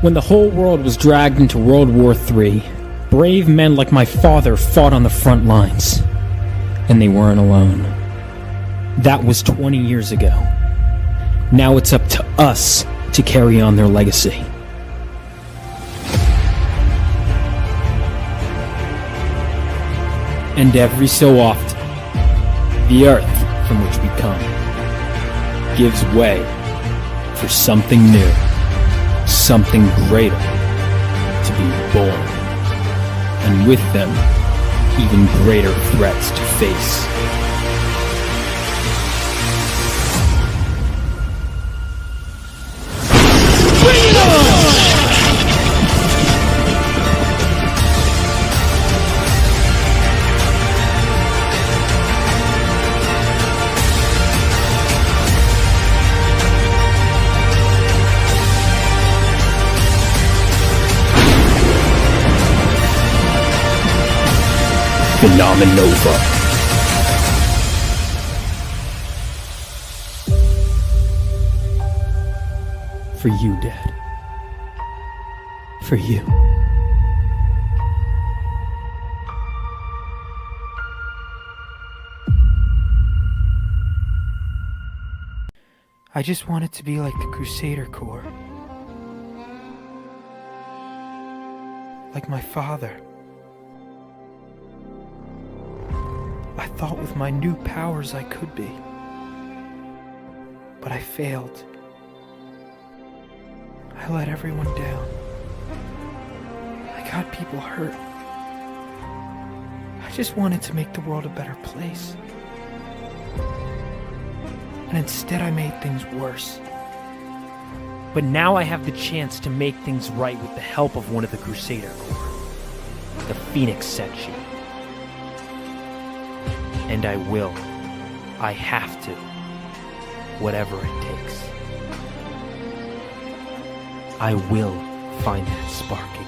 When the whole world was dragged into World War III, brave men like my father fought on the front lines. And they weren't alone. That was 20 years ago. Now it's up to us to carry on their legacy. And every so often, the earth from which we come gives way for something new, something greater to be born. And with them, even greater threats to face. Phenomenova. For you, Dad. For you. I just want it to be like the Crusader Corps. Like my father. I thought with my new powers I could be. But I failed. I let everyone down. I got people hurt. I just wanted to make the world a better place. And instead I made things worse. But now I have the chance to make things right with the help of one of the Crusader Corps. The Phoenix Section. And I will. I have to. Whatever it takes. I will find that spark again.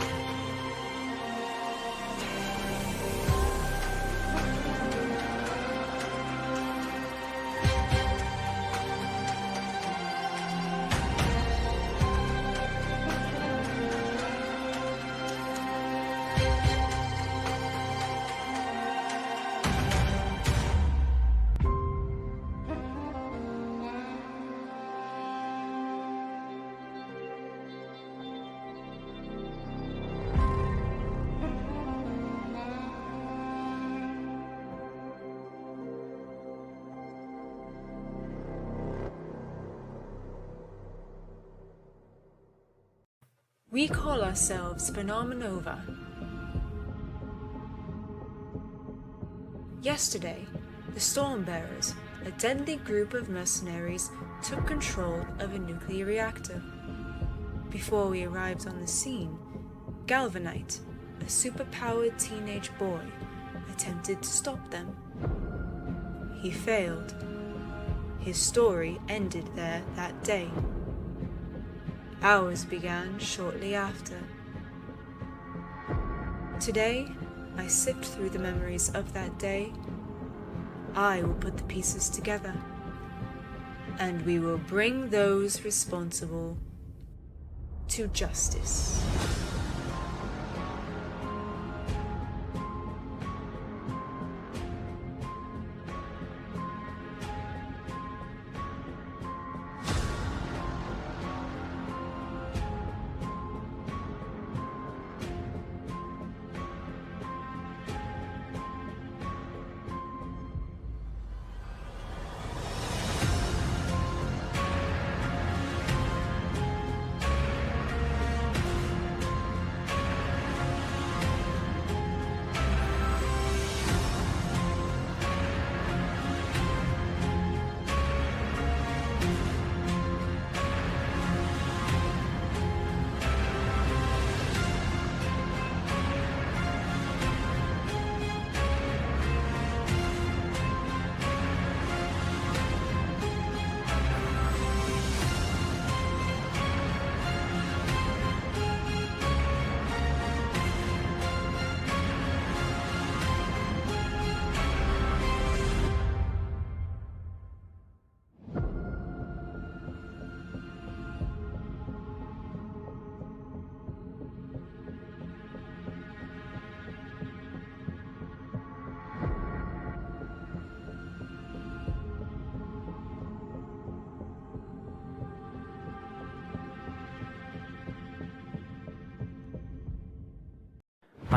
We call ourselves Phenomenova. Yesterday, the Stormbearers, a deadly group of mercenaries, took control of a nuclear reactor. Before we arrived on the scene, Galvanite, a superpowered teenage boy, attempted to stop them. He failed. His story ended there that day. Ours began shortly after. Today, I sift through the memories of that day. I will put the pieces together, and we will bring those responsible to justice.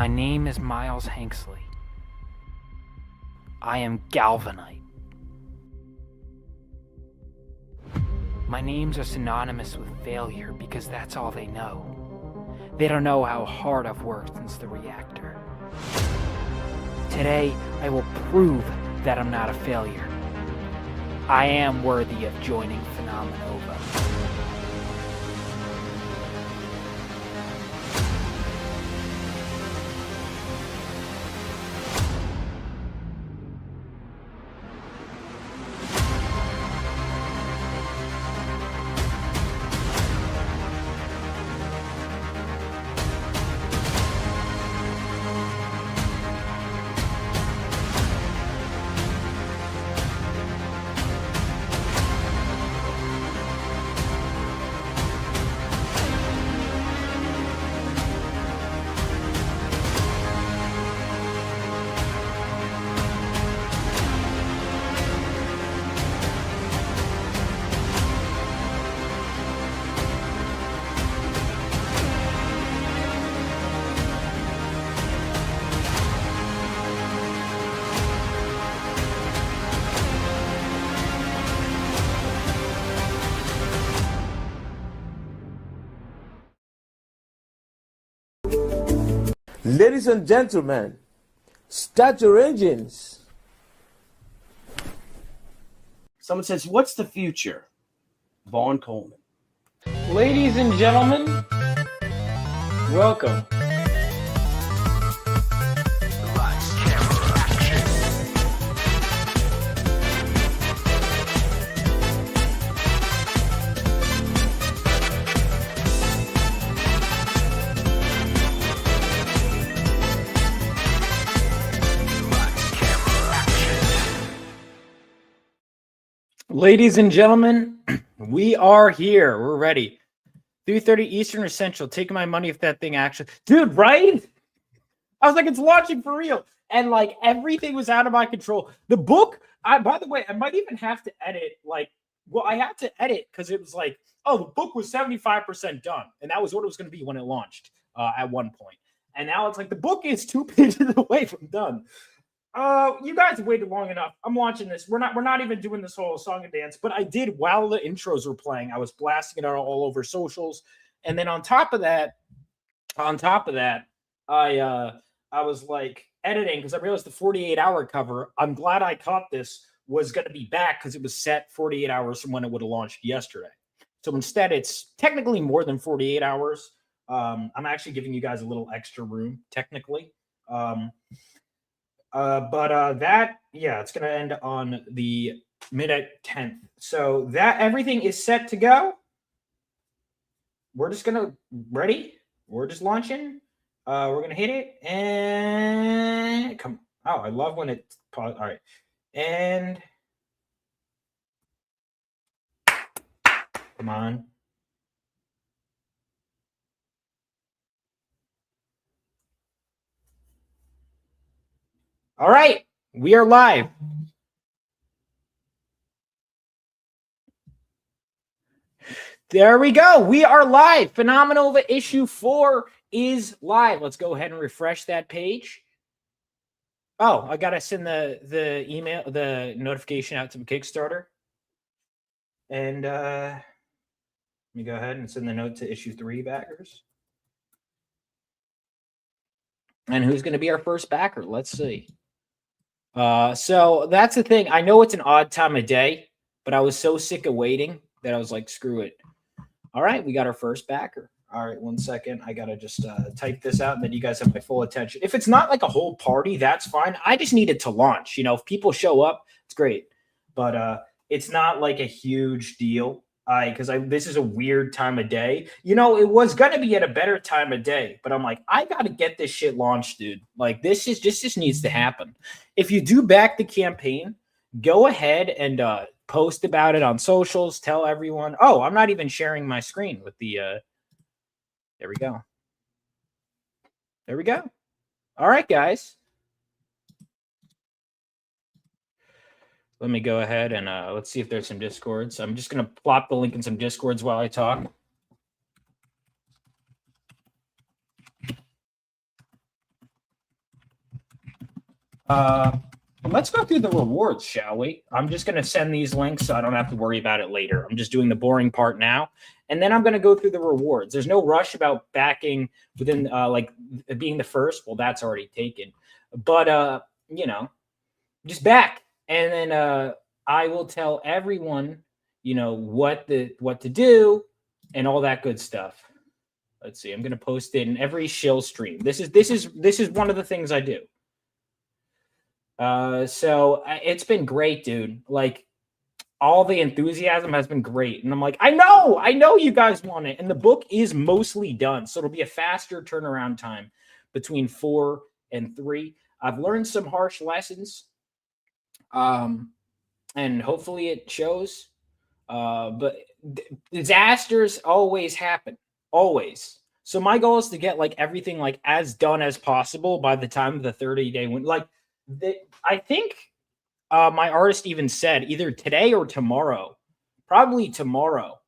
My name is Miles Hanksley. I am Galvanite. My names are synonymous with failure because that's all they know. They don't know how hard I've worked since the reactor. Today, I will prove that I'm not a failure. I am worthy of joining Phenomenova. Ladies and gentlemen, start your engines. Someone says, what's the future? Vaughn Coleman. Ladies and gentlemen, welcome. Ladies and gentlemen, we are here. We're ready. 3:30 Eastern or Central. Taking my money if that thing actually... Dude, right? I was like, it's launching for real. And like everything was out of my control. The book, by the way, I might even have to edit I had to edit because it was like, oh, the book was 75% done. And that was what it was going to be when it launched at one point. And now it's like the book is 2 pages away from done. You guys have waited long enough. I'm launching this. We're not even doing this whole song and dance, but I did while the intros were playing. I was blasting it out all over socials. And then on top of that, I was like editing because I realized the 48-hour cover, I'm glad I caught this, was going to be back because it was set 48 hours from when it would have launched yesterday. So instead, it's technically more than 48 hours. I'm actually giving you guys a little extra room, technically. It's going to end on the midnight 10th. So that everything is set to go. We're just going to ready. We're just launching. We're going to hit it and come. Oh, I love when it pause. All right. And come on. All right, we are live. There we go. We are live. Phenomenova issue 4 is live. Let's go ahead and refresh that page. Oh, I gotta send the email, the notification out to the Kickstarter. And let me go ahead and send the note to issue 3 backers. And who's going to be our first backer? Let's see. So that's the thing. I know it's an odd time of day, but I was so sick of waiting that I was like, screw it. All right, we got our first backer. All right, 1 second. I got to just type this out, and then you guys have my full attention. If it's not like a whole party, that's fine. I just need it to launch. You know, if people show up, it's great. But it's not like a huge deal. Because this is a weird time of day. You know, it was going to be at a better time of day, but I'm like, I got to get this shit launched, dude. Like, this just needs to happen. If you do back the campaign, go ahead and post about it on socials. Tell everyone. Oh, I'm not even sharing my screen with the there we go. There we go. All right, guys. Let me go ahead and let's see if there's some Discords. I'm just going to plop the link in some Discords while I talk. Let's go through the rewards, shall we? I'm just going to send these links so I don't have to worry about it later. I'm just doing the boring part now. And then I'm going to go through the rewards. There's no rush about backing within like being the first. Well, that's already taken. But, you know, just back. And then I will tell everyone, you know, what to do and all that good stuff. Let's see. I'm going to post it in every shill stream. This is one of the things I do. So it's been great, dude. Like all the enthusiasm has been great. And I'm like, I know you guys want it. And the book is mostly done. So it'll be a faster turnaround time between 4 and 3. I've learned some harsh lessons. And hopefully it shows. But disasters always happen. Always. So my goal is to get like everything like as done as possible by the time of the 30-day win. Like I think my artist even said either today or tomorrow, probably tomorrow,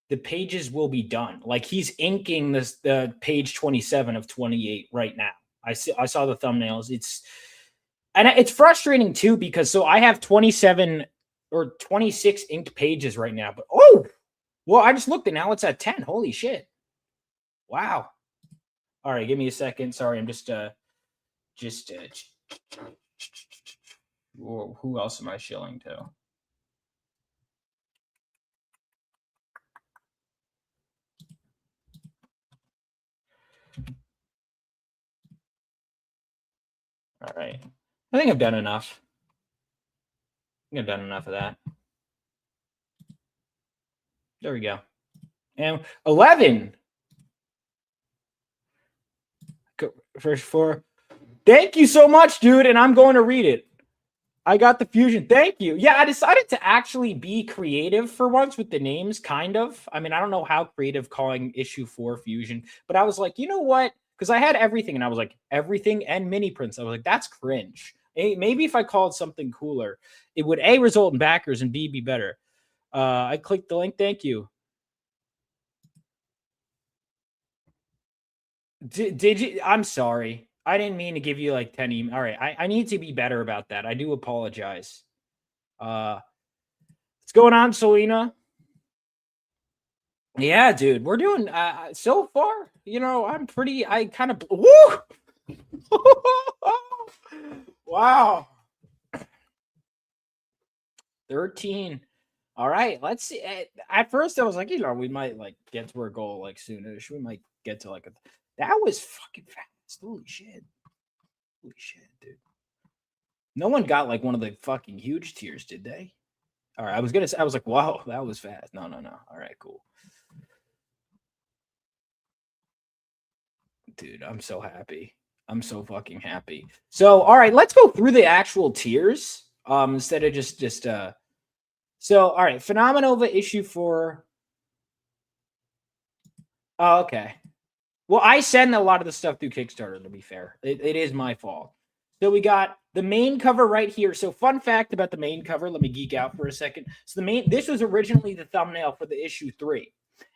the pages will be done. Like he's inking the page 27 of 28 right now. I saw the thumbnails. It's frustrating too because so I have 27 or 26 inked pages right now. But well, I just looked and now it's at 10. Holy shit! Wow. All right, give me a second. Sorry, I'm just who else am I shilling to? All right. I think I've done enough. I've done enough of that. There we go. And 11. First 4. Thank you so much, dude. And I'm going to read it. I got the fusion. Thank you. Yeah, I decided to actually be creative for once with the names, kind of. I mean, I don't know how creative calling issue 4 fusion, but I was like, you know what? Because I had everything, and I was like, everything and mini prints. I was like, that's cringe. Maybe if I called something cooler, it would A, result in backers, and B, be better. I clicked the link. Thank you. Did you? I'm sorry. I didn't mean to give you like 10 emails. All right. I need to be better about that. I do apologize. What's going on, Selena? Yeah, dude. We're doing so far, you know, I kind of woo! Wow. 13. All right, let's see. At first I was like, you know, we might like get to our goal like soonish. We might get to like that was fucking fast. Holy shit. Holy shit, dude. No one got like one of the fucking huge tiers, did they? All right, I was like, wow, that was fast. No. All right, cool. Dude, I'm so happy. I'm so fucking happy. So, all right, let's go through the actual tiers. Instead of just so all right, Phenomenova issue 4. Oh, okay. Well, I send a lot of the stuff through Kickstarter, to be fair. It is my fault. So we got the main cover right here. So fun fact about the main cover, let me geek out for a second. So this was originally the thumbnail for the issue 3.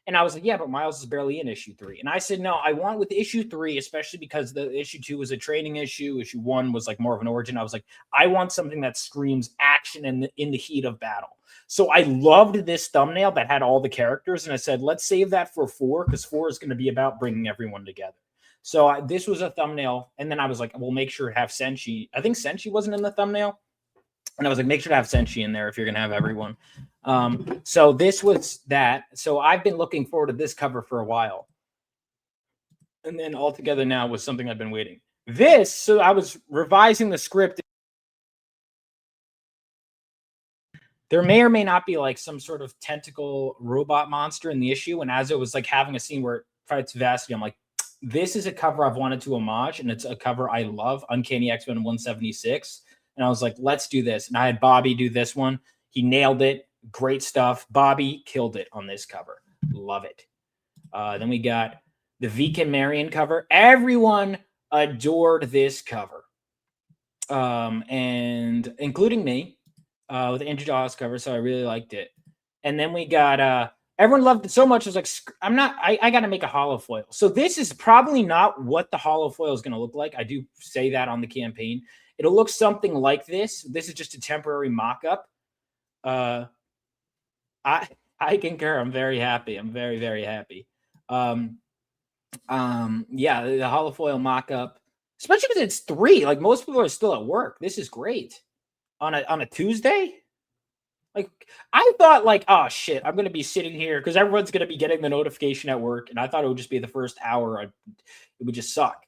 And I was like, yeah, but Miles is barely in issue 3. And I said, no, I want with issue 3, especially because the issue 2 was a training issue. Issue 1 was like more of an origin. I was like, I want something that screams action in the heat of battle. So I loved this thumbnail that had all the characters. And I said, let's save that for 4 because 4 is going to be about bringing everyone together. So this was a thumbnail. And then I was like, we'll make sure to have Senshi. I think Senshi wasn't in the thumbnail. And I was like, make sure to have Senshi in there if you're going to have everyone. So this was that. So I've been looking forward to this cover for a while. And then all together now was something I've been waiting. So I was revising the script. There may or may not be like some sort of tentacle robot monster in the issue. And as it was like having a scene where it fights Vivacity, I'm like, this is a cover I've wanted to homage. And it's a cover I love, Uncanny X-Men 176. And I was like, let's do this. And I had Bobby do this one. He nailed it. Great stuff. Bobby killed it on this cover. Love it. Then we got the Viken Marion cover. Everyone adored this cover. And including me with the Andrew Dawes cover. So I really liked it. And then we got everyone loved it so much. I was like, I got to make a hollow foil. So this is probably not what the hollow foil is going to look like. I do say that on the campaign. It'll look something like this. This is just a temporary mock-up. I concur. I'm very happy. I'm very, very happy. Yeah, the holofoil mock-up, especially because it's 3. Like, most people are still at work. This is great. On a Tuesday? Like, I thought, like, oh shit, I'm gonna be sitting here because everyone's gonna be getting the notification at work, and I thought it would just be the first hour. It would just suck.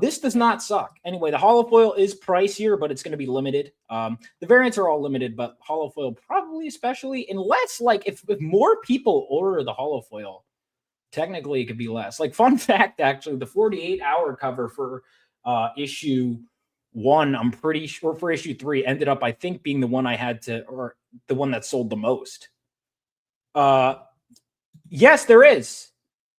This does not suck. Anyway, the holofoil is pricier, but it's going to be limited. The variants are all limited, but holofoil probably especially, unless, like, if more people order the holofoil, technically it could be less. Like, fun fact, actually, the 48-hour cover for issue 1, I'm pretty sure, for issue 3, ended up, I think, being the one I had to, or the one that sold the most. Yes, there is.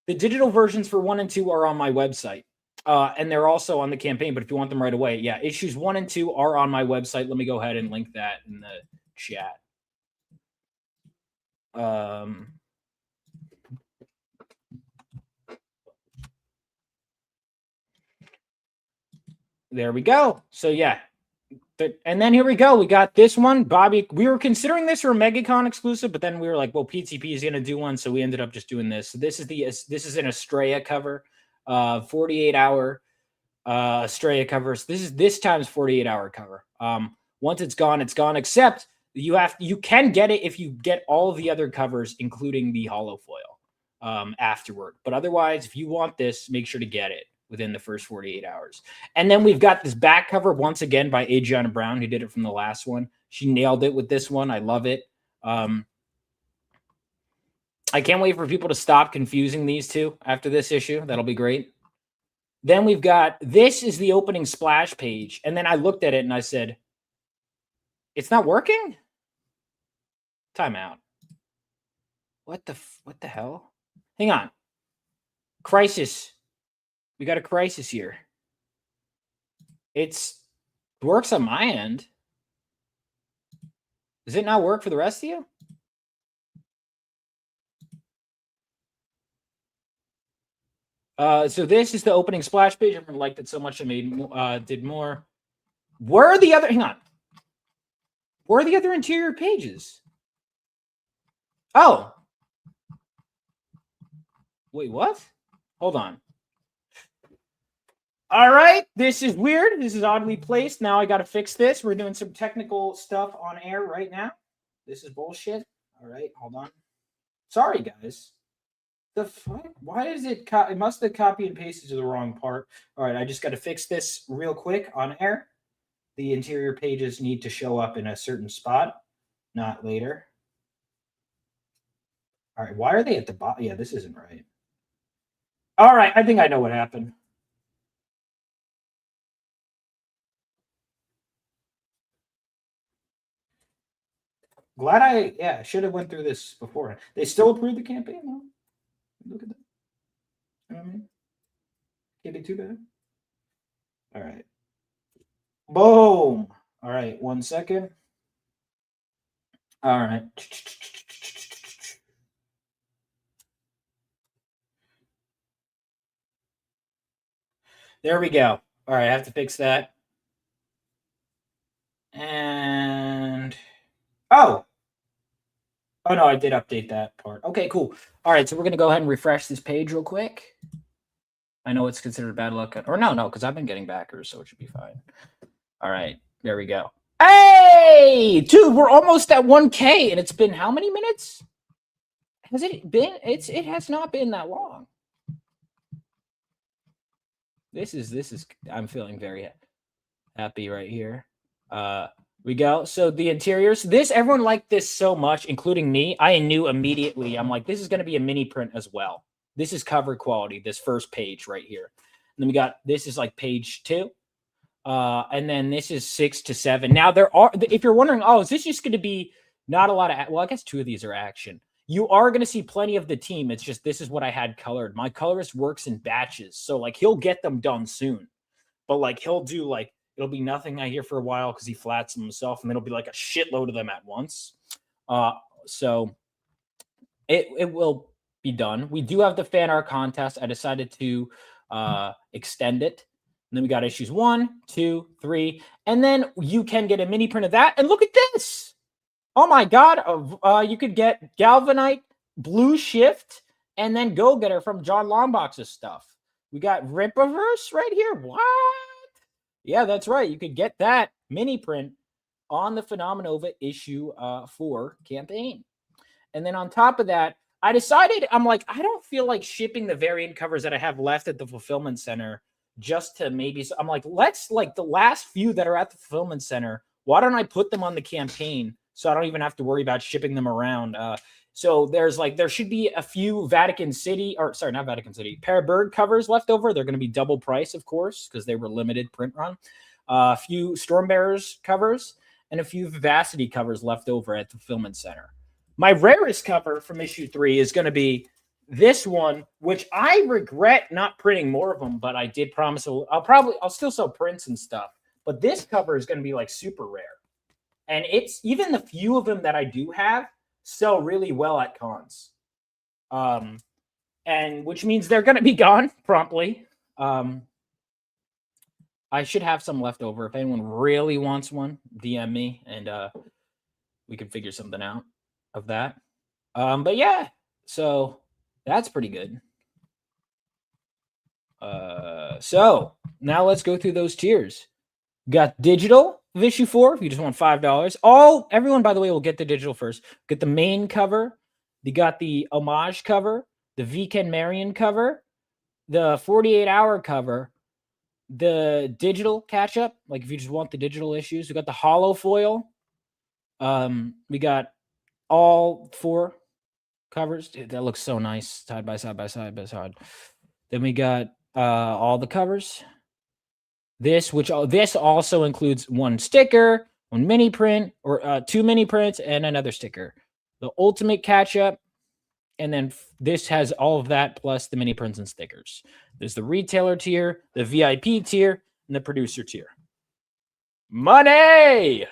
The digital versions for 1 and 2 are on my website. And they're also on the campaign, but if you want them right away, yeah, issues 1 and 2 are on my website. Let me go ahead and link that in the chat. There we go. So yeah. And then here we go. We got this one, Bobby. We were considering this for a MegaCon exclusive, but then we were like, well, PTP is going to do one, so we ended up just doing this. So this is an Estrella cover, 48-hour Estrella covers. This time's 48-hour cover. Once it's gone, except you can get it if you get all of the other covers, including the holofoil, afterward. But otherwise, if you want this, make sure to get it within the first 48 hours. And then we've got this back cover once again by Adriana Brown, who did it from the last one. She nailed it with this one. I love it. I can't wait for people to stop confusing these two after this issue. That'll be great. Then we've got, this is the opening splash page. And then I looked at it and I said, it's not working? Time out. What the hell? Hang on. Crisis. We got a crisis here. It works on my end. Does it not work for the rest of you? So this is the opening splash page. Everyone liked it so much I did more. Where are the other? Hang on. Where are the other interior pages? Oh. Wait, what? Hold on. All right. This is weird. This is oddly placed. Now I got to fix this. We're doing some technical stuff on air right now. This is bullshit. All right. Hold on. Sorry, guys. The fuck? Why is it? It must have copied and pasted to the wrong part. All right. I just got to fix this real quick on air. The interior pages need to show up in a certain spot, not later. All right. Why are they at the bottom? Yeah, this isn't right. All right. I think I know what happened. Glad I should have went through this before. They still approved the campaign, though. Look at that. You know what I mean? Can't be too bad. All right. Boom. All right. 1 second. All right. There we go. All right. I have to fix that. And oh no, I did update that part. Okay, cool. All right, so we're gonna go ahead and refresh this page real quick. I know it's considered bad luck, or no, because I've been getting backers, so it should be fine. All right, there we go. Hey, dude, we're almost at 1K, and it's been how many minutes? Has it been? It has not been that long. This is. I'm feeling very happy right here. We go. So the interiors, everyone liked this so much, including me. I knew immediately. I'm like, this is going to be a mini print as well. This is cover quality, this first page right here. And then we got, this is like page 2. And then this is 6 to 7. Now there are, if you're wondering, oh, is this just going to be not a lot of, well, I guess 2 of these are action. You are going to see plenty of the team. It's just, this is what I had colored. My colorist works in batches. So like, he'll get them done soon, but like, he'll do like, it'll be nothing I hear for a while because he flats them himself, and then it'll be like a shitload of them at once. So it will be done. We do have the fan art contest. I decided to extend it. And then we got issues 1, 2, 3. And then you can get a mini print of that. And look at this. Oh my God. You could get Galvanite, Blue Shift, and then Go Getter from John Longbox's stuff. We got Ripaverse right here. What? Yeah, that's right. You could get that mini print on the Phenomenova issue 4 campaign. And then on top of that, I decided, I'm like, I don't feel like shipping the variant covers that I have left at the fulfillment center just to maybe, I'm like, let's like the last few that are at the fulfillment center, why don't I put them on the campaign so I don't even have to worry about shipping them around? So there's like, there should be a few Vatican City, or sorry, not Vatican City, Paraberg covers left over. They're going to be double price, of course, because they were limited print run. A few Stormbearers covers and a few Vivacity covers left over at the fulfillment center. My rarest cover from issue 3 is going to be this one, which I regret not printing more of them, but I did promise I'll still sell prints and stuff. But this cover is going to be like super rare. And it's even the few of them that I do have sell really well at cons. And which means they're going to be gone promptly. I should have some left over. If anyone really wants one, DM me and we can figure something out of that. But yeah, so that's pretty good. So now let's go through those tiers. Got digital of issue 4 if you just want $5. Everyone, by the way, will get the digital first. Get the main cover. You got the homage cover, the Viken Marion cover, the 48-hour cover, the digital catch up. Like if you just want the digital issues, we got the hollow foil. We got all 4 covers. Dude, that looks so nice, side by side by side by side. Then we got all the covers. This also includes 1 sticker, 1 mini print, or 2 mini prints, and another sticker. The ultimate catch up, and then this has all of that plus the mini prints and stickers. There's the retailer tier, the VIP tier, and the producer tier. Money,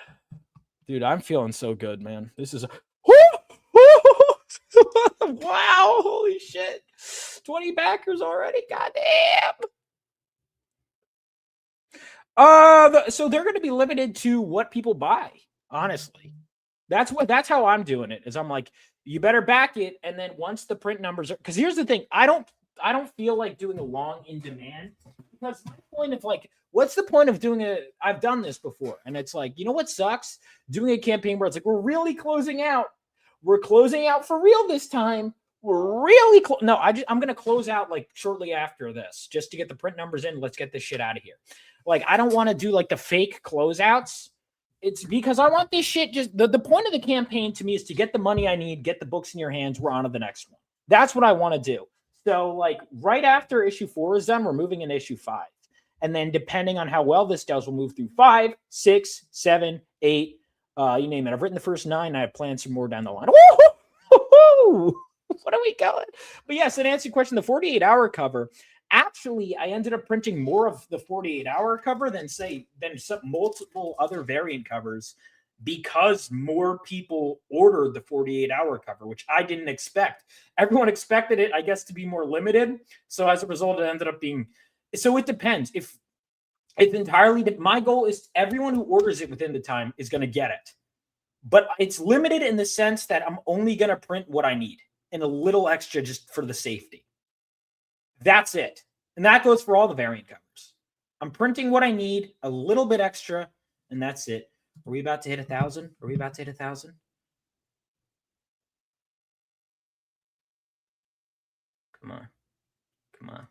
dude! I'm feeling so good, man. This is wow! Holy shit! 20 backers already. Goddamn. So they're going to be limited to what people buy. Honestly, that's how I'm doing it. Is I'm like, you better back it, and then once the print numbers are, because here's the thing, I don't feel like doing a long in demand, because my point of like, what's the point of doing it? I've done this before, and it's like, you know what sucks? Doing a campaign where it's like, we're really closing out. We're closing out for real this time. We're really no, I'm going to close out like shortly after this just to get the print numbers in. Let's get this shit out of here. Like, I don't want to do like the fake closeouts. It's because I want this shit just the point of the campaign to me is to get the money I need, get the books in your hands. We're on to the next one. That's what I want to do. So like right after issue 4 is done, we're moving into issue 5. And then depending on how well this does, we'll move through 5, 6, 7, 8, you name it. I've written the first 9. I have plans for more down the line. Woo-hoo! What are we going? But yes, and answer your question, the 48-hour cover, actually, I ended up printing more of the 48-hour cover than some multiple other variant covers because more people ordered the 48-hour cover, which I didn't expect. Everyone expected it, I guess, to be more limited. So as a result, it ended up being. So it depends. If it's entirely, my goal is everyone who orders it within the time is going to get it. But it's limited in the sense that I'm only going to print what I need and a little extra just for the safety. That's it. And that goes for all the variant covers. I'm printing what I need, a little bit extra, and that's it. Are we about to hit 1,000? Are we about to hit 1,000? Come on. Come on.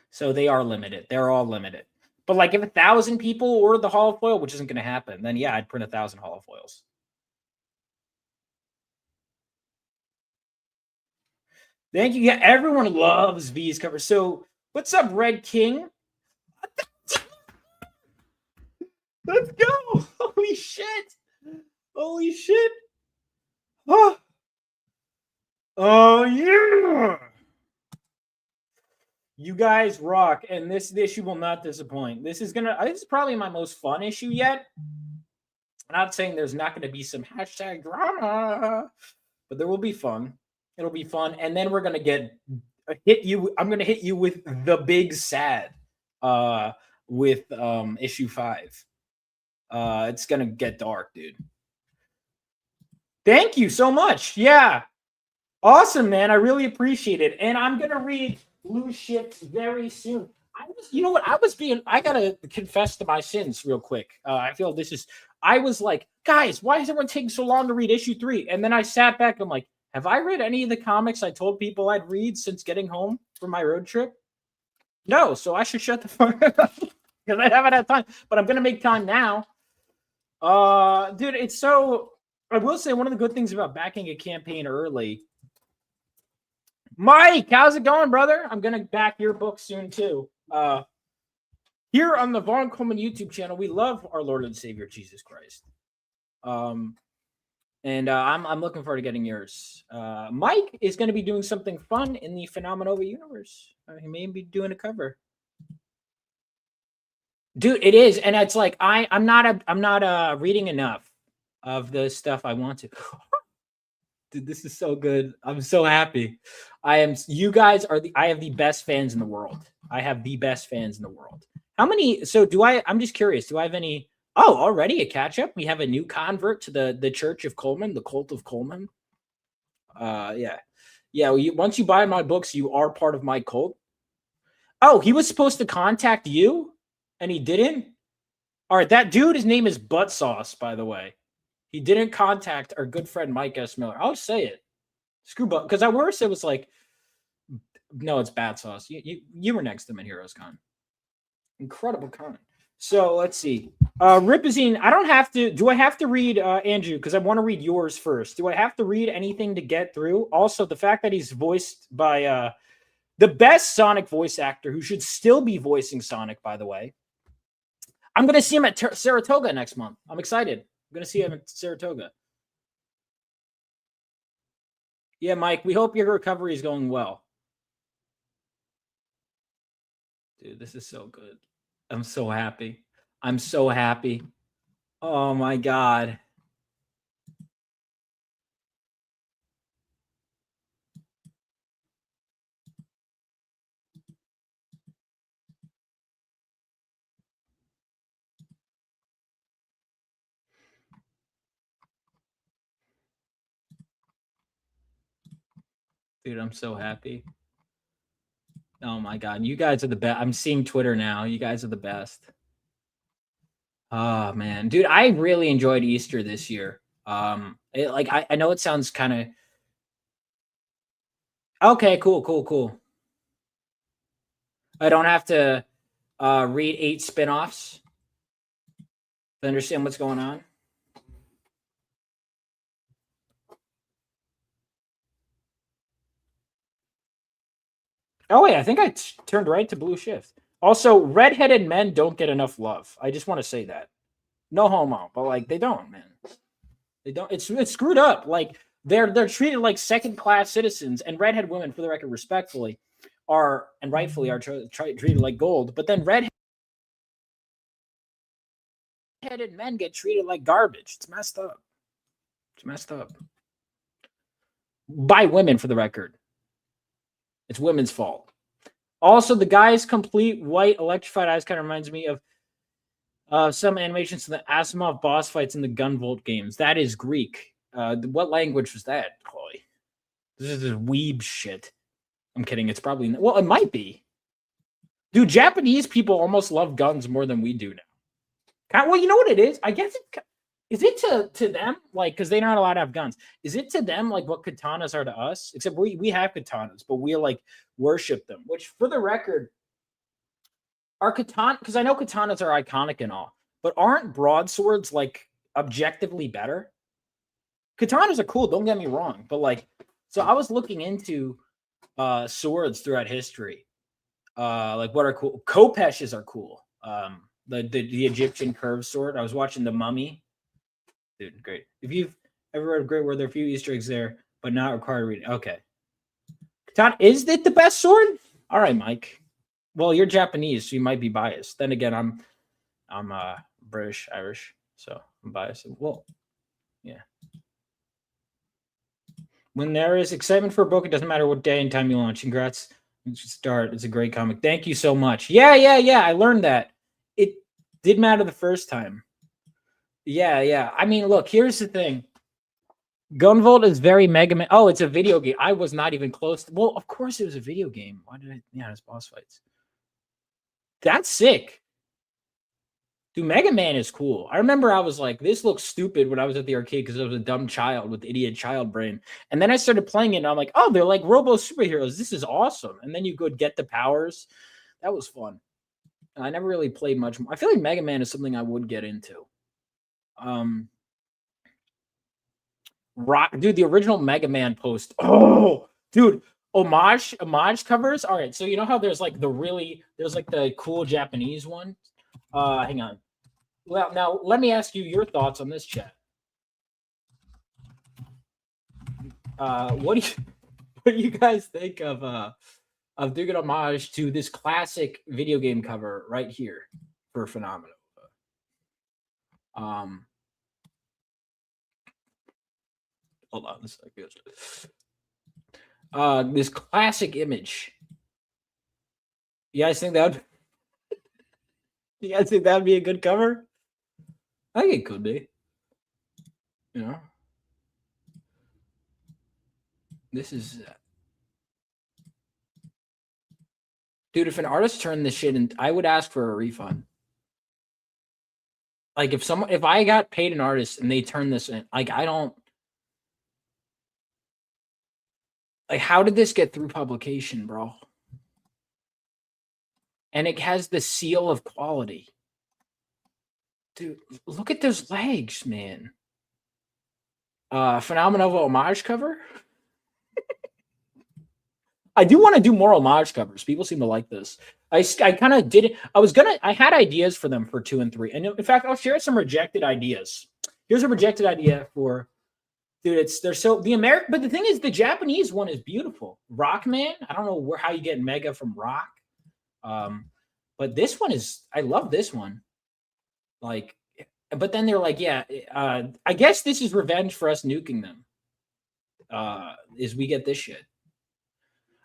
So they are limited. They're all limited. But like if 1,000 people ordered the hollow foil, which isn't going to happen, then yeah, I'd print 1,000 hollow foils. Thank you. Yeah, everyone loves V's cover. So what's up, Red King? Let's go. Holy shit. Holy shit. Oh yeah. You guys rock, and this issue will not disappoint. This is probably my most fun issue yet. I'm not saying there's not going to be some hashtag drama, but there will be fun. It'll be fun, and then we're going to hit you. I'm going to hit you with the big sad. with issue 5. It's gonna get dark, dude. Thank you so much. Yeah. Awesome, man. I really appreciate it. And I'm gonna read Blue Shift very soon. You know what? I gotta confess to my sins real quick. I feel I was like, guys, why is everyone taking so long to read issue 3? And then I sat back and I'm like, have I read any of the comics I told people I'd read since getting home from my road trip? No, so I should shut the fuck up because I haven't had time. But I'm gonna make time now. Dude, I will say one of the good things about backing a campaign early. Mike, how's it going, brother? I'm gonna back your book soon too. Here on the Vaughn Coleman YouTube channel, we love our Lord and Savior Jesus Christ. And I'm looking forward to getting yours. Mike is going to be doing something fun in the Phenomenova universe. He may be doing a cover. Dude, it is, and it's like I'm not reading enough of the stuff I want to. Dude, this is so good. I'm so happy. You guys are I have the best fans in the world. I have the best fans in the world. How many? So I'm just curious. Do I have any? Oh, already a catch up. We have a new convert to the Church of Coleman, the Cult of Coleman. Yeah. Once you buy my books, you are part of my cult. Oh, he was supposed to contact you, and he didn't. All right, that dude. His name is Butt Sauce, by the way. He didn't contact our good friend Mike S. Miller. I'll say it. Screw Butt, because at worst it was like, no, it's Bad Sauce. You were next to him at Heroes Con. Incredible con. So let's see. Ripazine, I don't have to. Do I have to read Andrew? Because I want to read yours first. Do I have to read anything to get through? Also, the fact that he's voiced by the best Sonic voice actor, who should still be voicing Sonic, by the way. I'm going to see him at Saratoga next month. I'm excited. I'm going to see him at Saratoga. Yeah, Mike, we hope your recovery is going well. Dude, this is so good. I'm so happy. I'm so happy. Oh, my God. Dude, I'm so happy. Oh my God. You guys are the best. I'm seeing Twitter now. You guys are the best. Oh man. Dude, I really enjoyed Easter this year. I know it sounds kind of okay, cool. I don't have to read 8 spin-offs to understand what's going on. Oh, wait, I think I turned right to Blue Shift. Also, redheaded men don't get enough love. I just want to say that. No homo, but like they don't, man. They don't. It's screwed up. Like they're treated like second-class citizens, and redhead women, for the record, respectfully, are and rightfully are treated like gold. But then redheaded men get treated like garbage. It's messed up. It's messed up. By women, for the record. It's women's fault. Also, the guy's complete white electrified eyes kind of reminds me of some animations to the Asimov boss fights in the Gunvolt games. That is Greek. What language was that, Chloe? This is just weeb shit. I'm kidding. It's probably not. Well, it might be. Dude, Japanese people almost love guns more than we do now. Well, you know what it is? I guess is it to them, like, because they're not allowed to have guns. Is it to them like what katanas are to us? Except we have katanas, but we like worship them. Which, for the record, our katana, because I know katanas are iconic and all, but aren't broadswords like objectively better? Katanas are cool, don't get me wrong, but like, so I was looking into swords throughout history. Like what are cool? Kopeshes are cool. The Egyptian curved sword. I was watching The Mummy. Dude, great. If you've ever read Great War, there are a few Easter eggs there, but not required reading. Okay. Katana, is it the best sword? All right, Mike. Well, you're Japanese, so you might be biased. Then again, I'm British, Irish, so I'm biased. Well, yeah. When there is excitement for a book, it doesn't matter what day and time you launch. Congrats You should start. It's a great comic. Thank you so much. Yeah. I learned that. It did matter the first time. Yeah. I mean, look, here's the thing. Gunvolt is very Mega Man. Oh, it's a video game. I was not even close. Well, of course it was a video game. Why did I? Yeah, it's boss fights. That's sick. Dude, Mega Man is cool. I remember I was like, this looks stupid when I was at the arcade because I was a dumb child with idiot child brain. And then I started playing it and I'm like, oh, they're like robo superheroes. This is awesome. And then you could get the powers. That was fun. I never really played much more. I feel like Mega Man is something I would get into. Dude, the original Mega Man post. Oh, dude, homage covers. All right, so you know how there's like there's like the cool Japanese one. Hang on. Well, now let me ask you your thoughts on this, chat. What do you guys think of doing an homage to this classic video game cover right here for Phenomenova? Hold on a second. This classic image. You guys think that? You guys think that'd be a good cover? I think it could be. You know, this is, dude. If an artist turned this shit in, I would ask for a refund. Like if I got paid an artist and they turned this in, like I don't. Like, how did this get through publication, bro? And it has the seal of quality. Dude, look at those legs, man. Phenomenova homage cover. I do want to do more homage covers. People seem to like this. I kind of did it. I had ideas for them for 2 and 3. And in fact, I'll share some rejected ideas. Here's a rejected idea for... Dude, but the thing is, the Japanese one is beautiful. Rockman, I don't know how you get Mega from Rock, but this one is. I love this one. Like, but then they're like, yeah, I guess this is revenge for us nuking them. Is we get this shit.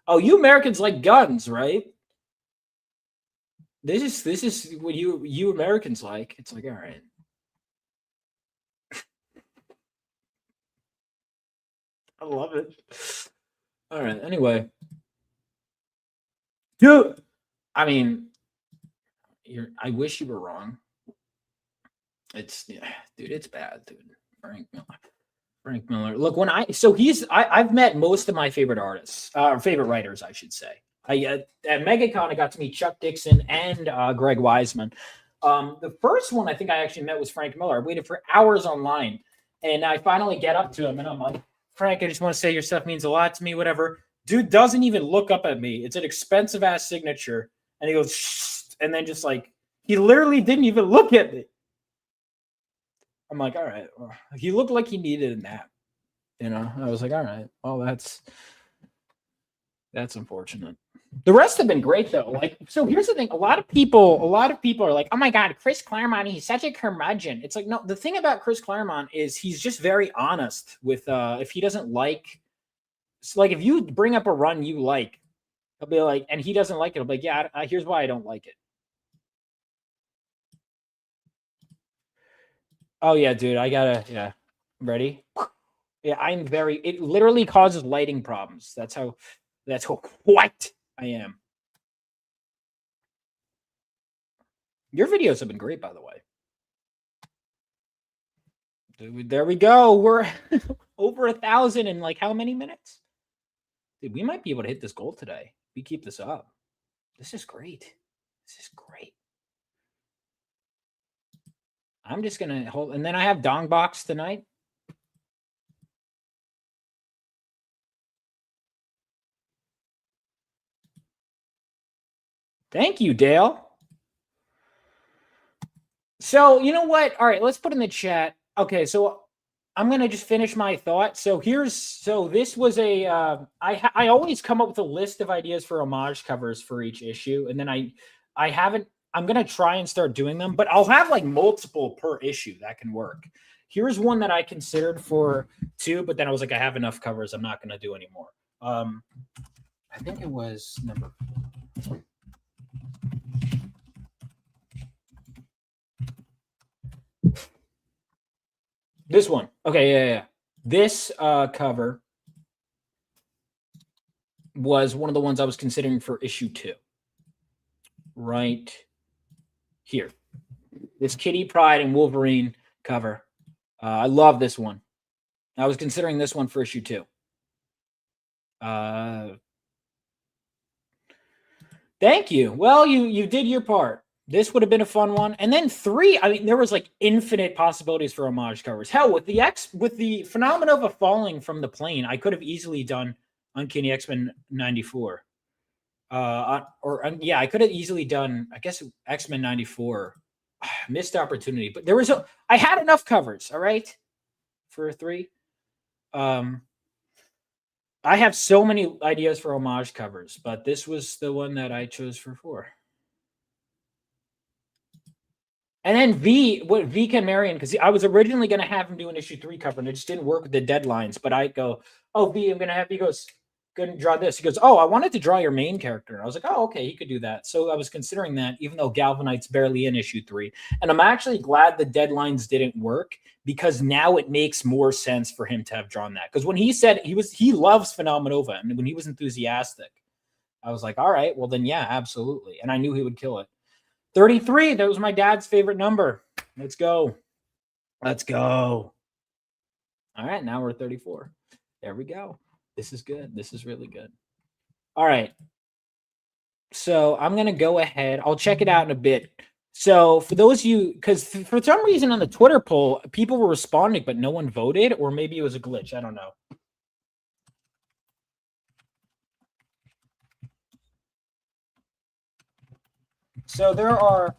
Oh, you Americans like guns, right? This is what you Americans like. It's like, all right. I love it. All right. Anyway, dude. I mean, I wish you were wrong. It's dude. It's bad, dude. Frank Miller. Look, I've met most of my favorite artists, or favorite writers, I should say. At MegaCon, I got to meet Chuck Dixon and Greg Wiseman. The first one I think I actually met was Frank Miller. I waited for hours online, and I finally get up to him, and I'm like, Frank, I just want to say your stuff means a lot to me, whatever. Dude doesn't even look up at me. It's an expensive ass signature. And he goes, shh, and then just like, he literally didn't even look at me. I'm like, all right. Well, he looked like he needed a nap. You know, I was like, all right. Well, that's unfortunate. The rest have been great though. Like, so here's the thing. A lot of people are like, oh my God, Chris Claremont, he's such a curmudgeon. It's like, no, the thing about Chris Claremont is he's just very honest with if he doesn't like, if you bring up a run you like, he'll be like, and he doesn't like it, he'll be like, yeah, here's why I don't like it. Oh yeah, dude, yeah. Ready? Yeah, it literally causes lighting problems. That's how white I am. Your videos have been great, by the way. Dude, there we go. We're over 1,000 in like how many minutes? Dude, we might be able to hit this goal today. We keep this up. This is great. I'm just gonna hold, and then I have Dongbox tonight. Thank you, Dale. So, you know what? All right, let's put in the chat. Okay, so I'm going to just finish my thought. So this was I always come up with a list of ideas for homage covers for each issue. And then I'm going to try and start doing them, but I'll have like multiple per issue that can work. Here's one that I considered for 2, but then I was like, I have enough covers. I'm not going to do anymore. I think it was number 4. This one. Okay, yeah. This cover was one of the ones I was considering for issue 2. Right here. This Kitty Pryde and Wolverine cover. I love this one. I was considering this one for issue 2. Thank you. Well, you did your part. This would have been a fun one. And then 3, I mean, there was like infinite possibilities for homage covers. Hell, with the Phenomenova falling from the plane, I could have easily done Uncanny X-Men 94. I could have easily done, I guess, X-Men 94. Missed opportunity, but I had enough covers, all right, for 3. I have so many ideas for homage covers, but this was the one that I chose for 4. And then V can Marion, because I was originally going to have him do an issue 3 cover, and it just didn't work with the deadlines. But I go, oh, V, I'm going to have, he goes, go and draw this. He goes, oh, I wanted to draw your main character. And I was like, oh, okay, he could do that. So I was considering that, even though Galvanite's barely in issue 3. And I'm actually glad the deadlines didn't work, because now it makes more sense for him to have drawn that. Because when he said he loves Phenomenova, and when he was enthusiastic, I was like, all right, well then, yeah, absolutely. And I knew he would kill it. 33, that was my dad's favorite number. Let's go. Let's go. All right, now we're at 34. There we go. This is good. This is really good. All right. So I'm going to go ahead. I'll check it out in a bit. So for those of you, because for some reason on the Twitter poll, people were responding, but no one voted, or maybe it was a glitch. I don't know. So there are,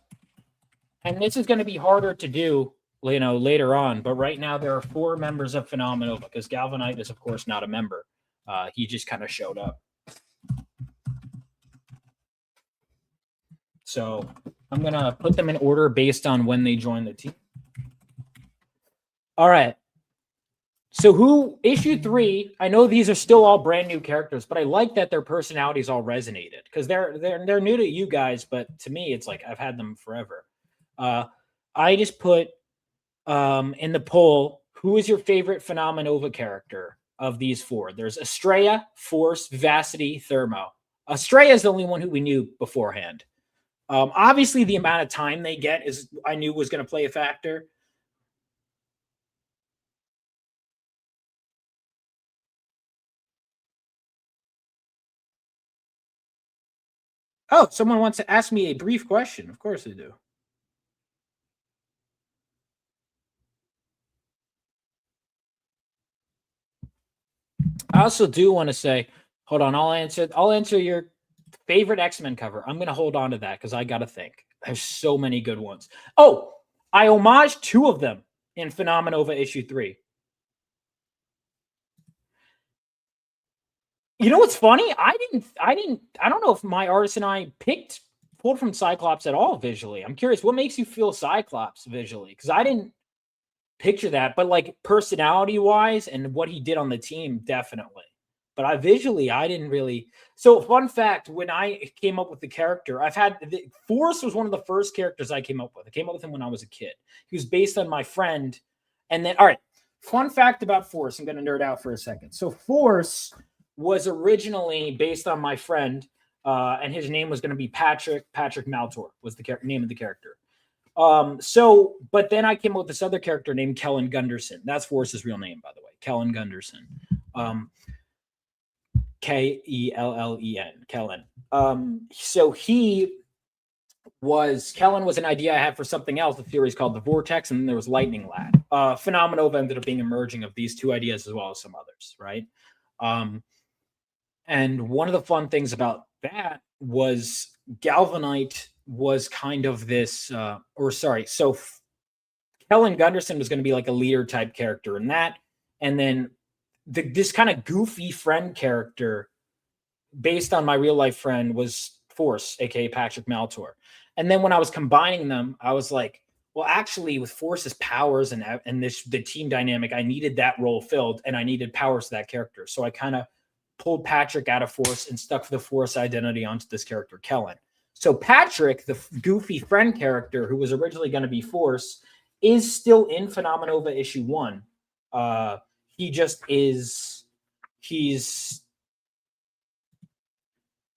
and this is going to be harder to do, later on, but right now there are 4 members of Phenomenova, because Galvanite is, of course, not a member. He just kind of showed up. So I'm going to put them in order based on when they joined the team. All right. So issue 3, I know these are still all brand new characters, but I like that their personalities all resonated, because they're new to you guys, but to me, it's like I've had them forever. I just put in the poll, who is your favorite Phenomenova character of these 4? There's Estrella, Force, Vivacity, Thermo. Estrella is the only one who we knew beforehand. Obviously, the amount of time they get I knew was going to play a factor. Oh, someone wants to ask me a brief question. Of course they do. I also do want to say, hold on, I'll answer your favorite X-Men cover. I'm going to hold on to that because I got to think. There's so many good ones. Oh, I homage 2 of them in Phenomenova issue 3. You know what's funny? I don't know if my artist and I pulled from Cyclops at all visually. I'm curious, what makes you feel Cyclops visually? Because I didn't picture that, but like personality wise and what he did on the team, definitely. But I didn't really. So fun fact, when I came up with the character, Force was one of the first characters I came up with. I came up with him when I was a kid. He was based on my friend. And then, all right, fun fact about Force. I'm going to nerd out for a second. So Force was originally based on my friend, and his name was going to be Patrick Maltor was the name of the character. But then I came up with this other character named Kellen Gunderson. That's Force's real name, by the way, Kellen Gunderson. Kellen. Kellen. So Kellen was an idea I had for something else, a series called The Vortex, and then there was Lightning Lad. Phenomenova ended up being a merging of these 2 ideas as well as some others, right? And one of the fun things about that was Galvanite was kind of this, so Kellen Gunderson was going to be like a leader type character in that. And then this kind of goofy friend character based on my real life friend was Force, aka Patrick Maltor. And then when I was combining them, I was like, well, actually, with Force's powers and the team dynamic, I needed that role filled, and I needed powers to that character. So I kind of pulled Patrick out of Force and stuck the Force identity onto this character, Kellen. So Patrick, the goofy friend character who was originally going to be Force, is still in Phenomenova issue 1. He just is. He's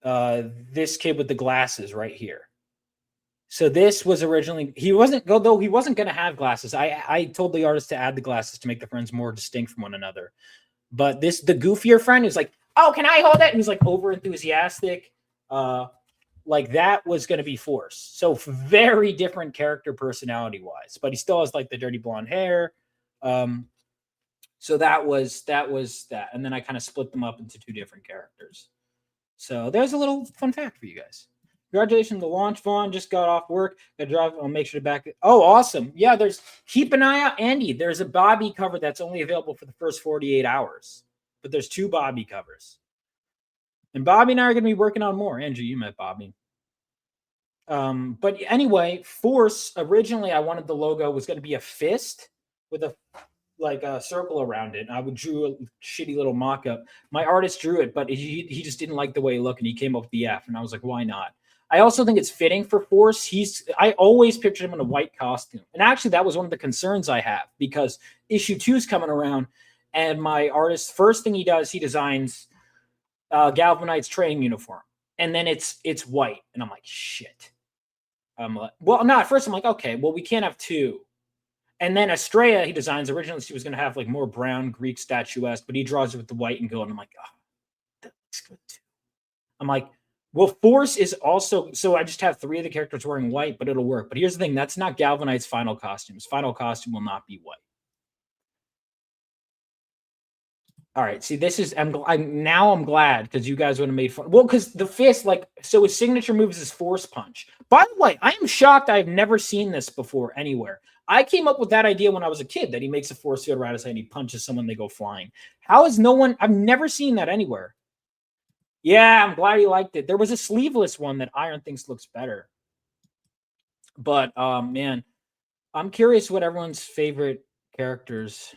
this kid with the glasses right here. So this was originally, he wasn't going to have glasses. I told the artist to add the glasses to make the friends more distinct from one another. But the goofier friend is like, oh, can I hold it? And he's like over enthusiastic. Like that was going to be Force. So very different character personality wise, but he still has like the dirty blonde hair. So that was that. And then I kind of split them up into 2 different characters. So there's a little fun fact for you guys. Congratulations on the launch, Vaughn. Just got off work. Gotta drive. I'll make sure to back it. Oh, awesome. Yeah, keep an eye out, Andy. There's a Bobby cover that's only available for the first 48 hours. But there's 2 Bobby covers. And Bobby and I are gonna be working on more. Andrew, you met Bobby. But anyway, Force, originally I wanted the logo was gonna be a fist with a circle around it. I drew a shitty little mock-up. My artist drew it, but he just didn't like the way it looked, and he came up with the F, and I was like, why not? I also think it's fitting for Force. I always pictured him in a white costume. And actually, that was one of the concerns I have, because issue 2 is coming around, and my artist, first thing he does, he designs Galvanite's training uniform. And then it's white. And I'm like, shit. Well, no, at first I'm like, okay, well, we can't have 2. And then Estrella, he designs, originally she was going to have like more brown Greek statuesque, but he draws it with the white and gold. And I'm like, oh, that looks good too. I'm like, well, Force is also, so I just have 3 of the characters wearing white, but it'll work. But here's the thing, that's not Galvanite's final costume. His final costume will not be white. All right, see, this is, I'm glad, because you guys would have made fun. Well, because the fist, so his signature moves is Force Punch. By the way, I am shocked I've never seen this before anywhere. I came up with that idea when I was a kid, that he makes a force field around his head and he punches someone, they go flying. How is no one, I've never seen that anywhere. Yeah, I'm glad he liked it. There was a sleeveless one that Iron thinks looks better. But, man, I'm curious what everyone's favorite characters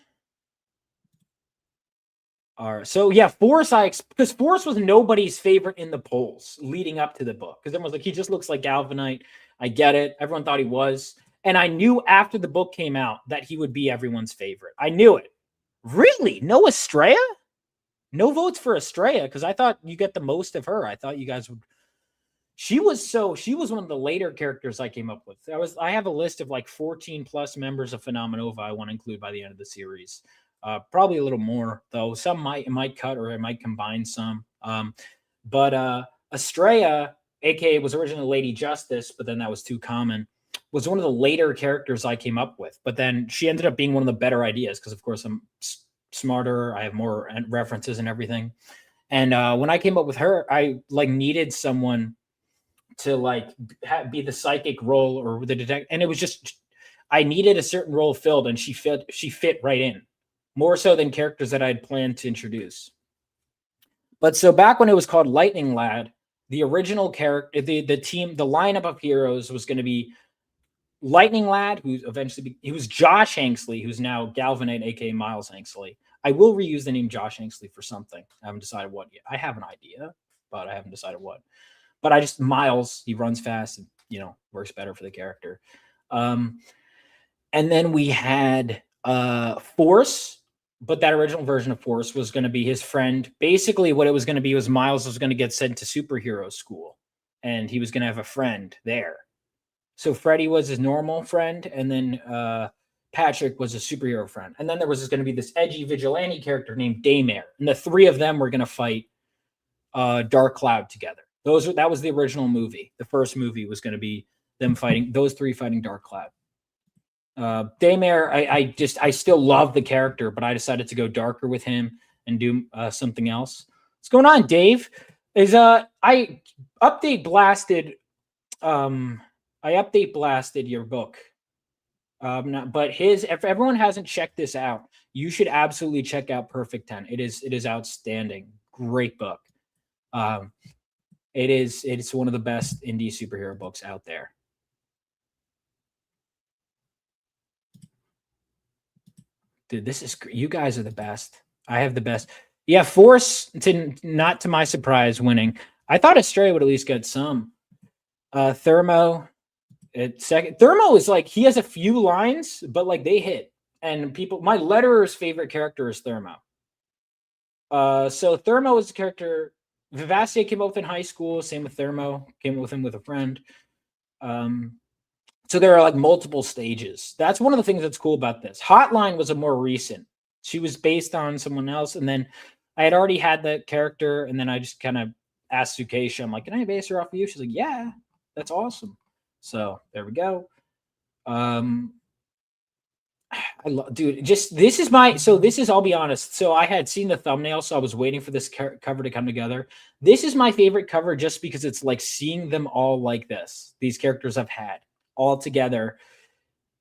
are. So, yeah, Force, because Force was nobody's favorite in the polls leading up to the book. Because everyone's like, he just looks like Galvanite. I get it. Everyone thought he was. And I knew after the book came out that he would be everyone's favorite. I knew it. Really? No Estrella? No votes for Estrella, because I thought you get the most of her. I thought you guys would. She was one of the later characters I came up with. I have a list of like 14 plus members of Phenomenova I want to include by the end of the series. Probably a little more though. Some might cut, or I might combine some. But Estrella, aka was originally Lady Justice, but then that was too common, was one of the later characters I came up with. But then she ended up being one of the better ideas, because of course I'm smarter, I have more references and everything. And when I came up with her, I needed someone to be the psychic role or the detective, and it was just, I needed a certain role filled, and she fit right in, more so than characters that I'd planned to introduce. But so back when it was called Lightning Lad, the original character, the lineup of heroes was going to be Lightning Lad, who eventually he was Josh Hanksley, who's now Galvanite, aka Miles Hanksley. I will reuse the name Josh Hanksley for something. I haven't decided what yet. I have an idea, but I haven't decided what. But Miles, he runs fast and works better for the character. And then we had Force, but that original version of Force was going to be his friend. Basically, what it was going to be was Miles was going to get sent to superhero school, and he was going to have a friend there. So Freddy was his normal friend, and then Patrick was a superhero friend. And then there was going to be this edgy vigilante character named Daymare. And the 3 of them were going to fight Dark Cloud together. That was the original movie. The first movie was going to be them fighting, those 3 fighting Dark Cloud. Daymare, I still love the character, but I decided to go darker with him and do something else. What's going on, Dave? I update blasted your book. But if everyone hasn't checked this out, you should absolutely check out Perfect 10. It is outstanding. Great book. It's one of the best indie superhero books out there. Dude, this is, you guys are the best. I have the best. Yeah, Force, not to my surprise, winning. I thought Astray would at least get some. Thermo at second. Thermo is like, he has a few lines, but like they hit. And people, my letterer's favorite character is Thermo. So Thermo is a character. Vivacity came up with in high school. Same with Thermo. Came up with him with a friend. So there are like multiple stages. That's one of the things that's cool about this. Hotline was a more recent. She was based on someone else, and then I had already had that character, and then I just kind of asked Sukeisha, I'm like, can I base her off of you? She's like, yeah, that's awesome. So there we go. Dude, just this is I'll be honest. So I had seen the thumbnail, so I was waiting for this cover to come together. This is my favorite cover just because it's like seeing them all like this. These characters I've had all together.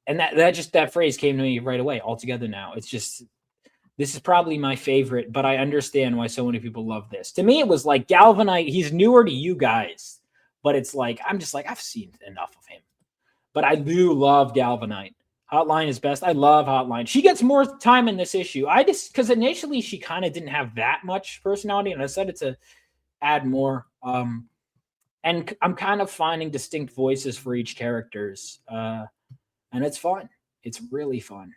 And that phrase came to me right away, all together now. It's just, this is probably my favorite, but I understand why so many people love this. To me, it was like Galvanite. He's newer to you guys, but it's like, I'm just like, I've seen enough of him. But I do love Galvanite. Hotline is best. I love Hotline. She gets more time in this issue. Because initially she kind of didn't have that much personality, and I decided to add more. And I'm kind of finding distinct voices for each characters. And it's fun. It's really fun.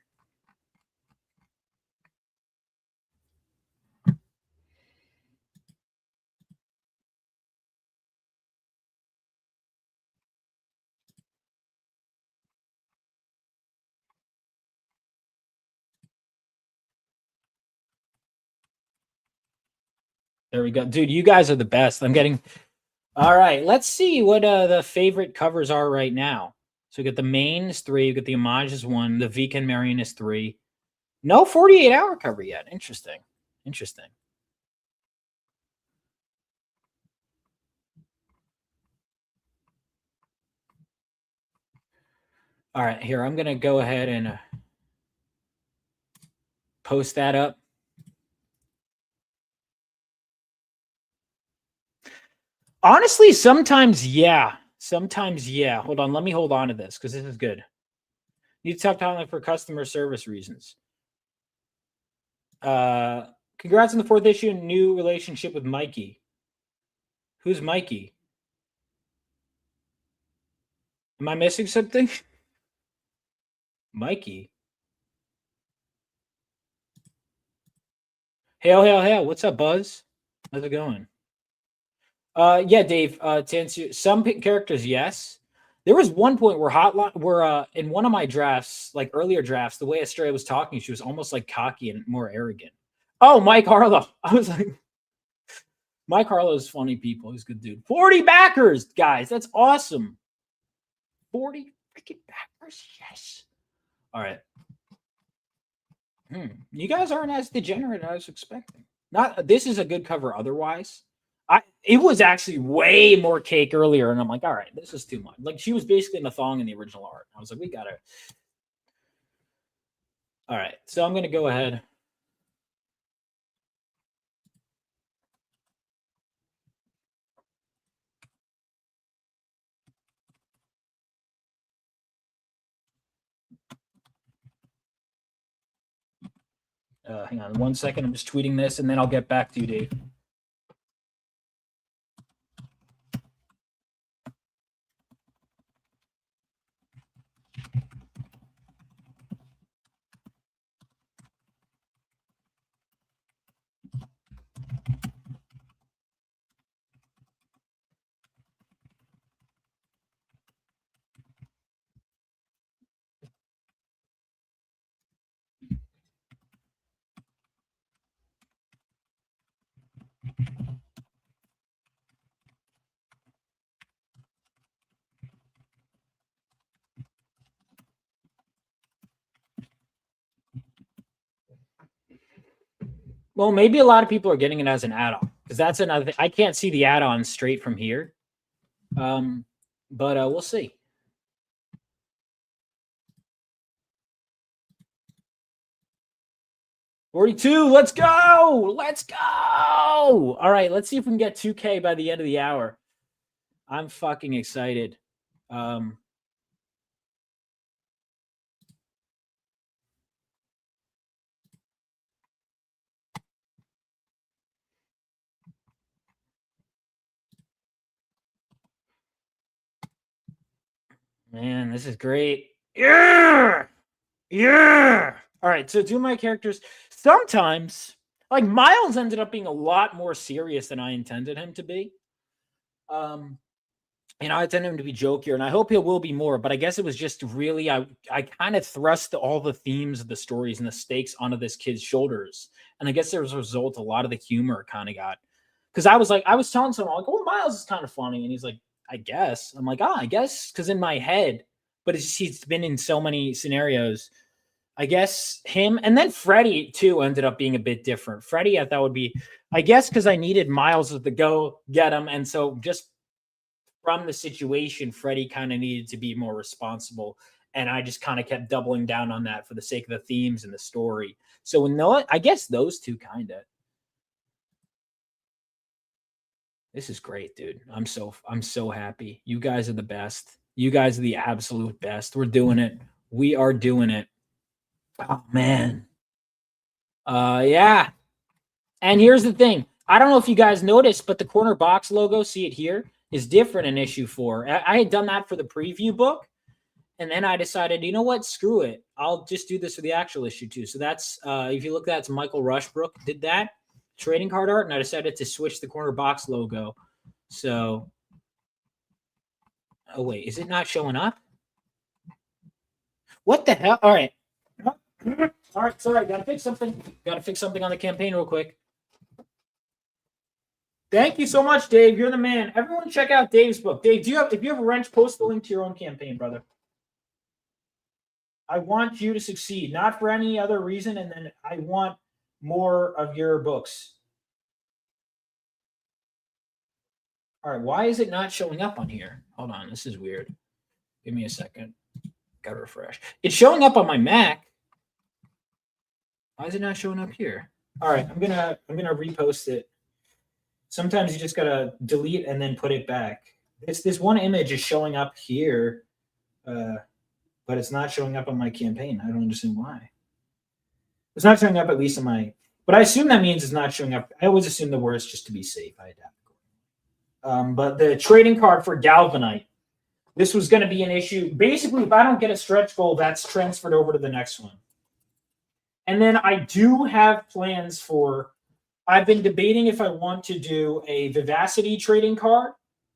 There we go. Dude, you guys are the best. All right, let's see what the favorite covers are right now. So we got the main is 3, we got the homage is 1, the Viken Marion is 3. No 48-hour cover yet. Interesting. All right, here, I'm going to go ahead and post that up. Honestly, sometimes, yeah. Hold on, let me hold on to this because this is good. Need to talk to Hotline for customer service reasons. Congrats on the 4th issue and new relationship with Mikey. Who's Mikey? Am I missing something? Mikey. Hail. What's up, Buzz? How's it going? Yeah, Dave, to answer some characters, yes. There was one point where in one of my drafts, like earlier drafts, the way Estrella was talking, she was almost like cocky and more arrogant. Oh, Mike Harlow. I was like, Mike Harlow's funny people. He's a good dude. 40 backers, guys. That's awesome. 40 freaking backers. Yes. All right. You guys aren't as degenerate as I was expecting. This is a good cover otherwise. It was actually way more cake earlier, and I'm like, all right, this is too much. Like, she was basically in the thong in the original art. I was like, we gotta. All right, so I'm gonna go ahead. Hang on 1 second. I'm just tweeting this, and then I'll get back to you, Dave. Well, maybe a lot of people are getting it as an add-on because that's another thing. I can't see the add-on straight from here, but we'll see. $42. Let's go. All right, let's see if we can get 2K by the end of the hour. I'm fucking excited. Man, this is great. Yeah. Yeah. All right. So do my characters sometimes like Miles ended up being a lot more serious than I intended him to be. Um, I intend him to be jokier, and I hope he will be more. But I guess it was just really I kind of thrust all the themes of the stories and the stakes onto this kid's shoulders, and I guess as a result, a lot of the humor kind of got because I was telling someone like, "Oh, Miles is kind of funny," and he's like, "I guess." I'm like, "Ah, I guess," because in my head, but he's been in so many scenarios. I guess him and then Freddie too ended up being a bit different. Freddie, I thought would be, I guess, because I needed Miles to go get him, and so just from the situation, Freddie kind of needed to be more responsible. And I just kind of kept doubling down on that for the sake of the themes and the story. So no, I guess those two kind of. This is great, dude. I'm so happy. You guys are the best. You guys are the absolute best. We're doing it. We are doing it. Oh man. Yeah. And here's the thing. I don't know if you guys noticed, but the corner box logo, see it here, is different in issue 4. I had done that for the preview book. And then I decided, you know what? Screw it. I'll just do this for the actual issue too. So that's if you look at it's Michael Rushbrook did that trading card art, and I decided to switch the corner box logo. So, oh wait, is it not showing up? What the hell? All right, all right. Sorry, gotta fix something. Gotta fix something on the campaign real quick. Thank you so much, Dave. You're the man. Everyone, check out Dave's book. Dave, if you have a wrench, post the link to your own campaign, brother. I want you to succeed, not for any other reason. And then I want more of your books. All right, why is it not showing up on here? Hold on, this is weird. Give me a second. Gotta refresh. It's showing up on my Mac. Why is it not showing up here? All right, I'm gonna repost it. Sometimes you just gotta delete and then put it back. This one image is showing up here, but it's not showing up on my campaign. I don't understand why. It's not showing up at least on my. But I assume that means it's not showing up. I always assume the worst just to be safe. I adapt. But the trading card for Galvanite. This was going to be an issue. Basically, if I don't get a stretch goal, that's transferred over to the next one. And then I do have plans for. I've been debating if I want to do a Vivacity trading card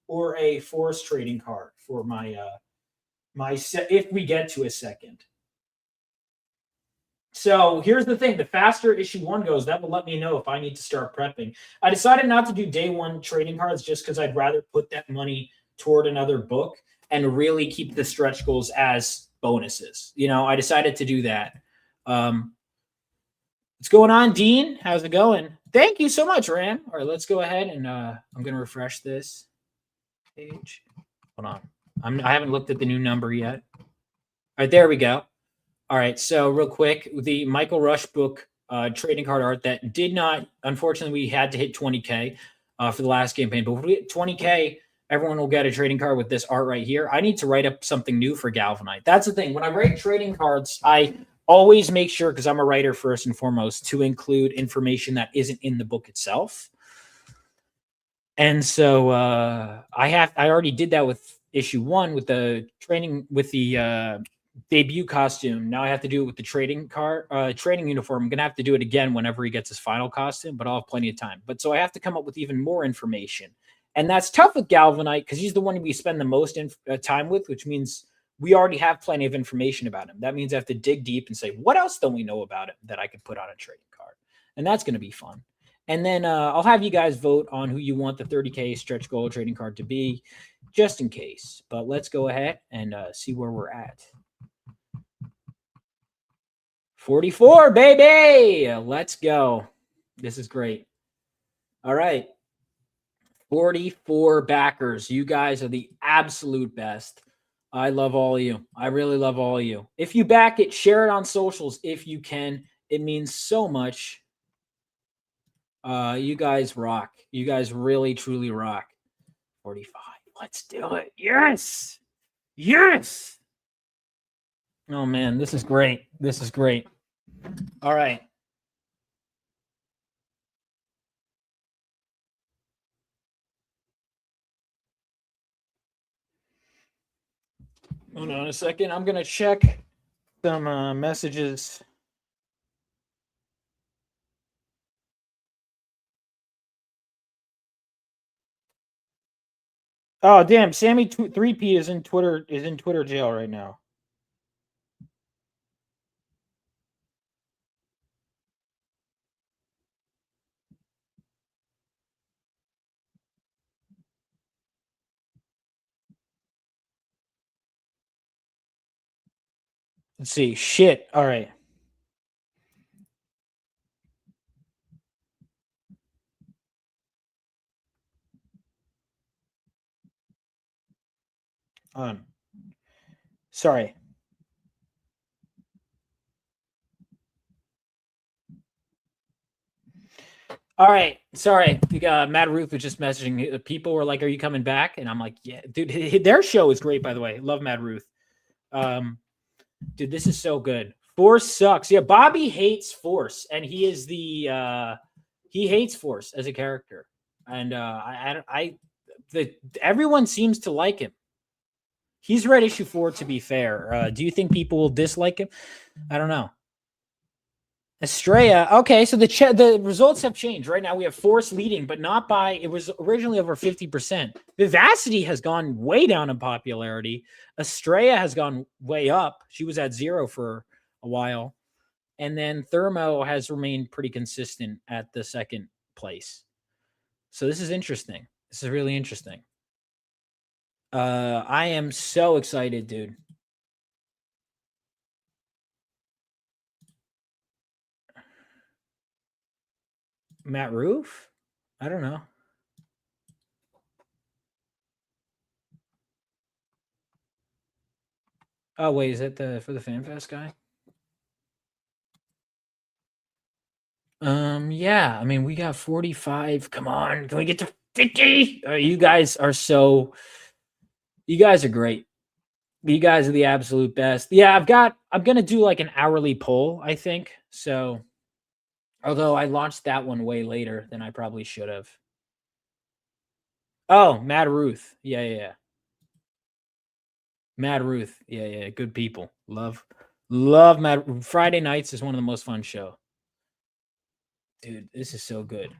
or a Force trading card for my if we get to a second. So here's the thing: the faster issue 1 goes, that will let me know if I need to start prepping. I decided not to do day 1 trading cards just because I'd rather put that money toward another book and really keep the stretch goals as bonuses. I decided to do that. What's going on, Dean? How's it going? Thank you so much, Ram. All right, let's go ahead and I'm going to refresh this page. Hold on. I haven't looked at the new number yet. All right, there we go. All right, so real quick, the Michael Rush book trading card art that did not, unfortunately, we had to hit 20K for the last campaign, but if we hit 20K, everyone will get a trading card with this art right here. I need to write up something new for Galvanite. That's the thing. When I write trading cards, I always make sure, because I'm a writer first and foremost, to include information that isn't in the book itself. And so I already did that with issue 1 with the training with the debut costume. Now I have to do it with the trading uniform. I'm gonna have to do it again whenever he gets his final costume, but I'll have plenty of time. But so I have to come up with even more information, and that's tough with Galvanite because he's the one we spend the most time with, which means we already have plenty of information about him. That means I have to dig deep and say, what else don't we know about him that I could put on a trading card? And that's going to be fun. And then I'll have you guys vote on who you want the 30K stretch goal trading card to be, just in case. But let's go ahead and see where we're at. 44, baby! Let's go. This is great. All right. 44 backers. You guys are the absolute best. I love all of you. I really love all of you. If you back it, share it on socials if you can. It means so much. You guys rock. You guys really, truly rock. 45. Let's do it. Yes. Yes. Oh, man. This is great. This is great. All right. Hold on a second. I'm gonna check some messages. Oh damn, Sammy 3P is in Twitter jail right now. Let's see. Shit. All right. Sorry. All right. Sorry. Matt Ruth was just messaging. People were like, "Are you coming back?" And I'm like, "Yeah, dude." Their show is great, by the way. Love Matt Ruth. Dude, this is so good. Force sucks. Yeah, Bobby hates Force, and he is the he hates Force as a character, and everyone seems to like him. He's read issue 4. To be fair, do you think people will dislike him? I don't know. Estrella. Okay, so the results have changed. Right now we have Force leading, but not by. It was originally over 50%. Vivacity has gone way down in popularity. Estrella has gone way up. She was at 0 for a while, and then Thermo has remained pretty consistent at the second place. So this is interesting. This is really interesting. I am so excited, dude. Matt Roof? I don't know. Oh wait, is that for the FanFest guy? Yeah. I mean, we got 45. Come on, can we get to 50? You guys are so. You guys are great. You guys are the absolute best. Yeah, I'm gonna do like an hourly poll, I think. So, although I launched that one way later than I probably should have. Oh, Mad Ruth. Yeah. Mad Ruth. Yeah. Good people. Love Mad. Friday nights is one of the most fun show. Dude, this is so good.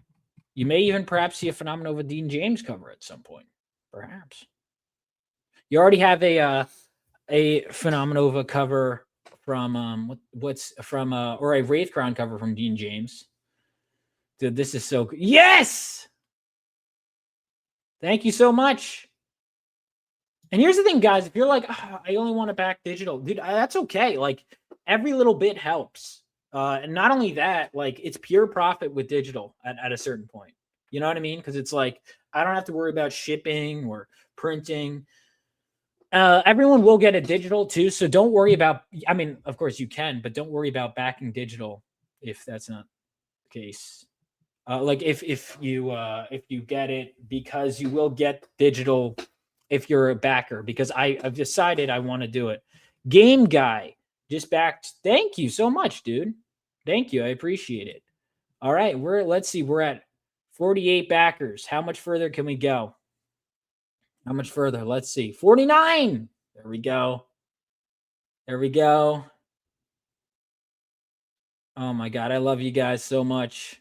You may even perhaps see a Phenomenova Dean James cover at some point. Perhaps. You already have a Phenomenova cover from what's from or a Wraith Crown cover from Dean James. Dude, this is so good. Yes! Thank you so much. And here's the thing, guys. If you're like, oh, I only want to back digital, dude, that's okay. Like, every little bit helps. And not only that, like, it's pure profit with digital at a certain point. You know what I mean? Because it's like, I don't have to worry about shipping or printing. Everyone will get a digital too. So don't worry about, I mean, of course you can, but don't worry about backing digital if that's not the case. Like if you get it, because you will get digital if you're a backer, because I've decided I want to do it. Game Guy just backed. Thank you so much, dude. Thank you. I appreciate it. All right, let's see. We're at 48 backers. How much further can we go? How much further? Let's see. 49. There we go. There we go. Oh my God. I love you guys so much.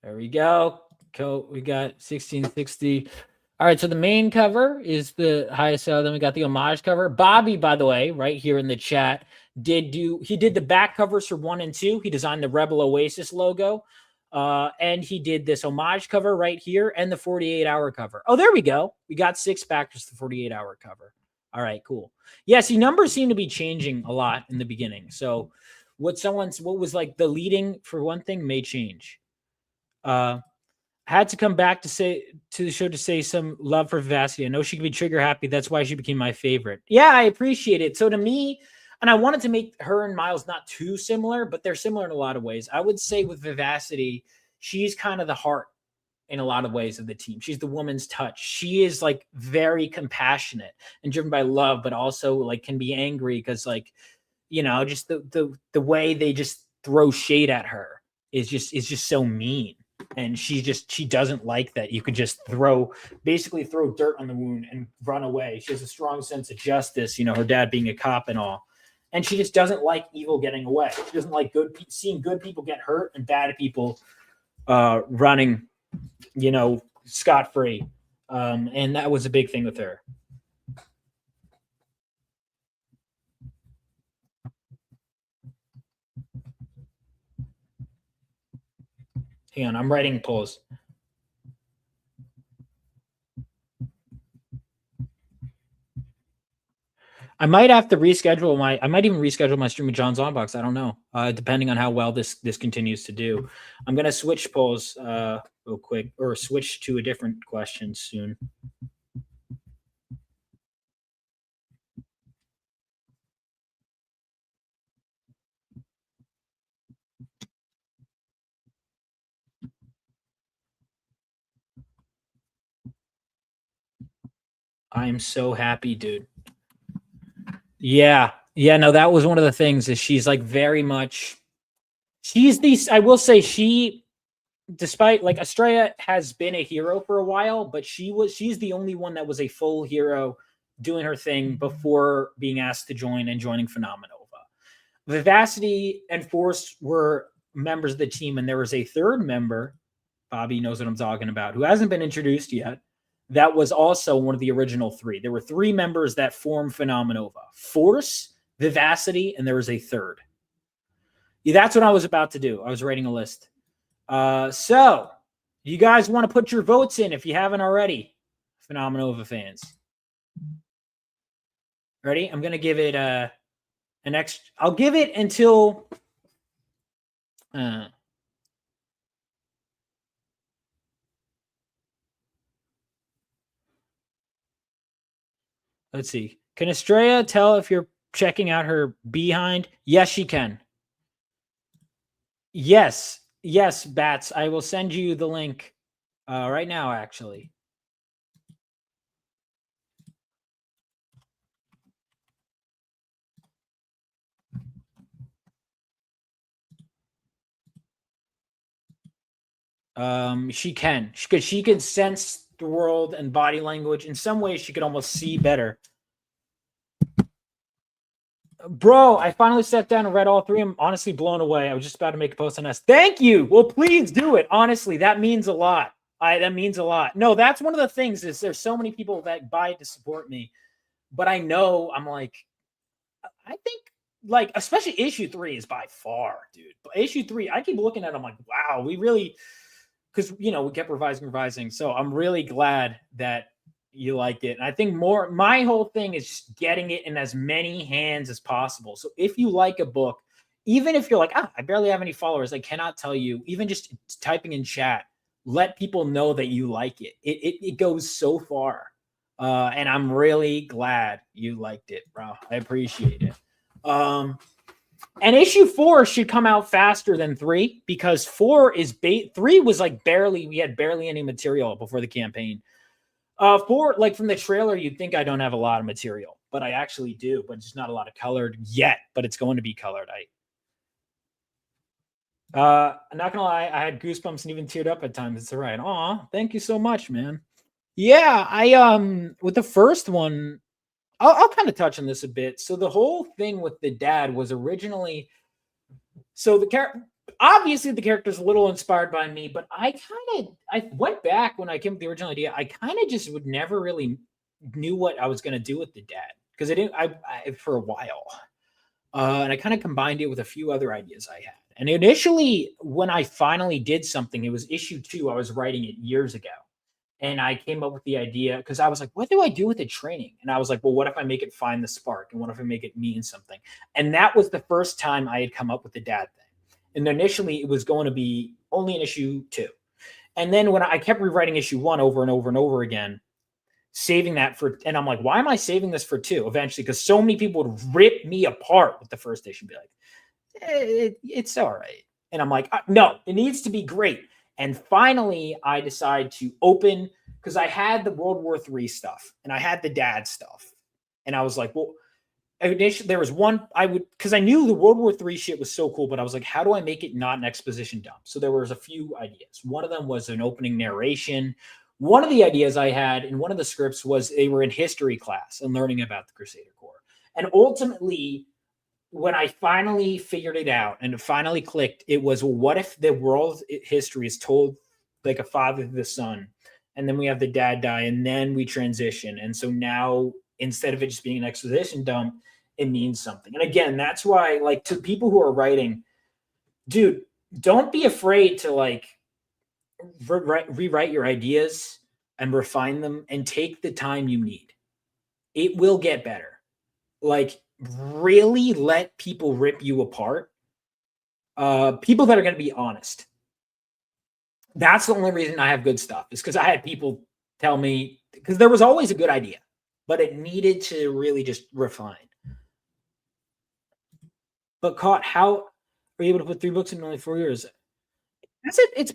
There we go. We got 1660. All right, so the main cover is the highest seller. Then we got the homage cover. Bobby, by the way, right here in the chat, did the back covers for 1 and 2. He designed the Rebel Oasis logo. And he did this homage cover right here and the 48-hour cover. Oh, there we go. We got 6 backers to the 48-hour cover. All right, cool. Yeah, see, numbers seem to be changing a lot in the beginning. So what was like the leading for one thing may change. Had to come back to the show to say some love for Vivacity. I know she can be trigger happy. That's why she became my favorite. Yeah, I appreciate it. So to me, and I wanted to make her and Miles not too similar, but they're similar in a lot of ways. I would say with Vivacity, she's kind of the heart in a lot of ways of the team. She's the woman's touch. She is like very compassionate and driven by love, but also like can be angry because like, you know, just the way they just throw shade at her is just so mean. And she doesn't like that you could just basically throw dirt on the wound and run away. She has a strong sense of justice, her dad being a cop and all. And she just doesn't like evil getting away. She doesn't like seeing good people get hurt and bad people running, scot-free. And that was a big thing with her. Hang on, I'm writing polls. I might have to reschedule I might even reschedule my stream with John's Onbox. I don't know, depending on how well this continues to do. I'm going to switch polls real quick, or switch to a different question soon. I am so happy, dude. Yeah. No, that was one of the things is she's like very much, I will say despite like Estrella has been a hero for a while, but she's the only one that was a full hero doing her thing before being asked to join and joining Phenomenova. Vivacity and Force were members of the team, and there was a third member, Bobby knows what I'm talking about, who hasn't been introduced yet. That was also one of the original three. There were three members that formed Phenomenova: Force, Vivacity, and there was a third. Yeah, that's what I was about to do. I was writing a list. So you guys want to put your votes in if you haven't already, Phenomenova fans. Ready? I'm going to give it an extra. I'll give it until let's see. Can Estrella tell if you're checking out her behind? Yes, she can. Yes, Bats. I will send you the link right now, actually. She can. She can sense the world and body language. In some ways, she could almost see better. Bro, I finally sat down and read all three. I'm honestly blown away. I was just about to make a post on this. Thank you. Well, please do it. Honestly, that means a lot. That means a lot. No, that's one of the things is there's so many people that buy it to support me. But I know I'm like, I think like, especially issue 3 is by far, dude. But issue 3, I keep looking at it, I'm like, wow, we really, because, we kept revising. So I'm really glad that you liked it. And I think my whole thing is just getting it in as many hands as possible. So if you like a book, even if you're like, I barely have any followers, I cannot tell you, even just typing in chat, let people know that you like it. It goes so far. And I'm really glad you liked it, bro. I appreciate it. And issue 4 should come out faster than 3 because 3 was like we had barely any material before the campaign. 4, like from the trailer, you'd think I don't have a lot of material, but I actually do, but it's not a lot of colored yet, but it's going to be colored. I'm not gonna lie, I had goosebumps and even teared up at times. It's all right. Aw, thank you so much, man. Yeah, I with the first one, I'll kind of touch on this a bit. So the whole thing with the dad was originally, so obviously the character's a little inspired by me, but I went back when I came with the original idea. I kind of just would never really knew what I was going to do with the dad because I for a while. And I kind of combined it with a few other ideas I had. And initially, when I finally did something, it was issue 2. I was writing it years ago. And I came up with the idea because I was like, what do I do with the training? And I was like, well, what if I make it find the spark? And what if I make it mean something? And that was the first time I had come up with the dad thing. And initially, it was going to be only in issue 2. And then when I kept rewriting issue 1 over and over and over again, saving that and I'm like, why am I saving this for 2 eventually? Because so many people would rip me apart with the first issue, be like, it's all right. And I'm like, no, it needs to be great. And finally, I decided to open, because I had the World War III stuff and I had the dad stuff. And I was like, well, initially there was one because I knew the World War III shit was so cool, but I was like, how do I make it not an exposition dump? So there was a few ideas. One of them was an opening narration. One of the ideas I had in one of the scripts was they were in history class and learning about the Crusader Corps. And ultimately, when I finally figured it out and it finally clicked, it was, well, what if the world history is told like a father to the son, and then we have the dad die, and then we transition. And so now, instead of it just being an exposition dump, it means something. And again, that's why, like, to people who are writing, dude, don't be afraid to like rewrite your ideas and refine them and take the time you need. It will get better. Like, really let people rip you apart. People that are going to be honest. That's the only reason I have good stuff, is because I had people tell me, because there was always a good idea, but it needed to really just refine. But Caught, how are you able to put 3 books in only 4 years? That's it. It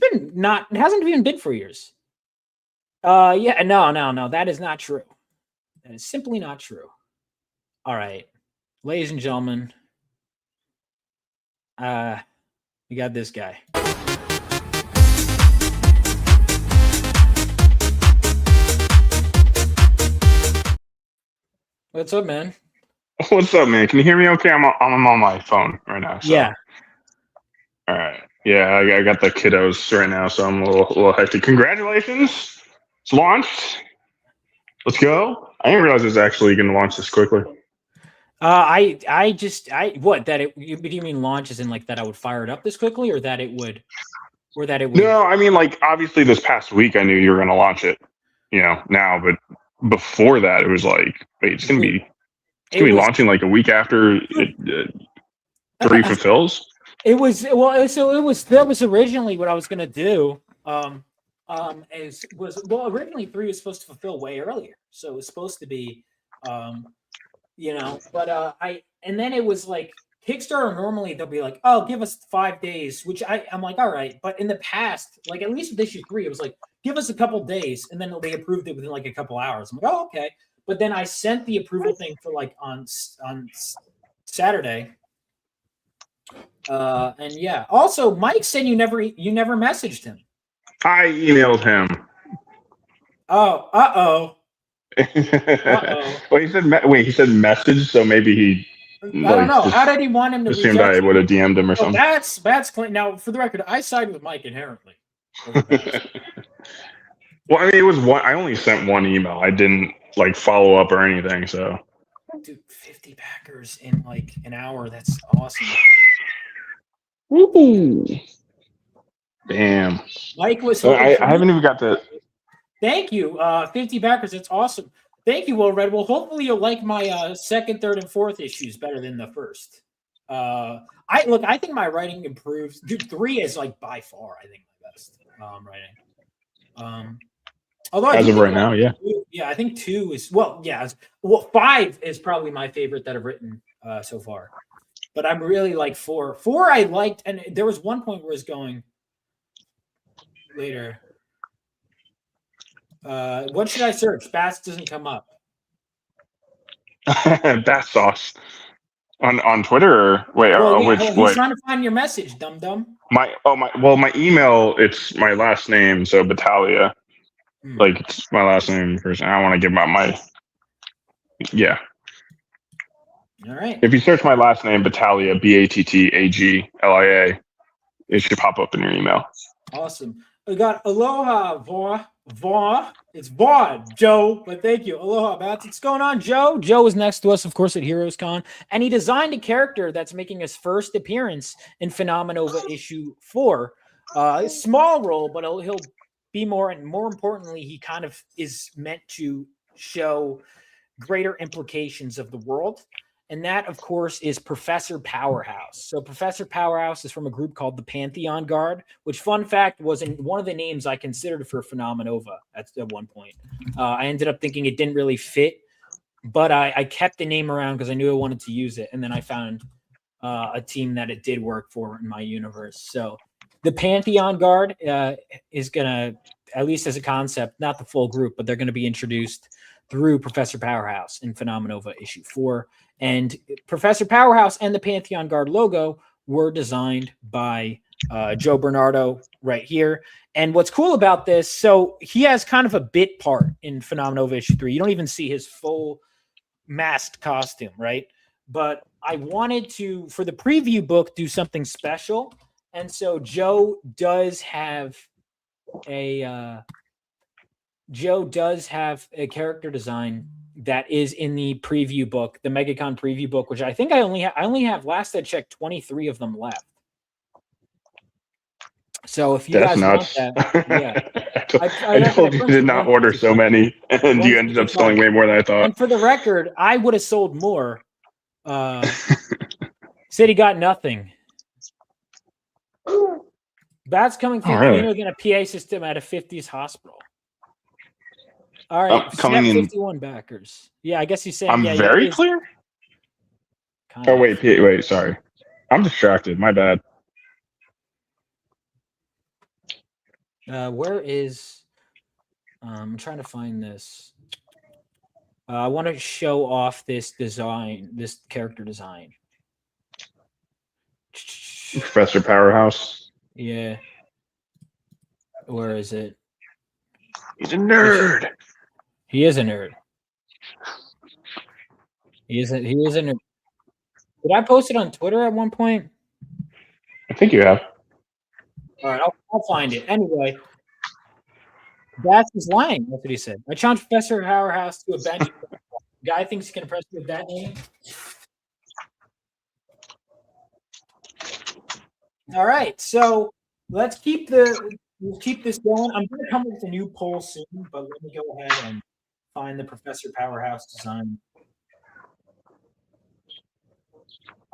hasn't even been 4 years. Yeah, no. That is not true. That is simply not true. All right. Ladies and gentlemen, we got this guy. What's up, man? What's up, man? Can you hear me okay? I'm on my phone right now. So. Yeah. All right. Yeah, I got the kiddos right now, so I'm a little hectic. Congratulations. It's launched. Let's go. I didn't realize it was actually going to launch this quickly. What, that it, do you mean launch as in like that I would fire it up this quickly, or that it would? No, I mean, like, obviously this past week I knew you were going to launch it, now, but before that it was like, wait, it's going to be launching like a week after it 3 fulfills. That was originally what I was going to do. Originally 3 was supposed to fulfill way earlier, so it was supposed to be, and then it was like Kickstarter. Normally they'll be like, "Oh, give us 5 days," which I'm like, all right. But in the past, like at least with issue 3, it was like, give us a couple days, and then they approved it within like a couple hours. I'm like, oh, okay. But then I sent the approval thing for like on Saturday. And yeah. Also, Mike said you never messaged him. I emailed him. Oh, uh-oh. Well, he said message, so maybe he. I don't know. How did he want him to? Assumed I would have DM'd him or something. That's clean. Now, for the record, I side with Mike inherently. Well, I mean, it was one. I only sent one email. I didn't like follow up or anything. So, dude, 50 backers in like an hour. That's awesome. Woo! Damn. Mike was. I haven't even got to. Thank you. 50 backers. That's awesome. Thank you, Will Red. Well, hopefully you'll like my second, third, and fourth issues better than the first. I think my writing improves. Dude, 3 is like by far, I think, my best writing. Although as of right now, yeah. 2, yeah, I think 2 is 5 is probably my favorite that I've written so far. But I'm really like 4. 4 I liked, and there was one point where it's going later. What should I search? Bass doesn't come up. Bass sauce on Twitter, or wait, He's trying to find your message, dum. My email, it's my last name, so Battalia. Like, it's my last name first. I don't want to give out my. Yeah. All right. If you search my last name, Battalia, Battaglia, it should pop up in your email. Awesome. We got Aloha Vaugh. It's Vaugh, Joe, but thank you. Aloha, Bats. What's going on, Joe? Joe is next to us, of course, at HeroesCon, and he designed a character that's making his first appearance in Phenomenova issue 4. A small role, but he'll be more, and more importantly, he kind of is meant to show greater implications of the world. And that, of course, is Professor Powerhouse. So Professor Powerhouse is from a group called the Pantheon Guard, which, fun fact, was in one of the names I considered for Phenomenova at one point. I ended up thinking it didn't really fit, but I kept the name around because I knew I wanted to use it. And then I found a team that it did work for in my universe. So the Pantheon Guard is going to, at least as a concept, not the full group, but they're going to be introduced through Professor Powerhouse in Phenomenova issue 4. And Professor Powerhouse and the Pantheon Guard logo were designed by Joe Bernardo right here. And what's cool about this, so he has kind of a bit part in Phenomenova issue 3. You don't even see his full masked costume, right? But I wanted to, for the preview book, do something special. And so Joe does have a character design that is in the preview book, the MegaCon preview book, which I think I only have last I checked 23 of them left. So if you guys want that, yeah. I told you did not order so many, and you ended up selling way more than I thought. And for the record, I would have sold more. City got nothing. That's coming from in a PA system at a 50s hospital. All right, coming in 51 backers. Yeah, I guess he's saying. I'm very clear. Oh wait, sorry, I'm distracted. My bad. Where is? I'm trying to find this. I want to show off this design, this character design. Professor Powerhouse. Yeah. Where is it? He's a nerd. He is a nerd. He is a nerd. Did I post it on Twitter at one point? I think you have. All right, I'll find it. Anyway, that's his line. That's what he said. I challenged Professor Powerhouse to a bench. Guy thinks he can impress me with that name. All right, so let's keep this going. I'm going to come up with a new poll soon, but let me go ahead and find the Professor Powerhouse design.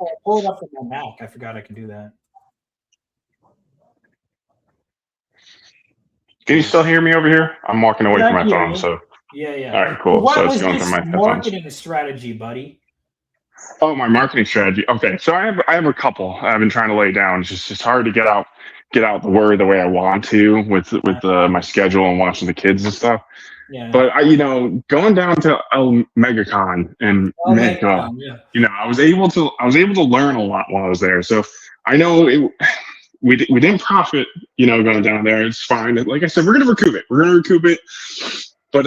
Oh, I pulled it up on my Mac. I forgot I can do that. Can you still hear me over here? I'm walking away from my phone, so. Yeah. All right, cool. What so was it's going this through my marketing headphones. strategy, buddy? Oh, my marketing strategy. Okay, so I have a couple. I've been trying to lay down. It's hard to get out the word the way I want to with my schedule and watching the kids and stuff. Yeah. But going down to MegaCon and Mega, I was able to learn a lot while I was there. So I know we didn't profit, going down there. It's fine. Like I said, we're gonna recoup it. But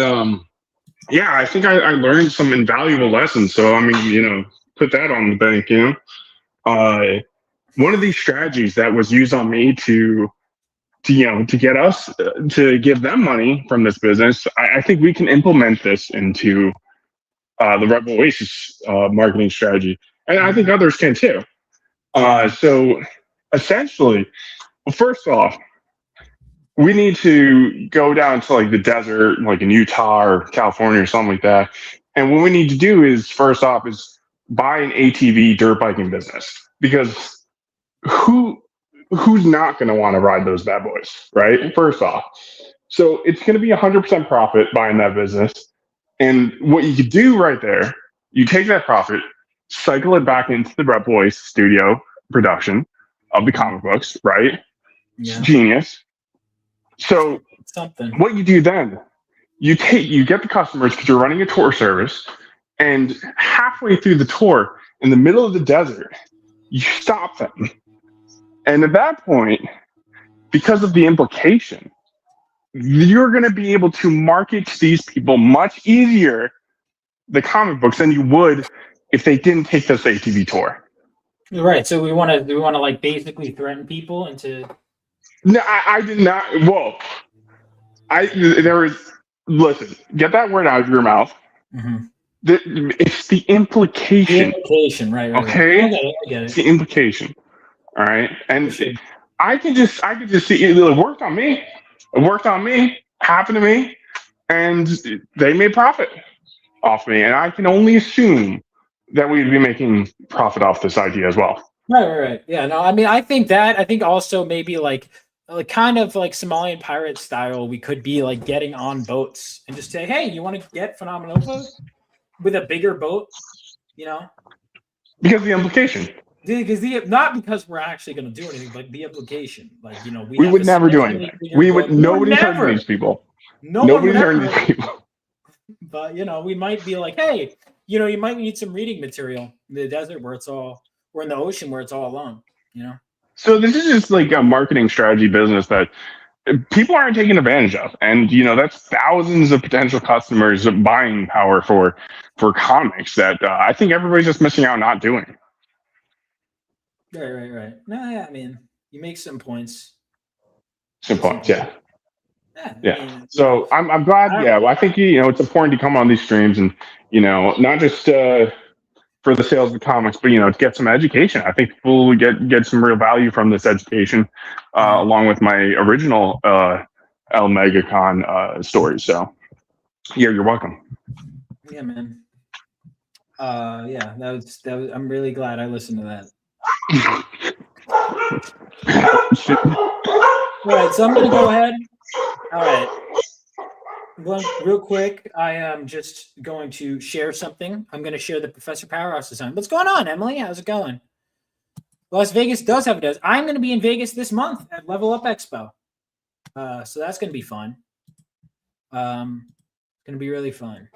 yeah, I think I learned some invaluable lessons. So I mean, put that on the bank. One of these strategies that was used on me to get us to give them money from this business, I think we can implement this into the Rebel Oasis marketing strategy, and I think others can too. So essentially, well, first off, we need to go down to like the desert, like in Utah or California or something like that. And what we need to do is first off is buy an ATV dirt biking business, because who's not going to want to ride those bad boys, right? First off. So it's going to be 100% profit buying that business. And what you could do right there, you take that profit, cycle it back into the Red Boys studio production of the comic books, right? Yeah. Genius. So what you do then, you get the customers, because you're running a tour service, and halfway through the tour, in the middle of the desert, you stop them. And at that point, because of the implication, you're going to be able to market to these people much easier the comic books than you would if they didn't take this ATV tour. Right. So we want to like basically threaten people into. No, I did not. Whoa. Listen, get that word out of your mouth. Mm-hmm. It's the implication. The implication, right. Okay? I get it. It's the implication. All right? And sure. I could just see it worked on me. It worked on me, happened to me, and they made profit off me. And I can only assume that we'd be making profit off this idea as well. Right. Yeah, no, I mean, I think also maybe like kind of like Somalian pirate style, we could be like getting on boats and just say, hey, you want to get Phenomenova with a bigger boat, Because the implication. Not because we're actually going to do anything, but the implication. Like, we would never do anything. Nobody's heard of these people. Nobody's heard of these people. But we might be like, hey, you might need some reading material in the desert or in the ocean where it's all alone. So this is just like a marketing strategy business that people aren't taking advantage of, and that's thousands of potential customers buying power for comics that I think everybody's just missing out not doing. Right. No, yeah, I mean, you make some points. Some points, yeah. Yeah. Yeah. So I'm glad. Yeah, well, I think it's important to come on these streams and not just for the sales of the comics, but to get some education. I think people will get some real value from this education, along with my original El MegaCon story. So yeah, you're welcome. Yeah, man. Yeah, that was. I'm really glad I listened to that. All right, so I'm gonna go ahead. All right. Well, real quick, I am just going to share something. I'm going to share the Professor Powerhouse design. What's going on, Emily? How's it going? Las Vegas does have a desk. I'm going to be in Vegas this month at Level Up Expo. So that's going to be fun. Going to be really fun.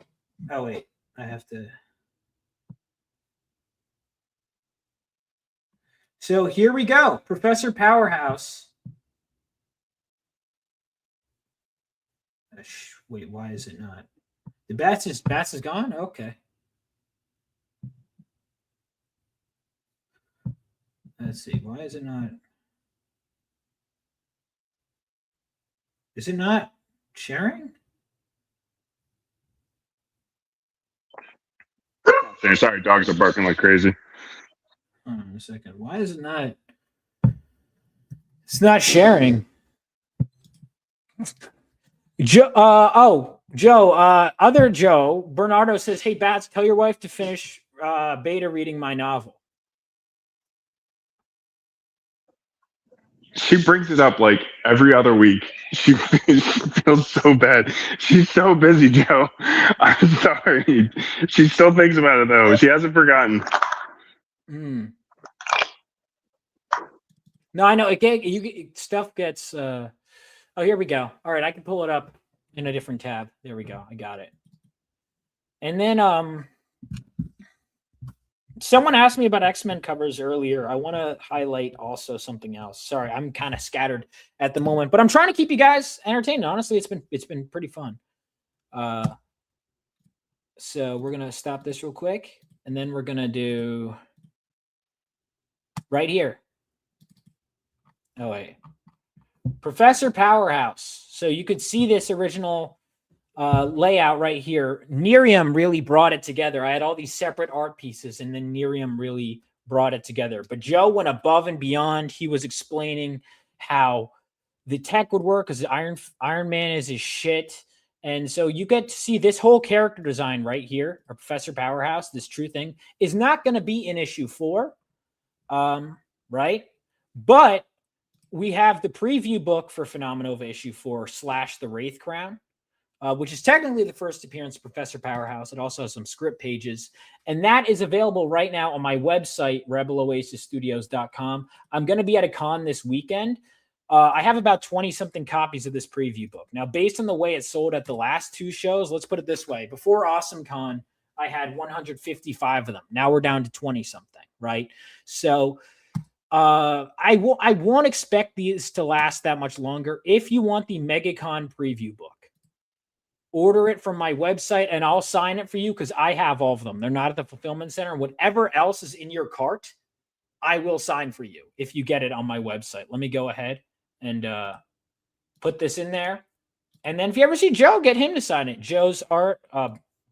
Oh, wait. I have to. So here we go. Professor Powerhouse. Wait, why is it not? The bats is gone? Okay. Let's see. Why is it not? Is it not sharing? Sorry, dogs are barking like crazy. Hold on a second. Why is it not? It's not sharing. Joe, other Joe, Bernardo says, hey, Bats, tell your wife to finish beta reading my novel. She brings it up like every other week. She feels so bad. She's so busy, Joe. I'm sorry. She still thinks about it, though. She hasn't forgotten. No, I know. Stuff gets... Oh, here we go. All right, I can pull it up in a different tab. There we go. I got it. And then someone asked me about X-Men covers earlier. I want to highlight also something else. Sorry, I'm kind of scattered at the moment, but I'm trying to keep you guys entertained. Honestly, it's been pretty fun. So we're gonna stop this real quick, and then we're gonna do right here. Oh wait. Professor Powerhouse. So you could see this original layout right here. Nerium really brought it together. I had all these separate art pieces, and then Nerium really brought it together. But Joe went above and beyond. He was explaining how the tech would work because Iron Man is his shit. And so you get to see this whole character design right here, or Professor Powerhouse, this true thing, is not going to be in issue 4, right? But we have the preview book for Phenomenova issue 4 / the Wraith Crown, which is technically the first appearance of Professor Powerhouse. It also has some script pages, and that is available right now on my website, rebeloasisstudios.com. I'm going to be at a con this weekend. I have about 20-something copies of this preview book. Now, based on the way it sold at the last 2 shows, let's put it this way. Before Awesome Con, I had 155 of them. Now we're down to 20-something, right? So I won't expect these to last that much longer. If you want the MegaCon preview book, order it from my website, and I'll sign it for you because I have all of them. They're not at the fulfillment center. Whatever else is in your cart, I will sign for you if you get it on my website. Let me go ahead and put this in there. And then if you ever see Joe, get him to sign it. Joe's art,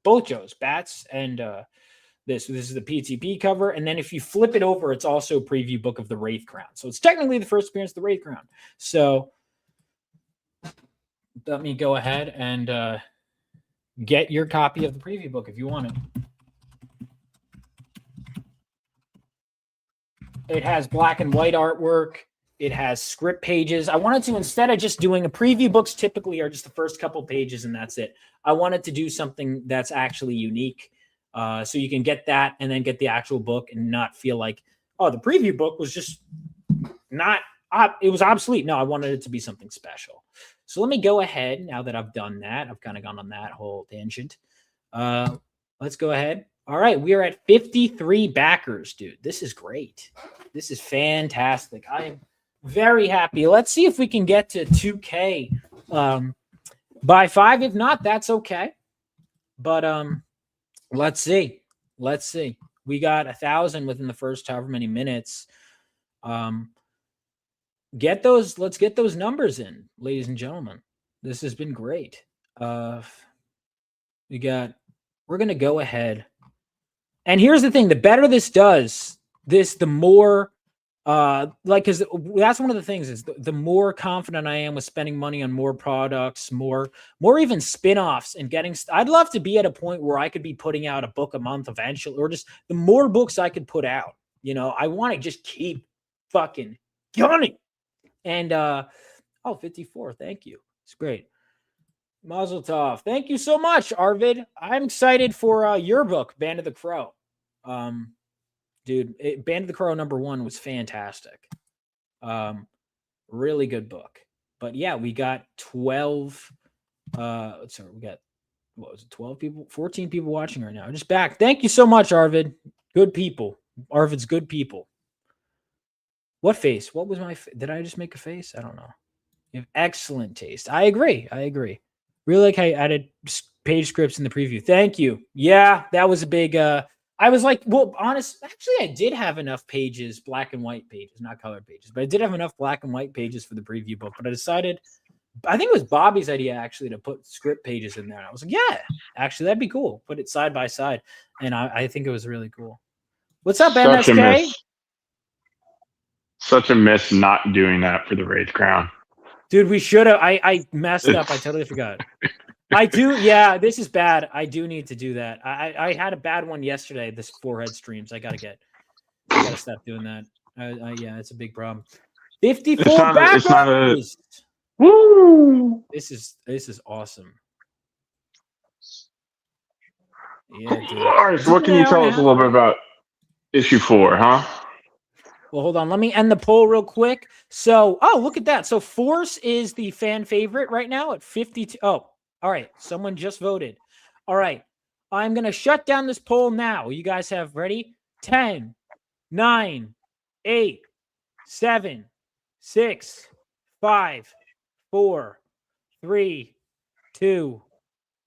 both Joe's, Bats and this is the PTP cover. And then if you flip it over, it's also a preview book of the Wraith Crown. So it's technically the first appearance of the Wraith Crown. So let me go ahead and get your copy of the preview book if you want it. It has black and white artwork. It has script pages. I wanted to, instead of just doing a preview, books typically are just the first couple pages and that's it. I wanted to do something that's actually unique. So you can get that and then get the actual book and not feel like, oh, the preview book was just not, it was obsolete. No, I wanted it to be something special. So let me go ahead now that I've done that. I've kind of gone on that whole tangent. Let's go ahead. All right, we are at 53 backers, dude. This is great. This is fantastic. I am very happy. Let's see if we can get to 2K by 5. If not, that's okay. But let's see. Let's see. We got 1,000 within the first however many minutes. Let's get those numbers in, ladies and gentlemen. This has been great. We're gonna go ahead. And here's the thing: the better this does, the more because that's one of the things is the more confident I am with spending money on more products, more even spin-offs and getting. I'd love to be at a point where I could be putting out a book a month eventually, or just the more books I could put out. I want to just keep fucking gunning. And 54. Thank you. It's great. Mazel tov. Thank you so much, Arvid. I'm excited for your book, Band of the Crow. Dude, Band of the Crow #1 was fantastic. Really good book. But yeah, we got 12. We got 12 people, 14 people watching right now. Just back. Thank you so much, Arvid. Good people. Arvid's good people. What face? What was my? Did I just make a face? I don't know. You have excellent taste. I agree. Really like how I added page scripts in the preview. Thank you. Yeah, that was a big. I was like, well, actually, I did have enough pages, black and white pages, not colored pages, but I did have enough black and white pages for the preview book. But I decided, I think it was Bobby's idea actually to put script pages in there. And I was like, yeah, actually, that'd be cool. Put it side by side, and I think it was really cool. What's up, MSK? Such a miss not doing that for the Wraith Crown. Dude, we should have. I messed up. I totally forgot. I do. Yeah, this is bad. I do need to do that. I had a bad one yesterday. This forehead streams. I gotta stop doing that. Yeah, it's a big problem. 54 backers. Woo! This is awesome. Yeah, dude. All right, so what can you tell us a little bit about issue 4, huh? Well, hold on. Let me end the poll real quick. So, look at that. So, Force is the fan favorite right now at 52. Oh, all right. Someone just voted. All right. I'm going to shut down this poll now. You guys have ready? 10, 9, 8, 7, 6, 5, 4, 3, 2,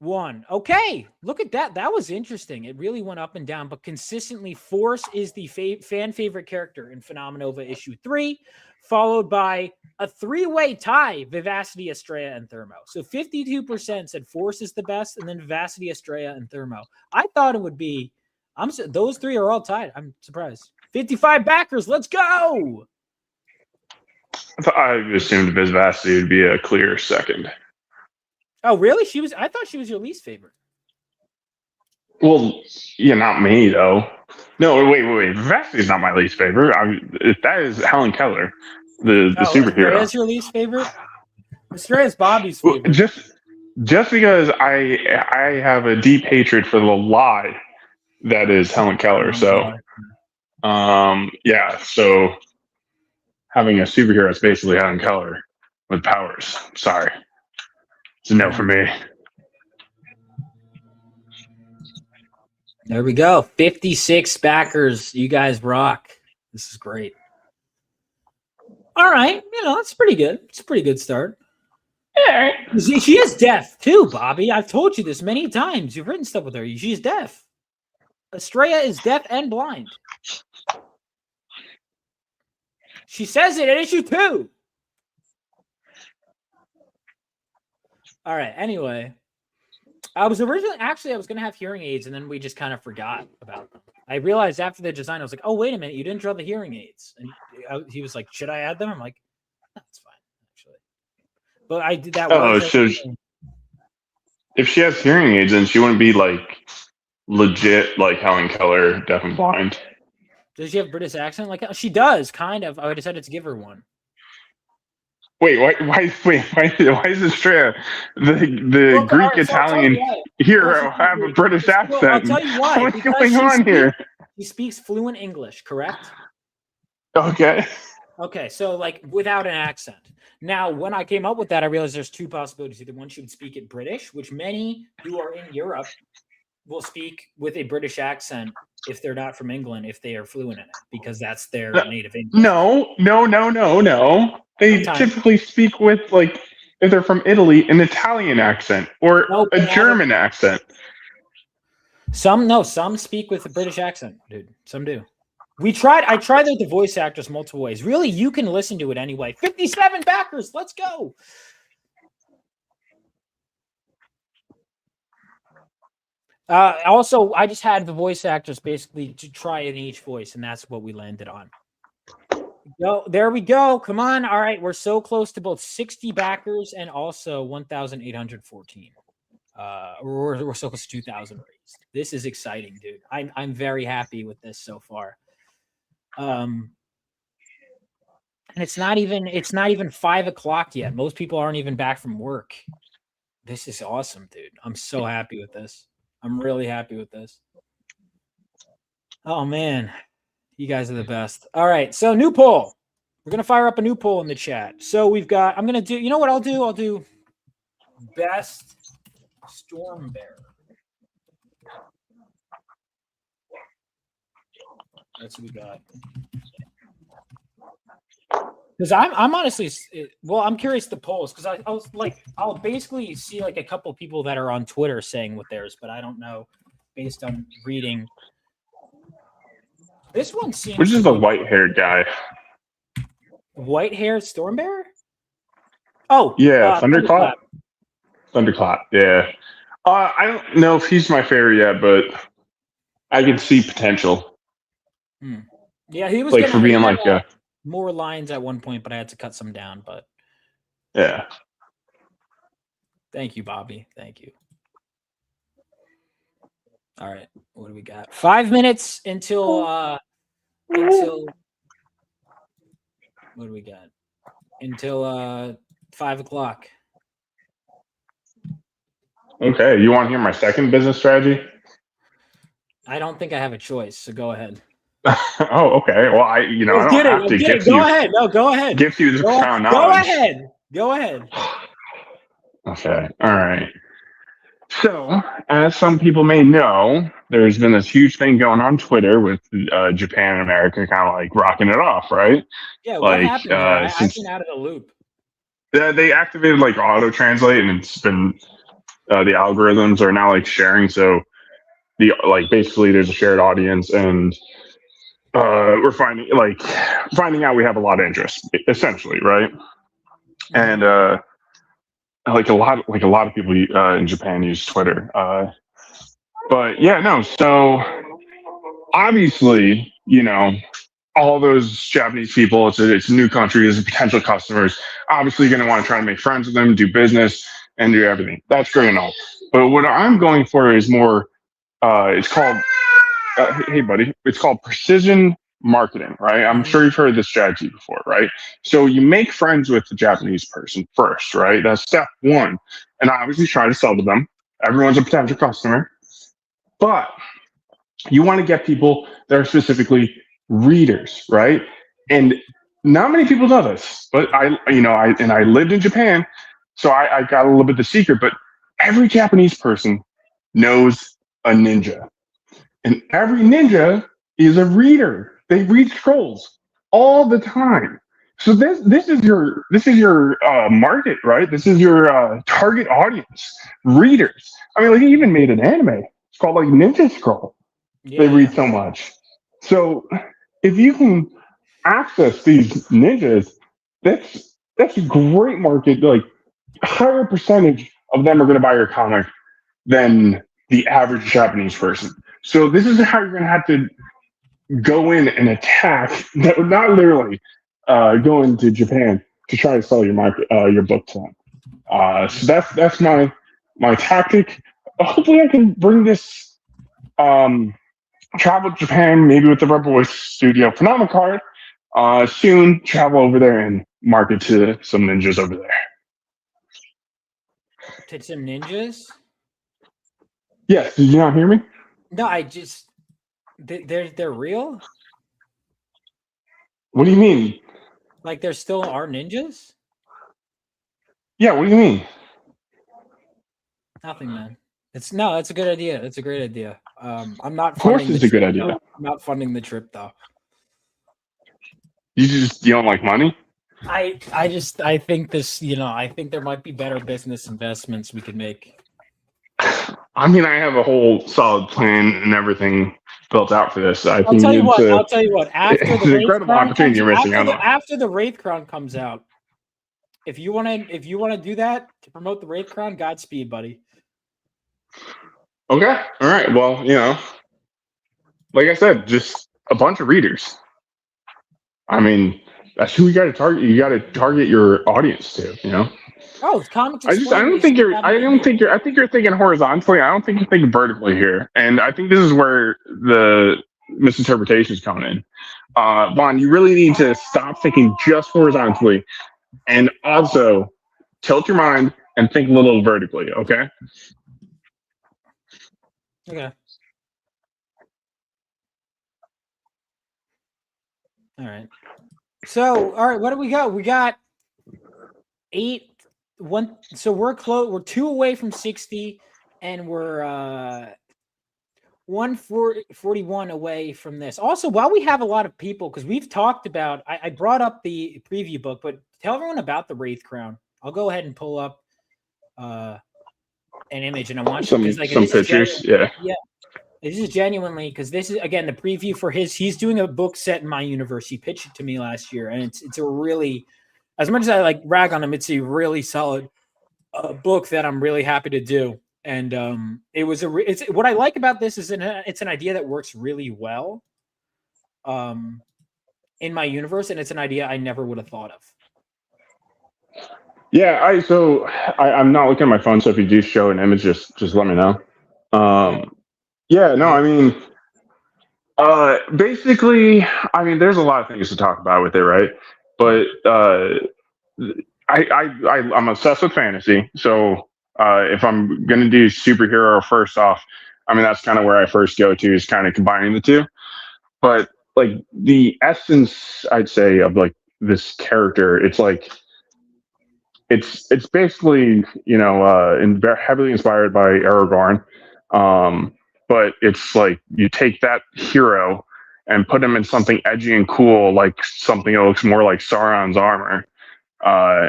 1. Okay, look at that. That was interesting. It really went up and down, but consistently, Force is the fan favorite character in Phenomenova issue 3, followed by a 3-way tie, Vivacity, Estrella, and Thermo. So 52% said Force is the best, and then Vivacity, Estrella, and Thermo. I thought it would be. Those 3 are all tied. I'm surprised. 55 backers. Let's go. I assumed Vivacity would be a clear second. Oh, really? I thought she was your least favorite. Well, yeah, not me though. No, wait. Vivacity's not my least favorite. That is Helen Keller, the superhero. Estrella's your least favorite? Estrella's Bobby's favorite. Just because I have a deep hatred for the lie that is Helen Keller. So, yeah. So having a superhero is basically Helen Keller with powers. Sorry. It's a no for me. There we go. 56 backers. You guys rock. This is great. All right. It's pretty good. It's a pretty good start. Yeah. She is deaf too, Bobby. I've told you this many times. You've written stuff with her. She's deaf. Estrella is deaf and blind. She says it in issue 2. All right. Anyway, I was going to have hearing aids, and then we just kind of forgot about them. I realized after the design, I was like, oh, wait a minute. You didn't draw the hearing aids. And he was like, should I add them? I'm like, that's fine, actually. But I did that. If she has hearing aids, then she wouldn't be like legit like Helen Keller, deaf and blind. Does she have a British accent? Like she does, kind of. I decided to give her one. Wait, why is Estrella, the Greek Italian hero, have a British accent? I'll tell you why. What's going on here? He speaks fluent English, correct? Okay. Okay, so like without an accent. Now, when I came up with that, I realized there's 2 possibilities. Either one, she would speak it British, which many who are in Europe will speak with a British accent if they're not from England, if they are fluent in it, because that's their No, native English. no. They Sometimes. typically speak with, like, if they're from Italy, an Italian accent or No, a they have German accent. some speak with a British accent, dude. Some do. I tried with the voice actors multiple ways. Really, you can listen to it anyway. 57 backers. Let's go. Also, I just had the voice actors basically to try in each voice, and that's what we landed on. There we go. Come on. All right. We're so close to both 60 backers and also 1,814. We're so close to 2,000 raised. This is exciting, dude. I'm very happy with this so far. And it's not even 5:00 yet. Most people aren't even back from work. This is awesome, dude. I'm so happy with this. I'm really happy with this. Oh man, you guys are the best. All right, so new poll. We're gonna fire up a new poll in the chat. So we've got. I'm gonna do. You know what I'll do? I'll do best storm bearer. That's what we got. Because I'm honestly, well, I'm curious the polls because I was like, I'll basically see like a couple people that are on Twitter saying what theirs, but I don't know based on reading. This one seems. Which is the white-haired guy? White-haired storm bearer? Oh, yeah, Thunderclap. Thunderclap, yeah. I don't know if he's my favorite yet, but I can see potential. Yeah, he was like for being like more lines at one point, but I had to cut some down. But yeah. Thank you, Bobby. Thank you. All right, what do we got? 5 minutes until what do we got? Until 5 o'clock. Okay, you want to hear my second business strategy? I don't think I have a choice, so go ahead. Oh, okay. Well, I don't have to gift go you. Ahead. No, go ahead. Gift you the profound knowledge. knowledge. Go ahead. Okay. All right. So, as some people may know, there's been this huge thing going on Twitter with Japan and America kind of like rocking it off, right? Yeah, what happened there? I've been out of the loop. They activated like auto translate, and it's been the algorithms are now like sharing. So basically there's a shared audience, and we're finding out we have a lot of interest, essentially, right? And like a lot of people in Japan use Twitter. But yeah, no. So obviously, all those Japanese people, it's a new country, as potential customers, obviously going to want to try to make friends with them, do business, and do everything. That's great and all. But what I'm going for is more. It's called. Hey, buddy. It's called precision marketing, right? I'm sure you've heard of this strategy before, right? So you make friends with the Japanese person first, right? That's step one. And obviously try to sell to them. Everyone's a potential customer. But you want to get people that are specifically readers, right? And not many people know this, but I lived in Japan, so I got a little bit of the secret, but every Japanese person knows a ninja. And every ninja is a reader. They read scrolls all the time. So this is your market, right? This is your target audience, readers. I mean, like, he even made an anime. It's called like Ninja Scroll. Yeah. They read so much. So if you can access these ninjas, that's a great market. Like, a higher percentage of them are going to buy your comic than the average Japanese person. So this is how you're going to have to go in and attack, not literally go into Japan to try to sell your book to them. So that's my tactic. Hopefully I can bring this travel to Japan, maybe with the Rebel Voice Studio Phenomenova card. Soon travel over there and market to some ninjas over there. To some ninjas? Yes, did you not hear me? No, they're real? What do you mean? Like, there still are ninjas? Yeah, what do you mean? Nothing, man. It's a good idea. It's a great idea. I'm not Of course, funding it's the a good trip. idea. Though. I'm not funding the trip though. You don't like money. I think this, I think there might be better business investments we could make. I mean, I have a whole solid plan and everything built out for this. I I'll think tell you it's what. I'll tell you what. After it's the an Wraith incredible Crown opportunity comes, you're missing out on. after the Wraith Crown comes out, if you wanna do that to promote the Wraith Crown, Godspeed, buddy. Okay, all right. Well, like I said, just a bunch of readers. I mean, that's who you got to target. You got to target your audience to. Oh, it's Comics I Explained. don't think you're. I think you're thinking horizontally. I don't think you're thinking vertically here. And I think this is where the misinterpretation is coming in. Vaughn, you really need to stop thinking just horizontally, and also tilt your mind and think a little vertically. Okay. Okay. All right. So, all right, what do we got? We got 1. So we're close. We're 2 away from 60, and we're 141 away from this. Also, while we have a lot of people, because we've talked about, I brought up the preview book, but tell everyone about the Wraith Crown. I'll go ahead and pull up an image, and I want Some you, 'cause, some pictures. Yeah. This is genuinely, because this is, again, the preview for he's doing a book set in my universe. He pitched it to me last year, and it's a really, as much as I like rag on him, it's a really solid book that I'm really happy to do. And it's what I like about this is it's an idea that works really well in my universe, and it's an idea I never would have thought of. Yeah, I'm not looking at my phone, so if you do show an image, just let me know. Yeah, no, I mean, basically, I mean, there's a lot of things to talk about with it, right? But I'm obsessed with fantasy, so if I'm gonna do superhero first off, I mean, that's kind of where I first go to, is kind of combining the two. But like the essence, I'd say, of like this character, it's like it's basically heavily inspired by Aragorn, but it's like you take that hero and put him in something edgy and cool, like something that looks more like Sauron's armor,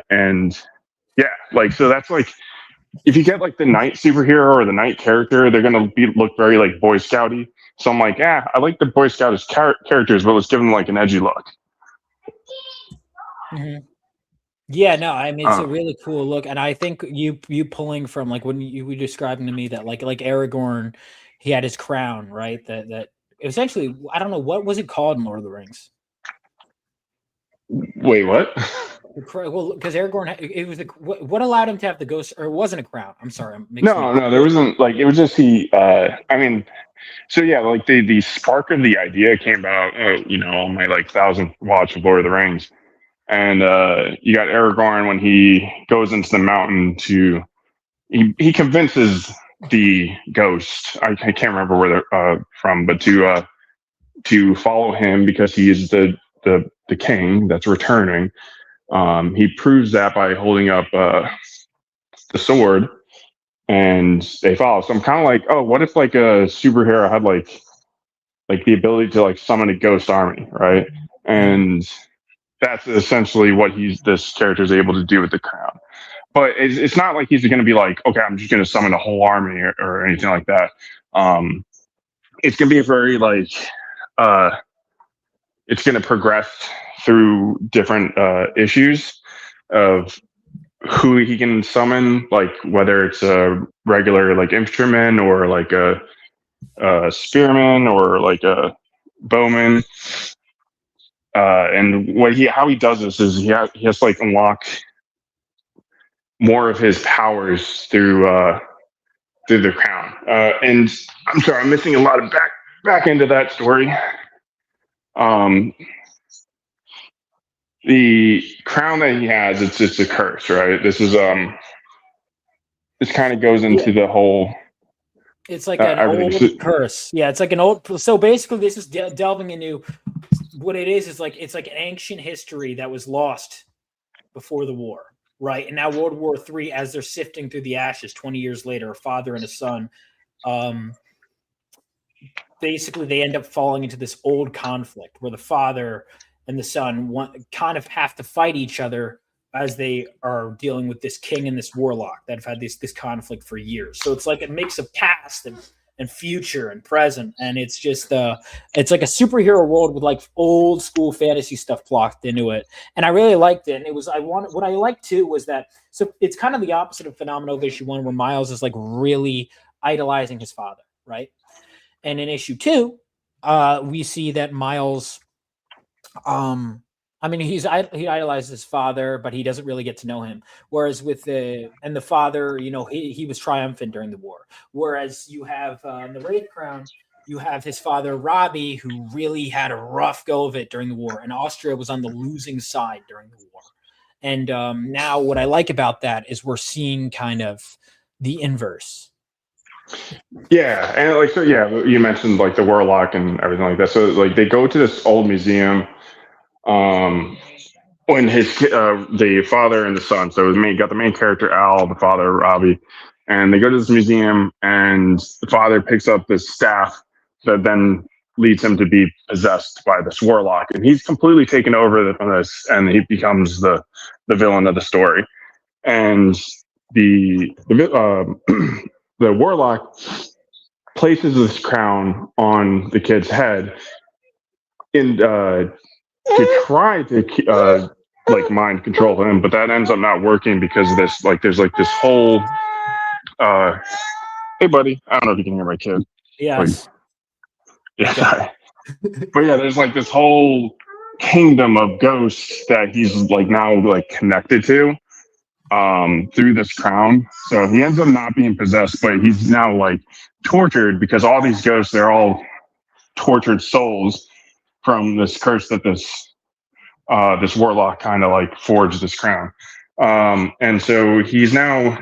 and yeah, like, so that's like, if you get like the knight superhero or the knight character, they're gonna look very like Boy Scouty. So I'm like, yeah, I like the Boy Scoutish characters, but let's give them like an edgy look. Mm-hmm. Yeah, no, I mean, it's a really cool look, and I think you pulling from, like, when you were describing to me that like Aragorn, he had his crown, right? That essentially, I don't know, what was it called in Lord of the Rings? Wait, what? Well, because Aragorn, it was what allowed him to have the ghost, or it wasn't a crown. I'm sorry, I'm mixing No, there wasn't, like, it was just I mean, so yeah, like the spark of the idea came about, on my like 1,000th watch of Lord of the Rings. And you got Aragorn when he goes into the mountain he convinces the ghost. I can't remember where they're from, but to follow him because he is the king that's returning. He proves that by holding up the sword, and they follow. So I'm kind of like, oh, what if like a superhero had like the ability to like summon a ghost army, right? And that's essentially what this character is able to do with the crown. But it's not like he's going to be like, okay, I'm just going to summon a whole army or anything like that. It's going to be a very like, it's going to progress through different issues of who he can summon, like whether it's a regular like infantryman or like a spearman or like a bowman. And how he does this is he has to like unlock more of his powers through the crown. And I'm sorry, I'm missing a lot of back into that story. The crown that he has, it's just a curse, right? This is this kind of goes into the whole. It's like an old curse. Yeah, it's like an old. So basically, this is delving into what it is. Is like, it's like an ancient history that was lost before the war, right? And now World War III, as they're sifting through the ashes 20 years later, a father and a son, basically they end up falling into this old conflict where the father and the son kind of have to fight each other as they are dealing with this king and this warlock that have had this conflict for years. So it's like a mix of past and future and present, and it's just it's like a superhero world with like old school fantasy stuff plopped into it, and I really liked it. And it was what I liked too was that, so it's kind of the opposite of Phenomenova issue 1, where Miles is like really idolizing his father, right? And in issue 2, we see that Miles, I mean, he idolizes his father, but he doesn't really get to know him. Whereas with the father, you know, he was triumphant during the war. Whereas you have in the Wraith Crown, you have his father Robbie, who really had a rough go of it during the war, and Austria was on the losing side during the war. And now, what I like about that is we're seeing kind of the inverse. Yeah, and like, so yeah, you mentioned like the warlock and everything like that. So like they go to this old museum, when the father and the son. So got the main character Al, the father Robbie, and they go to this museum, and the father picks up this staff that then leads him to be possessed by this warlock, and he's completely taken over this, and he becomes the villain of the story. And the the warlock places this crown on the kid's head to try to like mind control him, but that ends up not working because there's this whole hey buddy, I don't know if you can hear my kid. Yes. Yeah. But yeah, there's like this whole kingdom of ghosts that he's like now like connected to through this crown. So he ends up not being possessed, but he's now like tortured because all these ghosts, they're all tortured souls from this curse that this warlock kind of like forged this crown. And so he's now,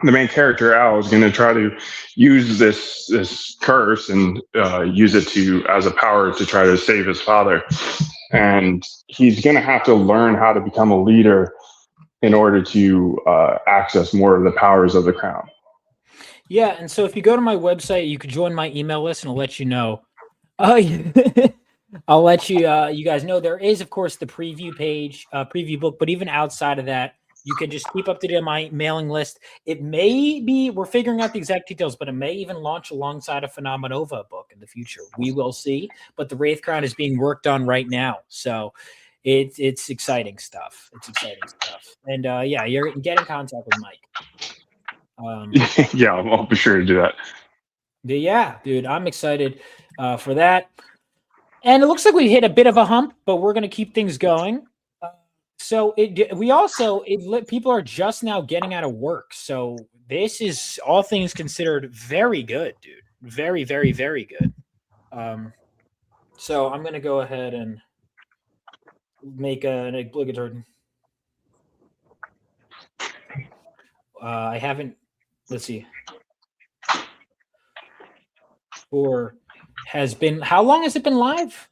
the main character Al is going to try to use this curse and use it as a power to try to save his father. And he's going to have to learn how to become a leader in order to access more of the powers of the crown. Yeah, and so if you go to my website, you can join my email list, and I'll let you know. I'll let you you guys know there is, of course, the preview page, preview book, but even outside of that, you can just keep up to date on my mailing list. It may be, we're figuring out the exact details, but it may even launch alongside a Phenomenova book in the future. We will see, but the Wraith Crown is being worked on right now, so it's exciting stuff. It's exciting stuff, and yeah, you can get in contact with Mike. Yeah, I'll be sure to do that. Yeah, dude, I'm excited for that. And it looks like we hit a bit of a hump, but we're going to keep things going. So people are just now getting out of work. So this is, all things considered, very good, dude. Very, very, very good. So I'm going to go ahead and make an obligatory. I haven't, let's see. How long has it been live?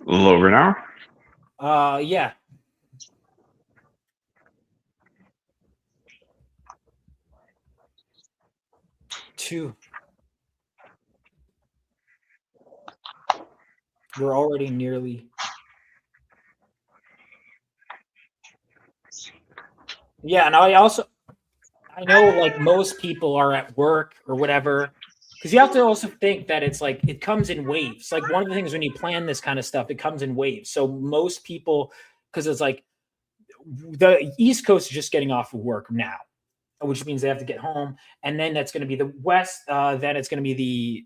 A little over an hour. Yeah. Two. We're already nearly. Yeah, and I know like most people are at work or whatever, because you have to also think that it's like it comes in waves. Like one of the things when you plan this kind of stuff, it comes in waves. So most people, because it's like the East Coast is just getting off of work now, which means they have to get home, and then that's going to be the West. Then it's going to be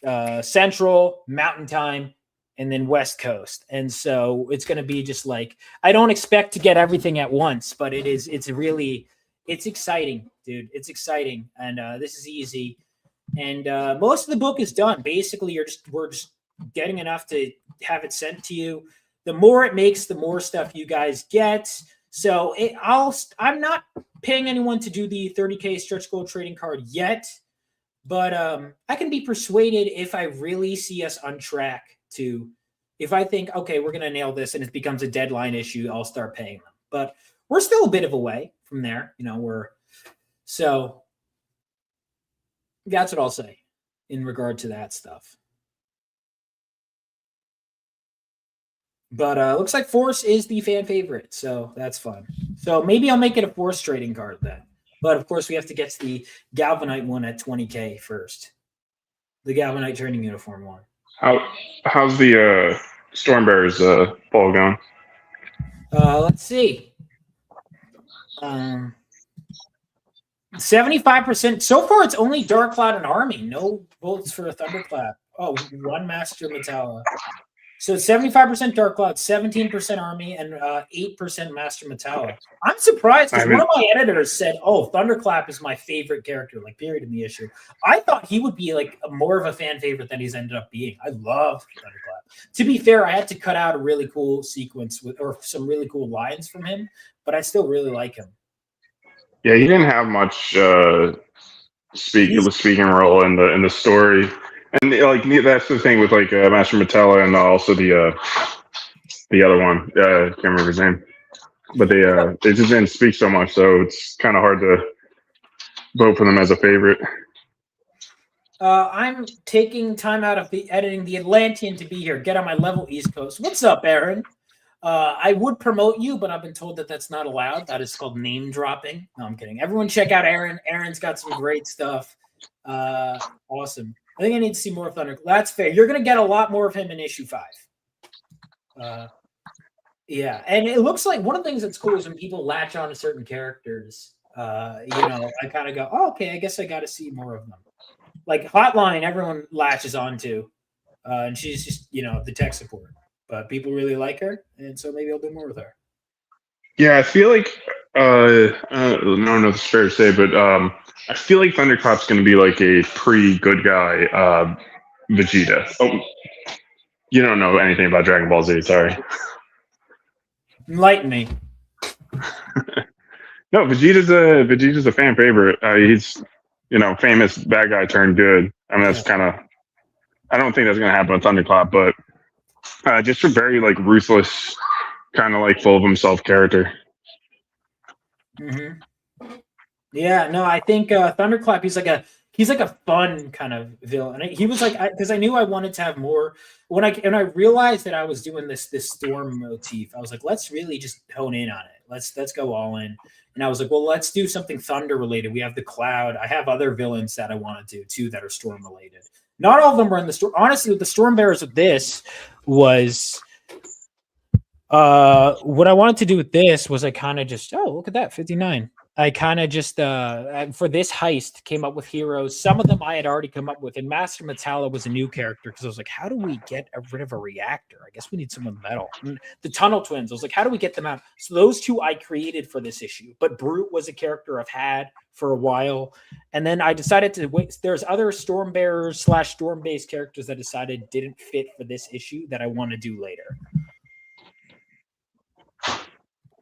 the Central, Mountain Time, and then West Coast. And so it's going to be just like, I don't expect to get everything at once, but it's exciting, dude. It's exciting. And this is easy. And most of the book is done. Basically, we're just getting enough to have it sent to you. The more it makes, the more stuff you guys get. So I'm not paying anyone to do the 30K stretch goal trading card yet, but I can be persuaded if I really see us on track to If I think, okay, we're going to nail this and it becomes a deadline issue, I'll start paying them. But we're still a bit of a way from there. So that's what I'll say in regard to that stuff. But looks like Force is the fan favorite, so that's fun. So maybe I'll make it a Force trading card then. But of course, we have to get to the Galvanite one at 20K first. The Galvanite training uniform one. How's the Stormbearers ball going? Let's see. 75%. So far, it's only Dark Cloud and Army. No votes for a Thunderclap. Oh, one Master Metallo. So it's 75% Dark Cloud, 17% Army, and 8% Master Metallo. I'm surprised because one of my editors said, "Oh, Thunderclap is my favorite character, like period in the issue." I thought he would be like more of a fan favorite than he's ended up being. I love Thunderclap. To be fair, I had to cut out a really cool sequence or some really cool lines from him, but I still really like him. Yeah, he didn't have much speaking role in the story. And like that's the thing with like Master Metallo and also the other one. I can't remember his name, but they just didn't speak so much, so it's kind of hard to vote for them as a favorite. I'm taking time out of editing the Atlantean to be here. Get on my level, East Coast. What's up, Aaron? I would promote you, but I've been told that that's not allowed. That is called name dropping. No, I'm kidding. Everyone check out Aaron. Aaron's got some great stuff. Awesome. I think I need to see more of Thunder. That's fair. You're going to get a lot more of him in issue 5. Yeah. And it looks like one of the things that's cool is when people latch on to certain characters, I kind of go, oh, okay, I guess I got to see more of them. Like Hotline, everyone latches onto, and she's just, the tech support. But people really like her, and so maybe I'll do more with her. Yeah, I feel like, I don't know if it's fair to say, but I feel like Thunderclap's going to be like a pre-good guy Vegeta. Oh, you don't know anything about Dragon Ball Z, sorry. Enlighten me. No, Vegeta's a fan favorite. He's, famous bad guy turned good. I mean, that's kind of, I don't think that's going to happen with Thunderclap, but just a very like ruthless, kind of like full of himself character. Mm-hmm. Yeah, no, I think Thunderclap. He's like a fun kind of villain. He was like, because I knew I wanted to have more. When I realized that I was doing this storm motif, I was like, let's really just hone in on it. Let's go all in. And I was like, well, let's do something thunder related. We have the cloud. I have other villains that I want to do too that are storm related. Not all of them were in the storm. Honestly, with the storm bearers with this was. What I wanted to do with this was I kind of just, look at that, 59. I kind of just, for this heist, came up with heroes. Some of them I had already come up with. And Master Metallo was a new character because I was like, how do we get rid of a reactor? I guess we need someone metal. And the Tunnel Twins, I was like, how do we get them out? So those two I created for this issue. But Brute was a character I've had for a while. And then I decided to wait. There's other Storm Bearers / Storm-based characters that decided didn't fit for this issue that I want to do later.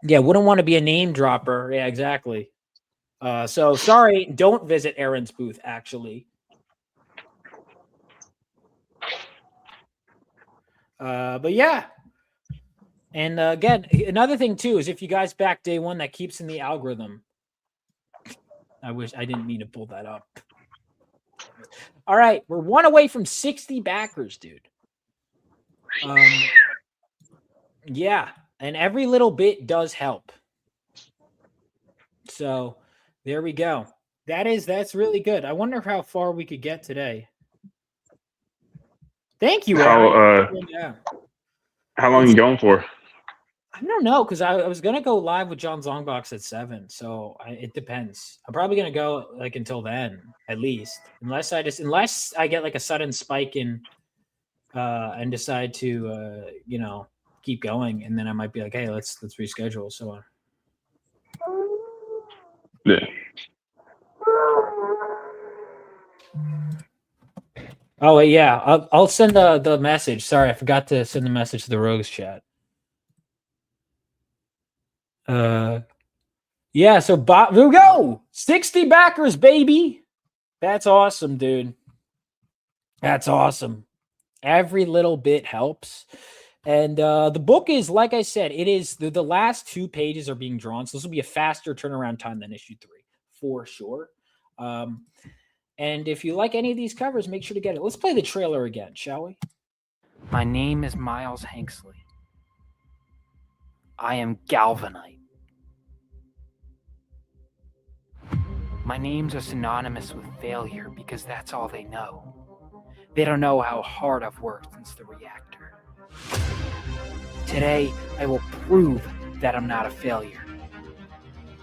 Yeah, wouldn't want to be a name dropper. Yeah, exactly. So sorry, don't visit Aaron's booth, actually. But yeah. And again, another thing too is if you guys back day one, that keeps in the algorithm. I wish I didn't mean to pull that up. All right, we're one away from 60 backers, dude. Yeah. And every little bit does help. So there we go. That's really good. I wonder how far we could get today. Thank you, Aaron. How long are you going for? I don't know, because I was gonna go live with John Zongbox at 7, so it depends. I'm probably gonna go like until then, at least, unless I get like a sudden spike in, and decide to keep going, and then I might be like, hey, let's reschedule. So yeah. Oh yeah, I'll send the message. Sorry, I forgot to send the message to the Rogues chat. Yeah, so here we go. 60 backers, baby. That's awesome, dude. That's awesome. Every little bit helps. And the book is, like I said, it is the last 2 pages are being drawn. So this will be a faster turnaround time than issue 3 for sure. And if you like any of these covers, make sure to get it. Let's play the trailer again, shall we? My name is Miles Hanksley. I am Galvanite. My names are synonymous with failure because that's all they know. They don't know how hard I've worked since the reactor. Today, I will prove that I'm not a failure.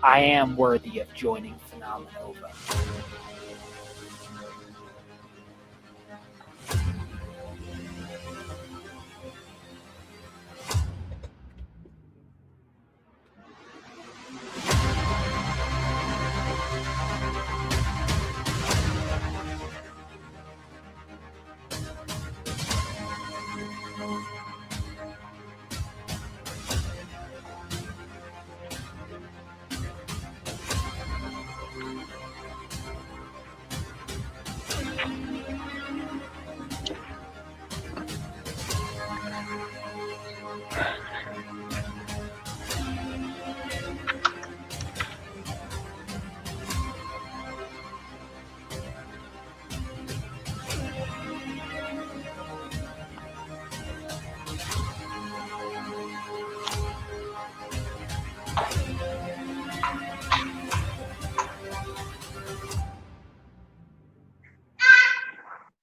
I am worthy of joining Phenomenova.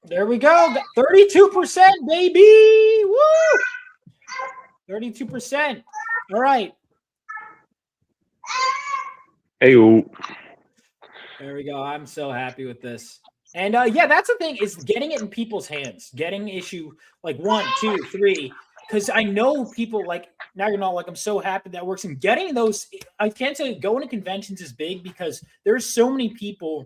There we go. 32%, baby. Woo! 32%. All right. Hey, There we go. I'm so happy with this. And yeah, that's the thing, is getting it in people's hands, getting issue like 1, 2, 3. Because I know people like, now you're not like, I'm so happy that works. And getting those, I can't tell you, going to conventions is big because there's so many people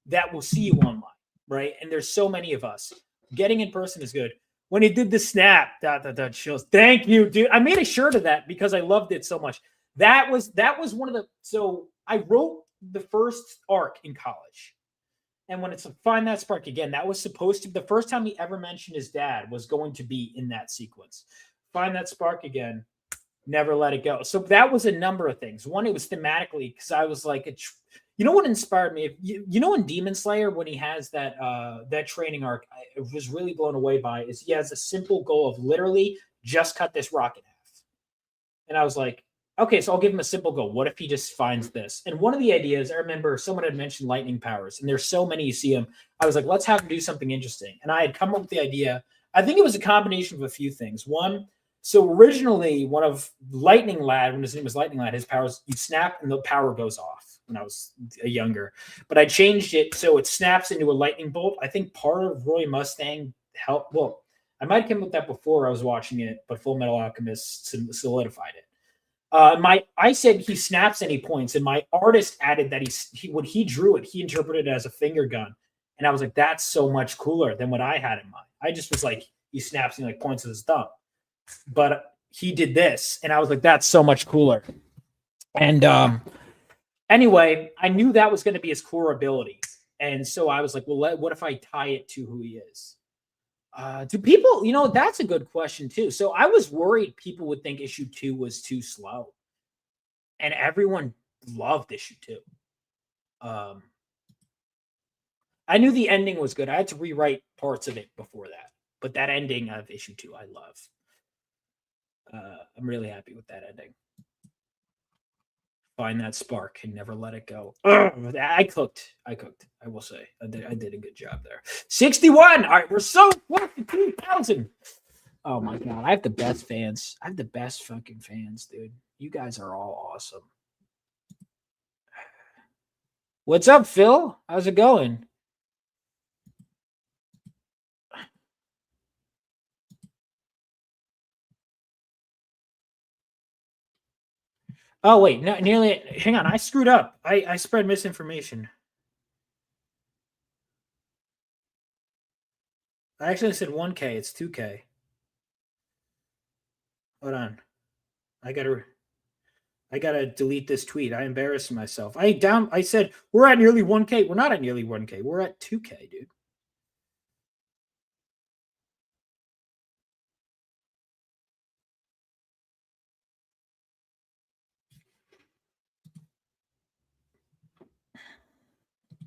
that will see you online, right? And there's so many of us. Getting in person is good. When he did the snap, that shows. Thank you, dude. I made a shirt of that because I loved it so much. That was one of the, so I wrote the first arc in college. And when it's a Find That Spark again, that was supposed to be the first time he ever mentioned his dad was going to be in that sequence. Find That Spark again, never let it go. So that was a number of things. One, it was thematically because I was like, you know what inspired me? You know, in Demon Slayer, when he has that that training arc, I was really blown away by is he has a simple goal of literally just cut this rock in half. And I was like, okay, so I'll give him a simple goal. What if he just finds this? And one of the ideas, I remember someone had mentioned lightning powers, and there's so many you see them. I was like, let's have him do something interesting. And I had come up with the idea. I think it was a combination of a few things. One, so originally, one of Lightning Lad, when his name was Lightning Lad, his powers, you snap and the power goes off when I was younger. But I changed it so it snaps into a lightning bolt. I think part of Roy Mustang helped. Well, I might have come up with that before I was watching it, but Full Metal Alchemist solidified it. I said he snaps and he points, and my artist added that he when he drew it, he interpreted it as a finger gun, and I was like, that's so much cooler than what I had in mind. I just was like, he snaps and he like points with his thumb, but he did this, and I was like, that's so much cooler. And anyway, I knew that was going to be his core ability, and so I was like, well, what if I tie it to who he is? Do people, that's a good question too. So I was worried people would think issue 2 was too slow, and everyone loved issue 2. I knew the ending was good. I had to rewrite parts of it before that, but that ending of issue 2, I love. I'm really happy with that ending. Find that spark and never let it go. I cooked. I will say I did a good job there. 61. All right, we're so close to 2,000. Oh my god, I have the best fans. I have the best fucking fans, dude. You guys are all awesome. What's up, Phil? How's it going? Oh, wait, no, nearly. Hang on, I screwed up. I spread misinformation. I actually said 1K. It's 2K. Hold on. I gotta delete this tweet. I embarrassed myself. I said we're at nearly 1K. We're not at nearly 1K. We're at 2K, dude.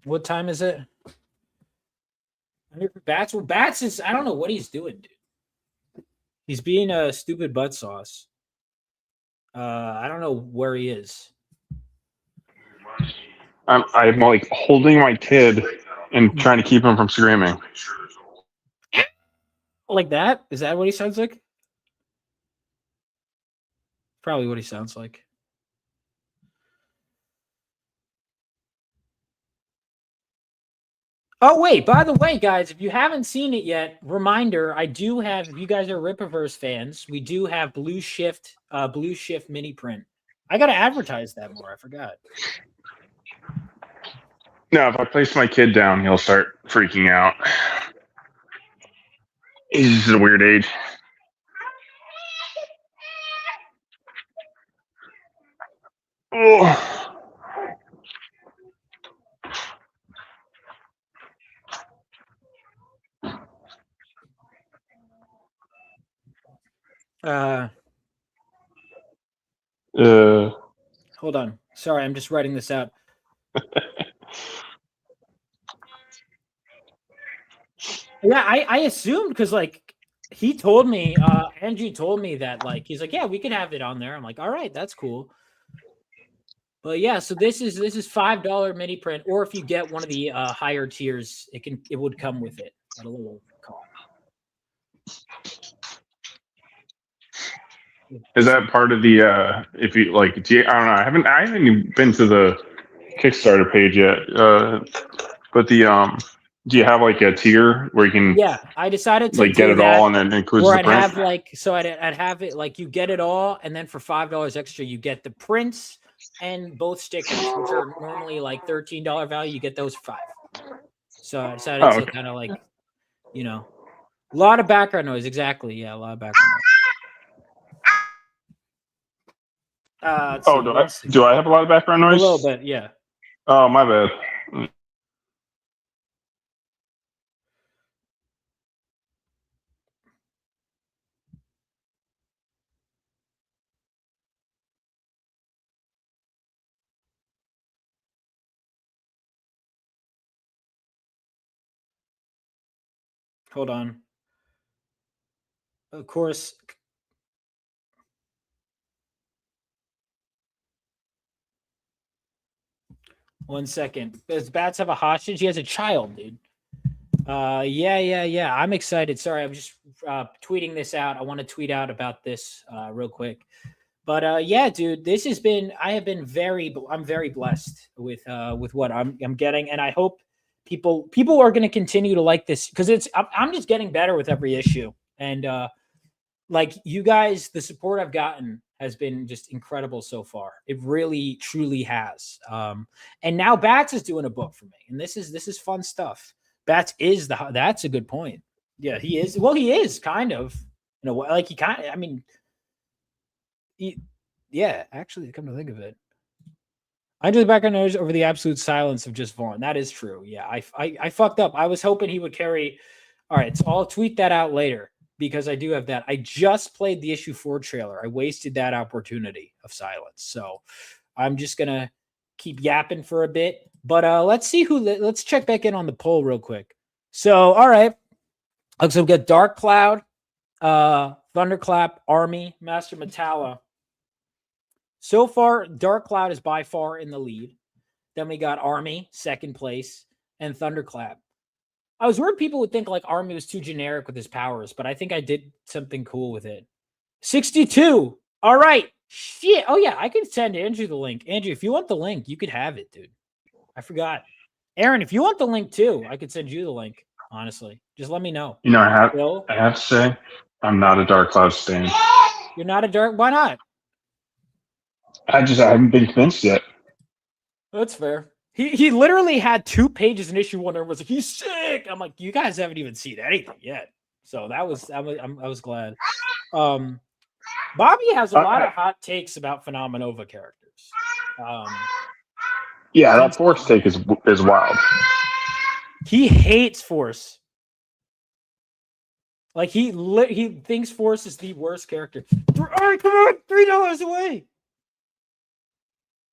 What time is it? Bats. Well, Bats is. I don't know what he's doing, dude. He's being a stupid butt sauce. I don't know where he is. I'm like holding my kid and trying to keep him from screaming. Like that? Is that what he sounds like? Probably what he sounds like. Oh, wait, by the way, guys, if you haven't seen it yet, reminder, I do have, if you guys are Rippaverse fans, we do have Blue Shift mini print. I got to advertise that more. I forgot. No, if I place my kid down, he'll start freaking out. He's just a weird age. Oh. Hold on. Sorry, I'm just writing this out. Yeah, I assumed because like he told me, Angie told me that like he's like, yeah, we can have it on there. I'm like, all right, that's cool. But yeah, so this is $5 mini print, or if you get one of the higher tiers, it would come with it at a little cost. Is that part of the if you like? I don't know. I haven't even been to the Kickstarter page yet. But the do you have like a tier where you can? Yeah, I decided to like get it all and then includes where the I'd print. have like I'd have it like you get it all, and then for $5 extra you get the prints and both stickers, which are normally like $13 value. You get those for $5. So I decided to kind of like, a lot of background noise. Exactly, yeah, a lot of background noise. Do I have a lot of background noise? A little bit, yeah. Oh, my bad. Hold on. Of course. One second. Does Bats have a hostage? He has a child, dude. Yeah. I'm excited. Sorry, I'm just tweeting this out. I want to tweet out about this real quick. But yeah, dude, I'm very blessed with what I'm getting, and I hope people are going to continue to like this because I'm just getting better with every issue, and like you guys, the support I've gotten has been just incredible so far. It really, truly has. And now Bats is doing a book for me, and this is fun stuff. Bats that's a good point. Yeah, he is. Well, he is kind of, like he kind of. I mean, yeah. Actually, come to think of it, I do the background noise over the absolute silence of just Vaughn. That is true. Yeah, I fucked up. I was hoping he would carry. All right, so I'll tweet that out later, because I do have that. I just played the issue 4 trailer. I wasted that opportunity of silence. So I'm just going to keep yapping for a bit. But let's check back in on the poll real quick. So, all right. So we got Dark Cloud, Thunderclap, Army, Master Metallo. So far, Dark Cloud is by far in the lead. Then we got Army, second place, and Thunderclap. I was worried people would think like Army was too generic with his powers, but I think I did something cool with it. 62. All right. Shit. Oh, yeah. I can send Andrew the link. Andrew, if you want the link, you could have it, dude. I forgot. Aaron, if you want the link too, I could send you the link, honestly. Just let me know. I have to say, I'm not a Dark Cloud stan. You're not a Dark? Why not? I haven't been convinced yet. That's fair. He literally had 2 pages in issue 1 and was like, he's sick. I'm like, you guys haven't even seen anything yet. So I was glad. Bobby has a lot of hot takes about Phenomenova characters. Yeah, that Force take is wild. He hates Force. Like he thinks Force is the worst character. All right, come on, $3 away.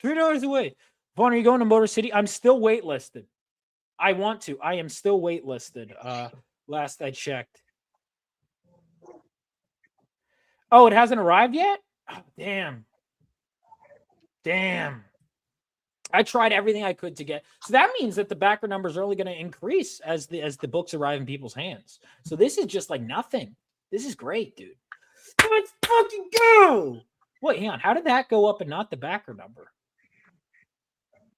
$3 away. Vaughn, are you going to Motor City? I'm still waitlisted. I want to. I am still waitlisted. Last I checked. Oh, it hasn't arrived yet? Oh, damn. Damn. I tried everything I could to get. So that means that the backer numbers are only going to increase as the books arrive in people's hands. So this is just like nothing. This is great, dude. Let's fucking go. Wait, hang on. How did that go up and not the backer number?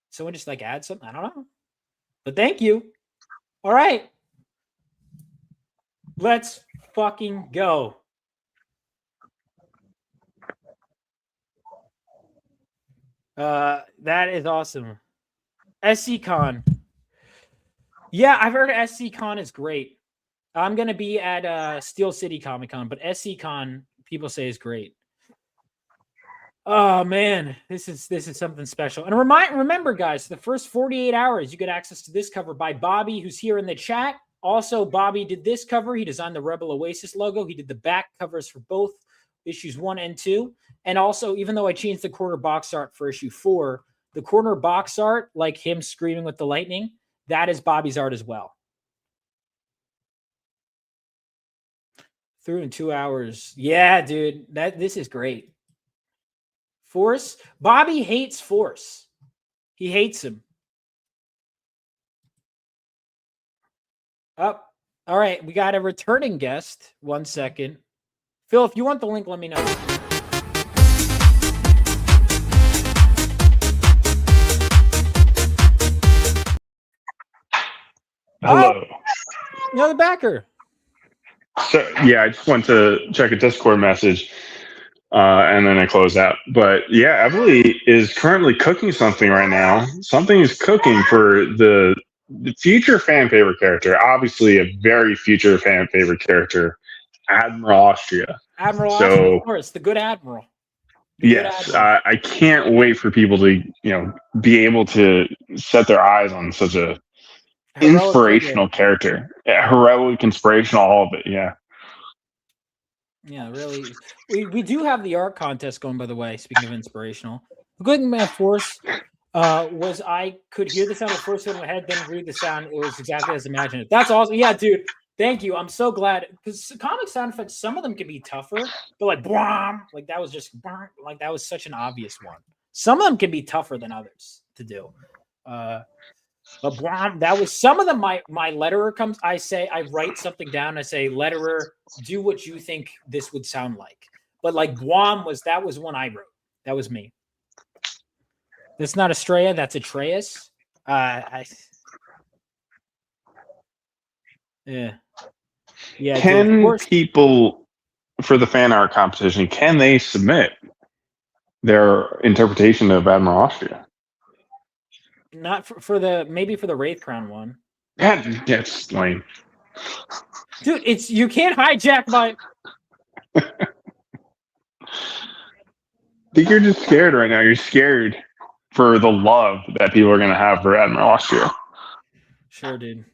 Someone just like add something? I don't know. But thank you. All right. Let's fucking go. That is awesome. SCCon. Yeah, I've heard SCCon is great. I'm gonna be at Steel City Comic Con, but SCCon people say is great. Oh man, this is something special. And remember, guys, the first 48 hours you get access to this cover by Bobby, who's here in the chat. Also, Bobby did this cover. He designed the Rebel Oasis logo. He did the back covers for both issues 1 and 2. And also, even though I changed the corner box art for issue 4, the corner box art, like him screaming with the lightning, that is Bobby's art as well. Through in 2 hours. Yeah, dude, this is great. Force. Bobby hates Force. He hates him. Up. Oh, all right, we got a returning guest. 1 second. Phil, if you want the link, let me know. Hello. Another backer. So yeah, I just went to check a Discord message, and then I closed out. But yeah, Everly is currently cooking something right now. Something is cooking for the future fan favorite character. Obviously, a very future fan favorite character, Admiral Austria. Admiral Austria, of course, the good admiral. Yes, I can't wait for people to be able to set their eyes on such a inspirational character. Yeah, heroic, inspirational, all of it. Yeah. Yeah, really. We do have the art contest going, by the way. Speaking of inspirational, the good thing about Force was I could hear the sound of Force in my head, then read the sound. It was exactly as imagined. That's awesome. Yeah, dude. Thank you. I'm so glad because comic sound effects, some of them can be tougher, but like blam, like that was just like that was such an obvious one. Some of them can be tougher than others to do. But blam, that was some of them. My letterer comes. I write something down. I say, letterer, do what you think this would sound like. But like Guam that was one I wrote. That was me. That's not Estrella. That's Atreus. Yeah. Can people for the fan art competition? Can they submit their interpretation of Admiral Austria? Not for the Wraith Crown one. That's lame. Dude, you can't hijack my. I think you're just scared right now. You're scared for the love that people are going to have for Admiral Austria. Sure, dude.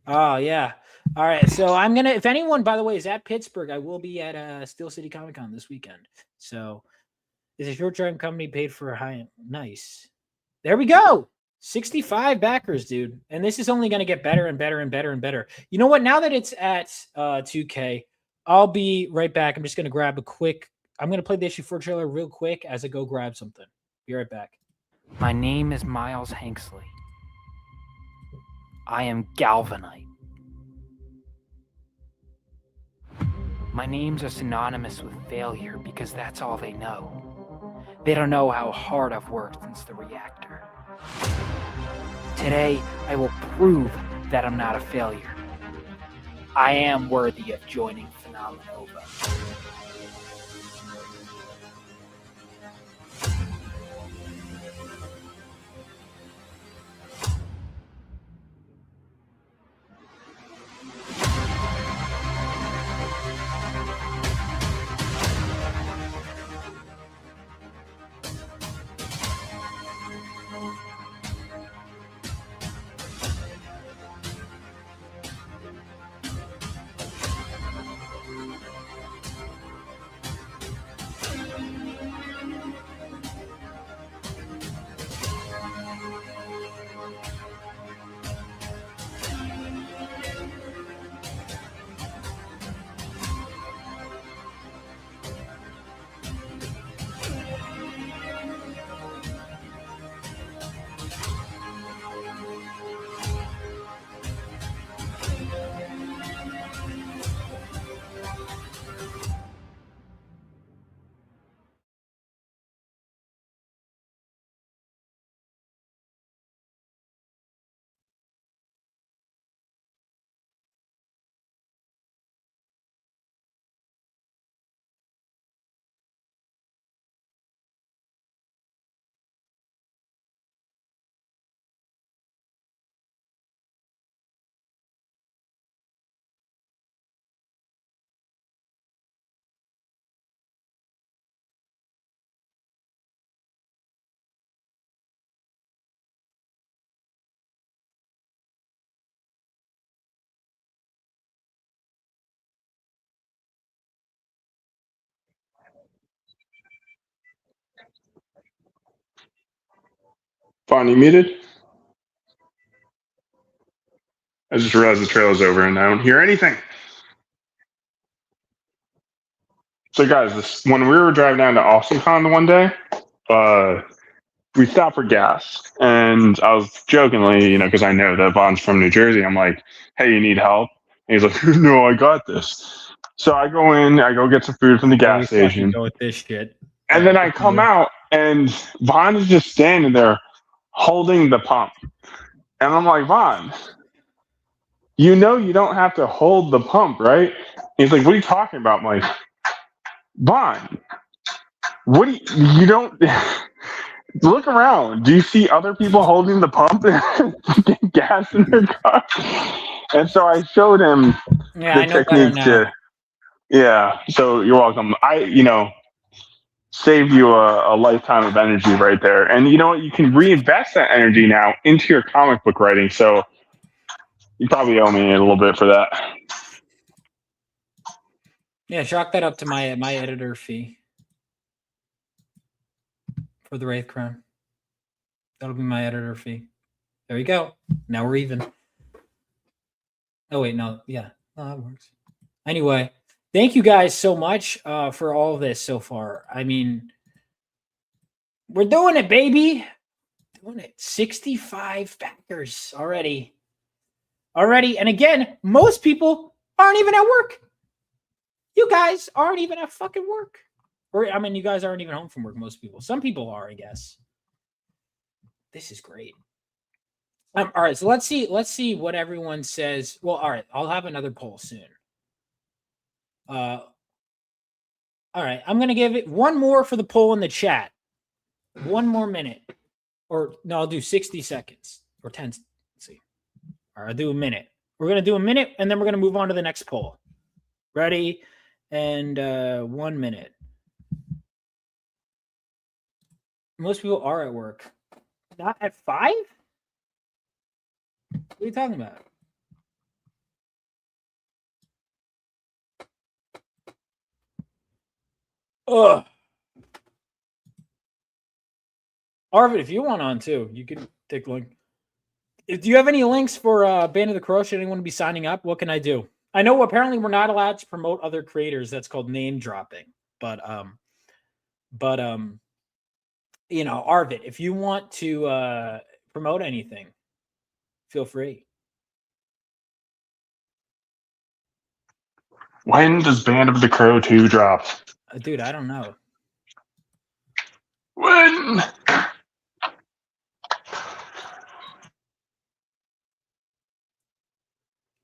Oh, yeah. All right. So I'm going to, if anyone, by the way, is at Pittsburgh, I will be at Steel City Comic Con this weekend. So it's a short-term company paid for a high. Nice. There we go. 65 backers, dude. And this is only going to get better and better and better and better. You know what? Now that it's at 2K, I'll be right back. I'm just going to grab I'm going to play the issue 4 trailer real quick as I go grab something. Be right back. My name is Miles Hanksley. I am Galvanite. My names are synonymous with failure because that's all they know. They don't know how hard I've worked since the reactor. Today, I will prove that I'm not a failure. I am worthy of joining Phenomenova. Vaughn, you muted? I just realized the trail's over and I don't hear anything. So, guys, when we were driving down to AwesomeCon the one day, we stopped for gas, and I was jokingly, because I know that Vaughn's from New Jersey, I'm like, "Hey, you need help?" And he's like, "No, I got this." So I go in, I go get some food from the gas station, Go with this shit. and then I come out, and Vaughn is just standing there holding the pump, and I'm like, "Vaughn, you don't have to hold the pump, right?" He's like, "What are you talking about?" I'm like, "Vaughn, what do you don't." Look around. Do you see other people holding the pump and getting gas in their car? And so I showed him the technique to. Yeah. So you're welcome. I saved you a lifetime of energy right there. And you know what? You can reinvest that energy now into your comic book writing. So you probably owe me a little bit for that. Yeah, chalk that up to my editor fee for the Wraith Crown. That'll be my editor fee. There you go. Now we're even. Oh, wait, no. Yeah. Oh, that works. Anyway, thank you guys so much for all of this so far. I mean, we're doing it, baby. Doing it. 65 backers already. And again, most people aren't even at work. You guys aren't even at fucking work. Or, I mean, you guys aren't even home from work, most people. Some people are, I guess. This is great. All right, so let's see what everyone says. Well, all right, I'll have another poll soon. All right, I'm gonna give it one more for the poll in the chat. 1 more minute, or no, I'll do 60 seconds or 10. Let's see. All right, I'll do a minute. We're gonna do a minute, and then we're gonna move on to the next poll. Ready? And 1 minute. Most people are at work. Not at 5? What are you talking about? Ugh. Arvid, if you want on too, you can take a link. Do you have any links for Band of the Crow? Should anyone be signing up? What can I do? I know apparently we're not allowed to promote other creators. That's called name dropping. But Arvid, if you want to promote anything, feel free. When does Band of the Crow 2 drop? Dude, I don't know. When?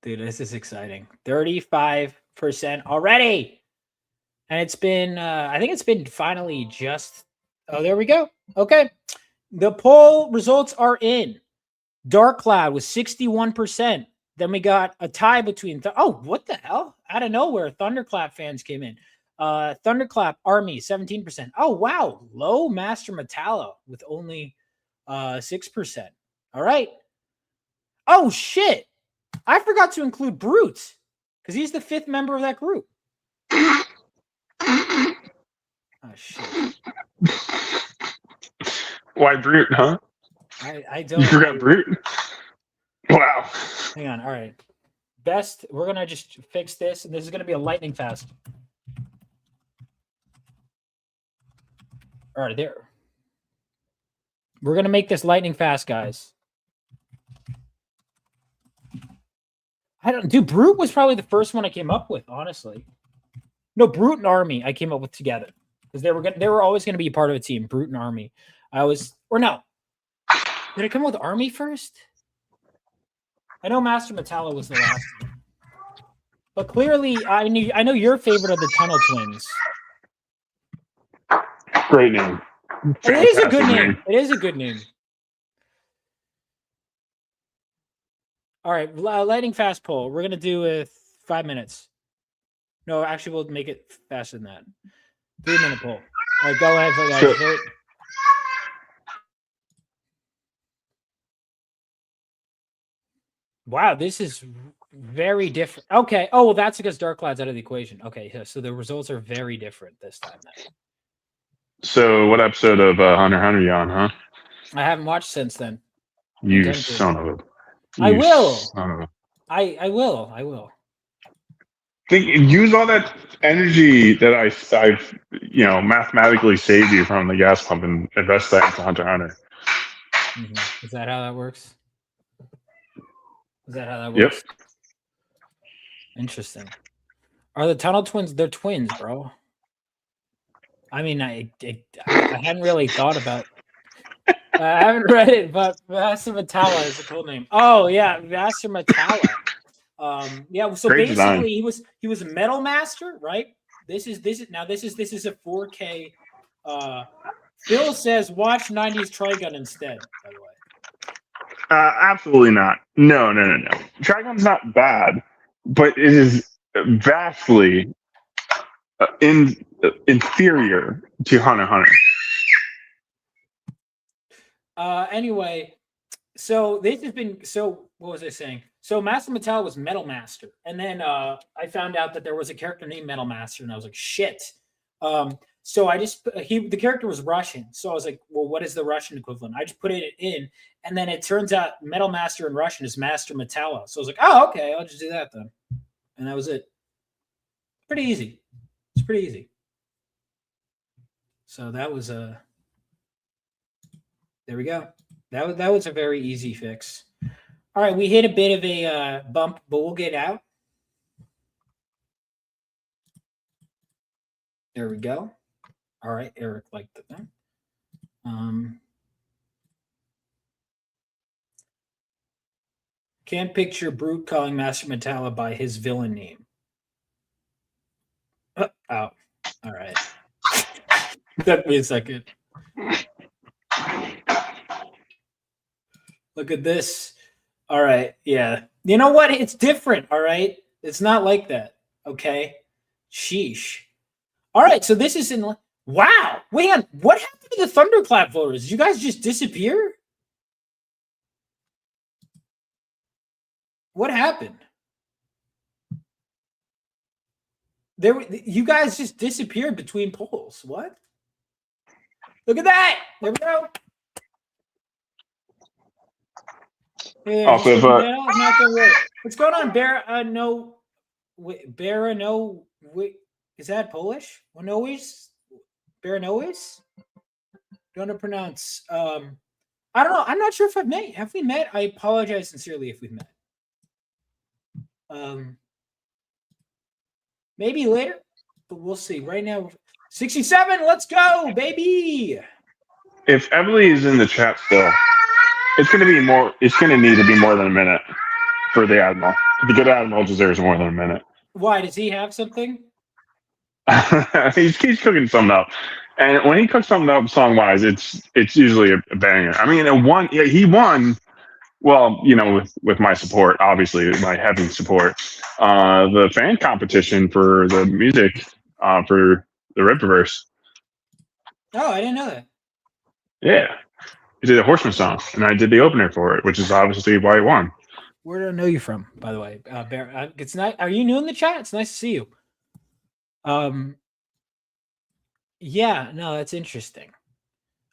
Dude, this is exciting. 35% already. And it's been, I think it's been finally just, oh, there we go. Okay. The poll results are in. Dark Cloud was 61%. Then we got a tie between, what the hell? Out of nowhere, Thunderclap fans came in. Thunderclap Army, 17%. Oh, wow. Low Master Metallo with only 6%. All right. Oh, shit. I forgot to include Brute because he's the 5th member of that group. Oh, shit. Why Brute, huh? I don't. You forgot Brute? Wow. Hang on. All right. Best. We're going to just fix this, and this is going to be a lightning fast. All right, there. We're going to make this lightning fast, guys. Brute was probably the first one I came up with, honestly. No, Brute and Army I came up with together because they were always going to be a part of a team. Brute and Army. Did I come up with Army first? I know Master Metallo was the last one. But clearly, I know your favorite are the Tunnel Twins. Great name. It is a good name. It is a good name. All right, lightning fast poll. We're going to do it 5 minutes. No, actually, we'll make it faster than that. 3-minute poll. All right, go ahead, guys. Sure. Wow, this is very different. Okay. Oh, well, that's because Dark Cloud's out of the equation. Okay, so the results are very different this time. Then. So what episode of Hunter x Hunter you on, huh? I haven't watched since then. You Intend to. son of a. I you will. Son of a. I will. Use all that energy that I've mathematically saved you from the gas pump and invest that into Hunter x Hunter. Is that how that works? Is that how that Yep. works? Interesting. Are the Tunnel Twins? They're twins, bro. I mean, I hadn't really thought about. I haven't read it, but Master Metallo is a cool name. Oh yeah, Master Metallo. Yeah. So Great basically, design. he was a Metal Master, right? This is a 4K. Phil says watch 90s Trigun instead. By the way. Absolutely not. No. Trigun's not bad, but it is vastly inferior to Hunter x Hunter. Anyway, so this has been what was I saying? So Master Metal was Metal Master, and then I found out that there was a character named Metal Master, and I was like, shit. So I just the character was Russian, so I was like, well, what is the Russian equivalent? I just put it in, and then it turns out Metal Master in Russian is Master Metallo. So I was like, oh, okay, I'll just do that then, and that was it. Pretty easy. It's pretty easy. So that was a. There we go. That was a very easy fix. All right, we hit a bit of a bump, but we'll get out. There we go. All right, Eric liked the thing. Can't picture Brute calling Master Metallo by his villain name. Oh, all right. Took me a second. Look at this. All right. Yeah. You know what? It's different. All right. It's not like that. Okay. Sheesh. All right. So this is in. Wow. Wait on. What happened to the Thunderclap voters? Did you guys just disappear? What happened? You guys just disappeared between polls. What? Look at that. There we go. Yeah, Also, what's going on, Bear? Is that Polish? Wanois? Baranois? Don't know pronounce. I don't know. I'm not sure if I've met. Have we met? I apologize sincerely if we've met. Maybe later, but we'll see. Right now, 67. Let's go, baby. If Emily is in the chat still, it's going to be more. It's going to need to be more than a minute for the Admiral. The good Admiral deserves more than a minute. Why does he have something? he's cooking something up, and when he cooks something up song-wise, it's usually a banger. I mean, he won. Well, with my support, obviously my heavy support, the fan competition for the music for the Ripverse. Oh, I didn't know that. Yeah, he did a Horseman song, and I did the opener for it, which is obviously why he won. Where do I know you from, by the way, Bear? It's nice. Are you new in the chat? It's nice to see you. Yeah, no, that's interesting.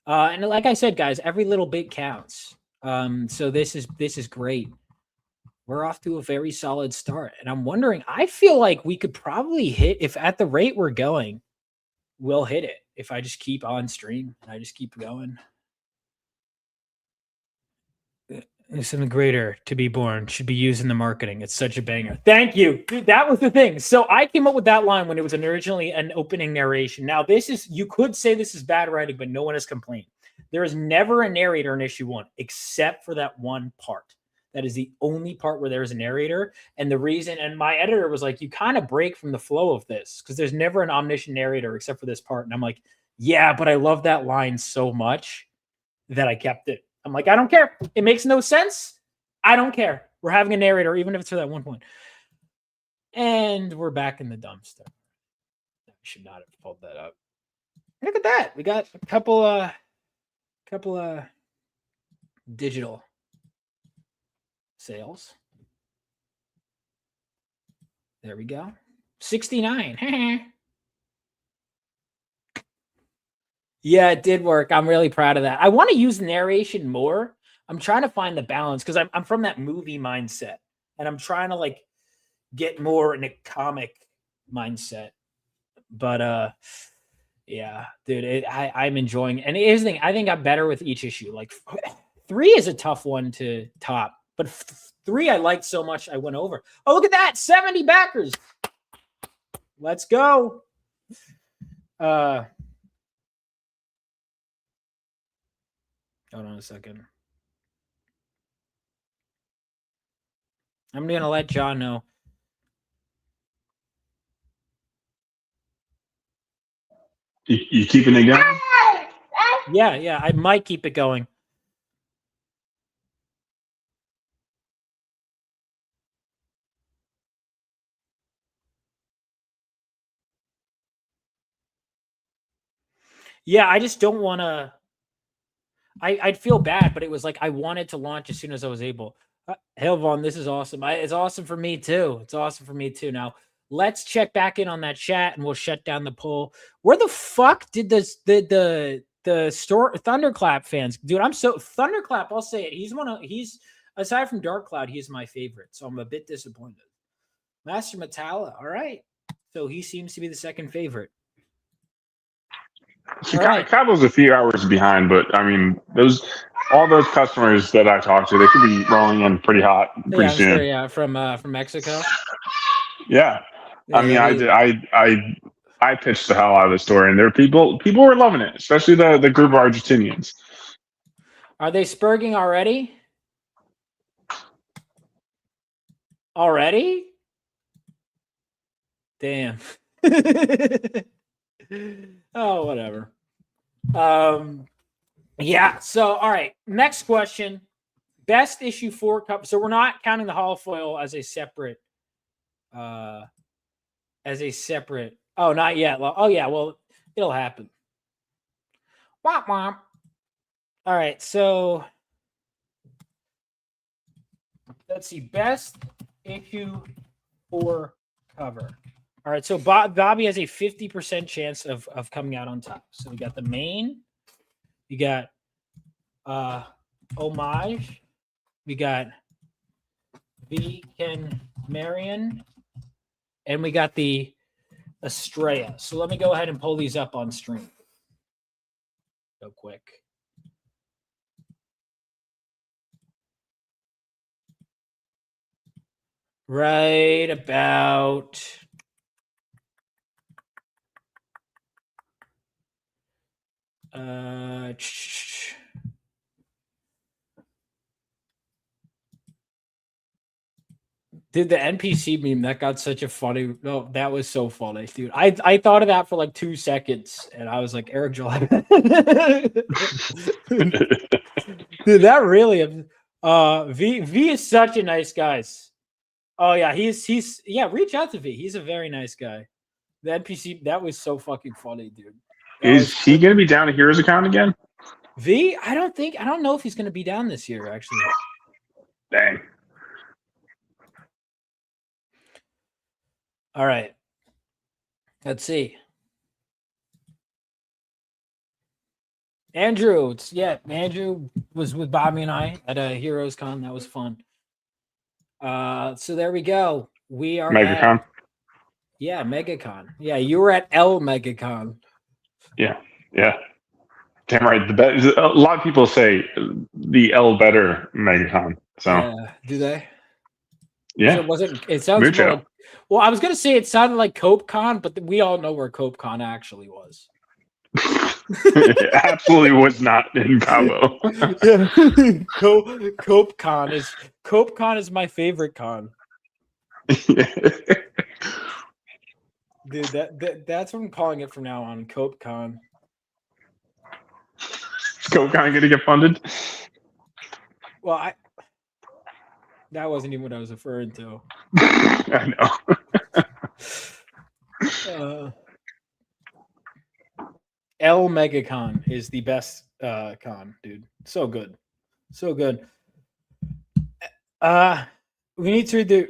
And like I said, guys, every little bit counts. So this is great. We're off to a very solid start, and I'm wondering. I feel like we could probably hit, if at the rate we're going, we'll hit it. If I just keep on stream and I just keep going. There's something greater to be born should be used in the marketing. It's such a banger. Thank you. Dude, that was the thing. So I came up with that line when it was originally an opening narration. Now, you could say this is bad writing, but no one has complained. There is never a narrator in issue 1, except for that one part. That is the only part where there is a narrator. And the reason, and my editor was like, you kind of break from the flow of this because there's never an omniscient narrator except for this part. And I'm like, yeah, but I love that line so much that I kept it. I'm like, I don't care. It makes no sense. I don't care. We're having a narrator, even if it's for that one point. And we're back in the dumpster. I should not have pulled that up. Look at that. We got a couple digital sales. There we go. 69. Yeah, it did work. I'm really proud of that. I want to use narration more. I'm trying to find the balance because I'm from that movie mindset, and I'm trying to like get more in a comic mindset. But yeah, dude, I'm enjoying it. And here's the thing, I think I'm better with each issue. Like 3 is a tough one to top, but 3 I liked so much I went over. Oh, look at that, 70 backers. Let's go. Hold on a second. I'm gonna let John know. You keeping it going? Yeah, I might keep it going. Yeah, I just don't want to. I'd feel bad, but it was like I wanted to launch as soon as I was able. Hell, Vaughn, this is awesome. It's awesome for me too. It's awesome for me too. Now let's check back in on that chat, and we'll shut down the poll. Where the fuck did the store Thunderclap fans, dude? I'm so Thunderclap. I'll say it. He's aside from Dark Cloud, he's my favorite. So I'm a bit disappointed. Master Metallo. All right. So he seems to be the second favorite. Chicago's a few hours behind, but I mean, all those customers that I talked to, they could be rolling in pretty hot pretty soon. Sure, yeah, from Mexico. Yeah. I mean, I pitched the hell out of the story, and there people were loving it, especially the group of Argentinians. Are they spurging already? Already? Damn. Oh, whatever. Yeah. So, all right. Next question. Best issue 4 cup. So we're not counting the holofoil as a separate. Oh, not yet. Oh, yeah. Well, it'll happen. Womp womp. All right. So let's see. Best issue 4 cover. All right, so Bobby has a 50% chance of coming out on top. So we got the main, you got Homage, we got V. Ken Marion, and we got the Estrella. So let me go ahead and pull these up on stream. Real quick. Right about... Did the NPC meme that got such a funny? No, that was so funny, dude. I thought of that for like 2 seconds, and I was like, Eric July. Dude, that really. V is such a nice guy. Oh yeah, he's yeah. Reach out to V. He's a very nice guy. The NPC, that was so fucking funny, dude. Is he going to be down to Heroes account again? V, I don't know if he's going to be down this year, actually. Dang. All right. Let's see. Andrew, Andrew was with Bobby and I at a Heroes Con. That was fun. So there we go. We are MegaCon. MegaCon. Yeah, you were at L MegaCon. Yeah. Damn right. A lot of people say the L better MegaCon. So yeah, do they? Yeah. It sounds more like, well, I was gonna say it sounded like CopeCon, but we all know where CopeCon actually was. It absolutely was not in Cabo. CopeCon is my favorite con. Dude, that's what I'm calling it from now on. CopeCon. Is CopeCon gonna get funded? Well, that wasn't even what I was referring to. I know. L MegaCon is the best con, dude. So good. We need to do.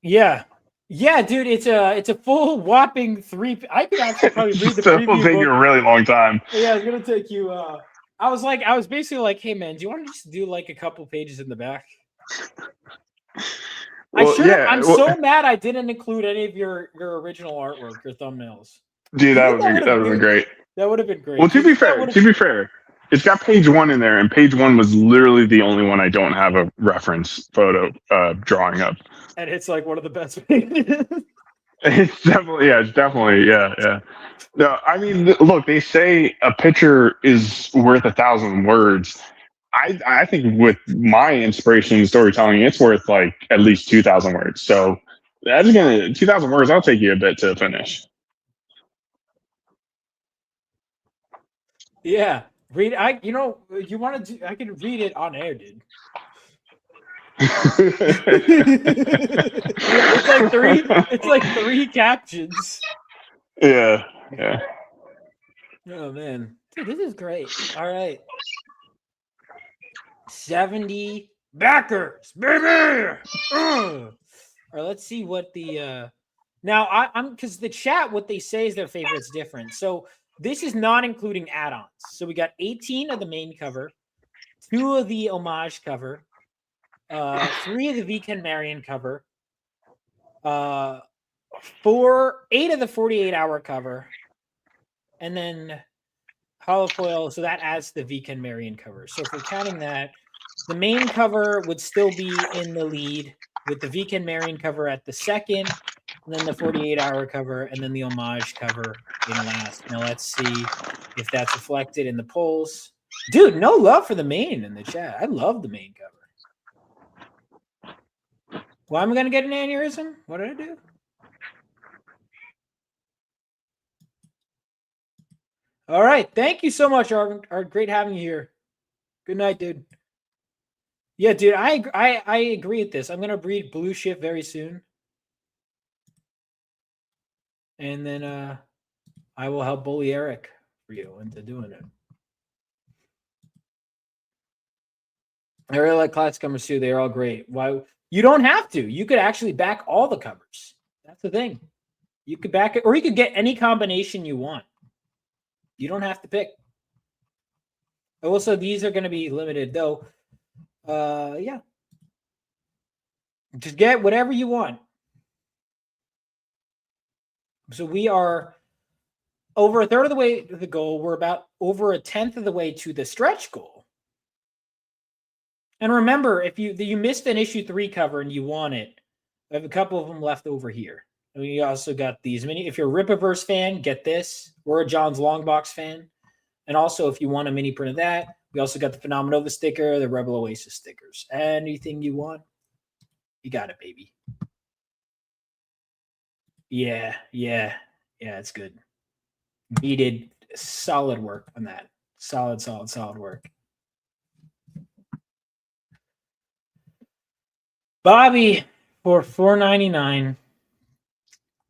Yeah. Yeah, dude, it's a full whopping 3. I could actually probably read the So it'll preview take book. you a really long time. Yeah, it's gonna take you. I was basically like, hey man, do you want to just do like a couple pages in the back? Well, I'm so mad I didn't include any of your original artwork, your thumbnails. dude, that would would've have been great. That would have been great. Well, to be fair, it's got page 1 in there, and page 1 was literally the only one I don't have a reference photo drawing up. And it's like one of the best pages. It's definitely, yeah. No, I mean, look, they say a picture is worth 1,000 words. I think with my inspiration in storytelling, it's worth like at least 2,000 words. So that's 2,000 words. I'll take you a bit to finish. Yeah, read. You want to do? I can read it on air, dude. It's like three captions. Yeah. Oh man, dude, this is great. All right, 70 backers, baby. All right, let's see what the now I'm because the chat, what they say is their favorite's different. So this is not including add-ons. So we got 18 of the main cover, 2 of the homage cover, 3 of the Weekend Marion cover, 8 of the 48-hour cover, and then hollow foil. So that adds the Weekend Marion cover. So if we're counting that, the main cover would still be in the lead with the Weekend Marion cover at the second, and then the 48-hour cover, and then the homage cover in last. Now let's see if that's reflected in the polls. Dude, no love for the main in the chat. I love the main cover. Why am I going to get an aneurysm? What did I do? All right. Thank you so much, Art. Great having you here. Good night, dude. Yeah, dude, I agree with this. I'm going to breed Blue Shift very soon. And then I will help bully Eric for you into doing it. I really like classic covers too. They're all great. Why? You don't have to. You could actually back all the covers. That's the thing. You could back it, or you could get any combination you want. You don't have to pick. Also, these are going to be limited, though. Yeah. Just get whatever you want. So we are over a third of the way to the goal. We're about over a 10th of the way to the stretch goal. And remember, if you missed an issue 3 cover and you want it, I have a couple of them left over here. And we also got these mini. If you're a Rippaverse fan, get this. We're a John's Longbox fan. And also, if you want a mini print of that, we also got the Phenomenova sticker, the Rebel Oasis stickers. Anything you want, you got it, baby. Yeah, it's good. He did solid work on that. Solid work. Bobby for $4.99.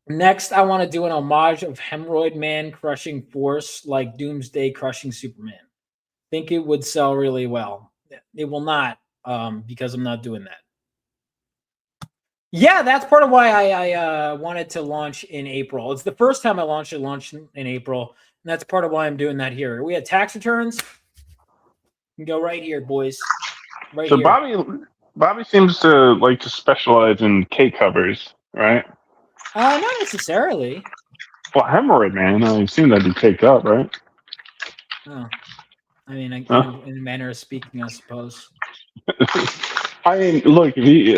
Next, I want to do an homage of Hemorrhoid Man crushing Force like Doomsday crushing Superman. Think it would sell really well. It will not, because I'm not doing that. Yeah, that's part of why I wanted to launch in April. It's the first time I launched in April, and that's part of why I'm doing that here. We had tax returns. You can go right here, boys. Right so here. Bobby seems to like to specialize in cake covers, right? Not necessarily. Well, Hemorrhoid Man, I assume that'd be caked up, right? Oh, I mean, in a manner of speaking, I suppose. I mean, look,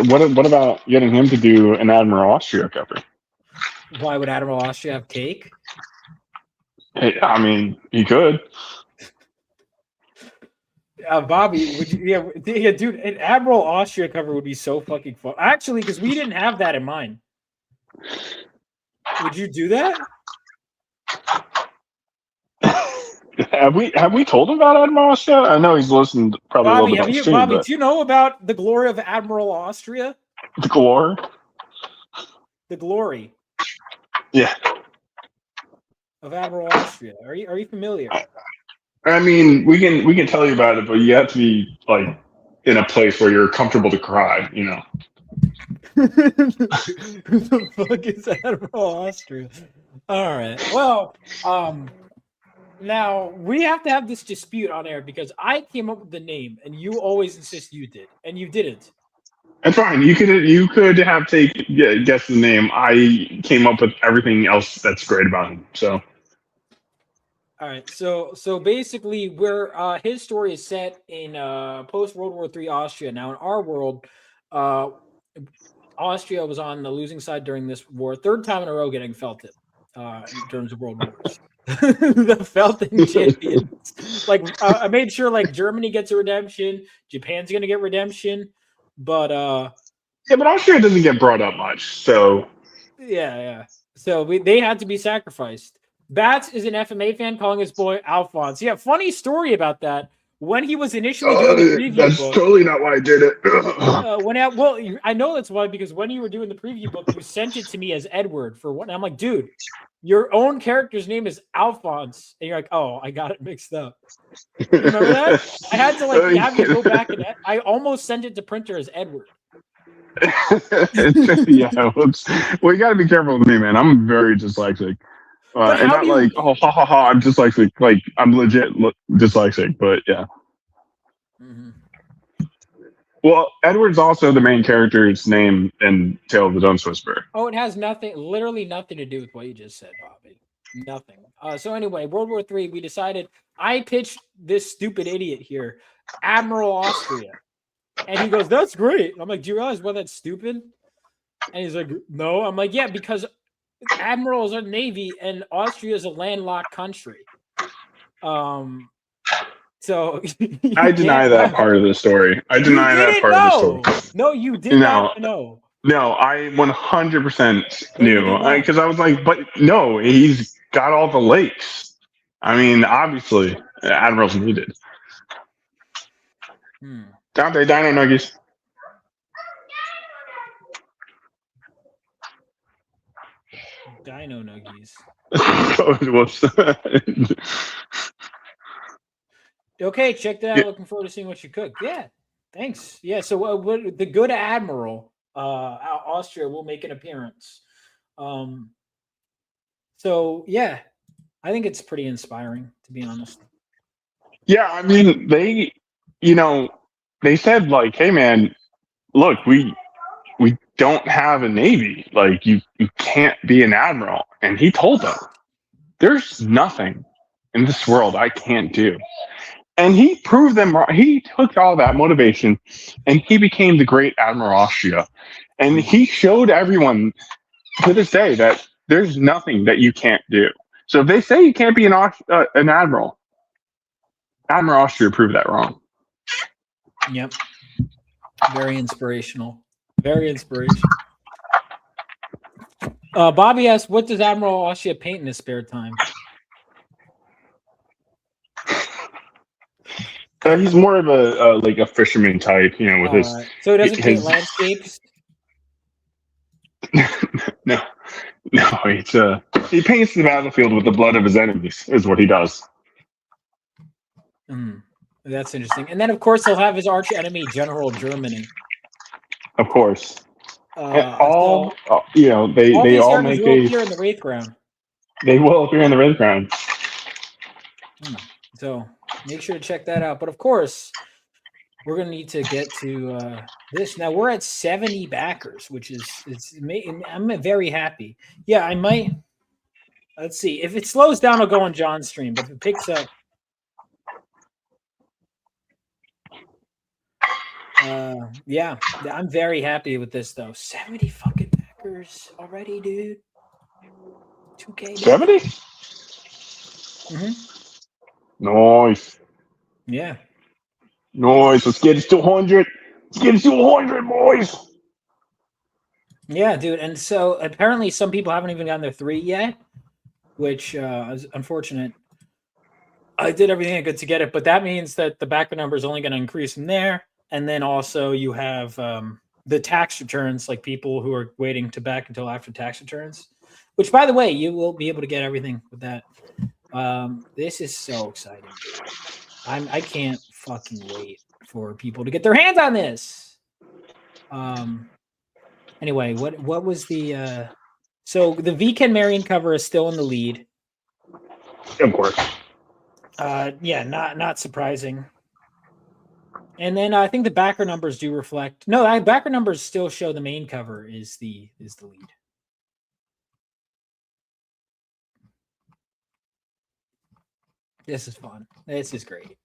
what about getting him to do an Admiral Austria cover? Why would Admiral Austria have cake? Hey, I mean, he could. Bobby, would you? Yeah, dude, an Admiral Austria cover would be so fucking fun. Actually, because we didn't have that in mind. Would you do that? Have we told him about Admiral Austria? I know he's listened probably Bobby, a little bit. Bobby, do you know about the glory of Admiral Austria? The glory? The glory. Yeah. Of Admiral Austria. Are you familiar? I mean, we can tell you about it, but you have to be like in a place where you're comfortable to cry, you know. Who the fuck is Admiral Austria? All right. Well, now we have to have this dispute on air because I came up with the name and you always insist you did, and you didn't. That's fine. You could have guessed the name. I came up with everything else that's great about him. So All right. So basically, where his story is set in post World War III Austria. Now, in our world, Austria was on the losing side during this war, third time in a row getting felted in terms of world wars. The Felton champions. Like I made sure like Germany gets a redemption, Japan's gonna get redemption, but yeah, but Austria doesn't get brought up much. So yeah. So they had to be sacrificed. Bats is an FMA fan calling his boy Alphonse. Yeah, funny story about that. When he was initially doing the preview that's book, totally not why I did it. I know that's why, because when you were doing the preview book, you sent it to me as Edward for what? I'm like, dude, your own character's name is Alphonse, and you're like, oh, I got it mixed up. Remember that? I had to like have you go back and I almost sent it to printer as Edward. Yeah, well, you got to be careful with me, man. I'm very dyslexic, But and how not do you? like oh ha ha ha. I'm dyslexic. Like I'm legit dyslexic, but yeah. Mhm. Well, Edward's also the main character's name in Tale of the Dunce Whisperer. Oh, it has literally nothing to do with what you just said, Bobby. Nothing. So anyway, World War III, we decided I pitched this stupid idiot here, Admiral Austria. And he goes, that's great. I'm like, do you realize why that's stupid? And he's like, no. I'm like, yeah, because admirals are Navy and Austria is a landlocked country. So I deny that part of the story. I deny that part of the story. No, you did not know. No, I 100% No, you knew did not. because I was like, but no, he's got all the lakes. I mean, obviously, admirals needed. Dante, Dino Nuggies. Dino Nuggies. Whoops. Okay, check that out. Looking forward to seeing what you cook. Yeah, thanks. Yeah, so what the good admiral, Austria will make an appearance. So yeah, I think it's pretty inspiring, to be honest. Yeah, I mean, they said like, hey man, look, we don't have a navy. Like you can't be an admiral. And he told them, there's nothing in this world I can't do. And he proved them wrong. He took all that motivation and he became the great Admiral Austria. And he showed everyone to this day that there's nothing that you can't do. So if they say you can't be an admiral, Admiral Austria proved that wrong. Yep. Very inspirational. Very inspirational. Bobby asks, what does Admiral Austria paint in his spare time? He's more of a fisherman type, with his. So he doesn't paint landscapes? No, it's he paints the battlefield with the blood of his enemies. Is what he does. That's interesting. And then, of course, he'll have his arch enemy, General Germany. Of course. They all make will appear in the Wraith Ground. They will appear in the Wraith Ground. So make sure to check that out. But of course, we're going to need to get to this. Now we're at 70 backers, which I'm very happy. Yeah, I might. Let's see. If it slows down, I'll go on John's stream. But if it picks up. Yeah, I'm very happy with this though. 70 fucking backers already, dude. 2K. 70? Nice. Yeah. Nice. Let's get it to 100. Let's get it to 100, boys. Yeah, dude. And so apparently some people haven't even gotten their 3 yet, which is unfortunate. I did everything I could to get it, but that means that the backer number is only going to increase from there. And then also you have the tax returns, like people who are waiting to back until after tax returns, which, by the way, you will be able to get everything with that. This is so exciting. I can't fucking wait for people to get their hands on this. Anyway, what was the so the Weekend Marion cover is still in the lead. Of course. Yeah, not surprising. And then I think the backer numbers do reflect. No, backer numbers still show the main cover is the lead. This is fun. This is great.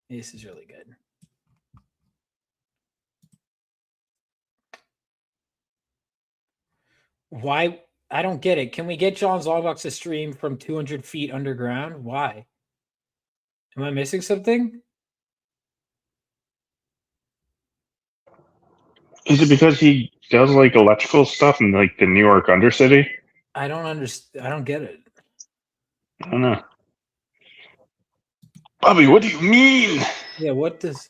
This is really good. Why? I don't get it. Can we get John's Longbox to stream from 200 feet underground? Why? Am I missing something? Is it because he does like electrical stuff in like the New York Undercity? I don't understand. I don't get it. I don't know. Bobby, what do you mean? Yeah, what does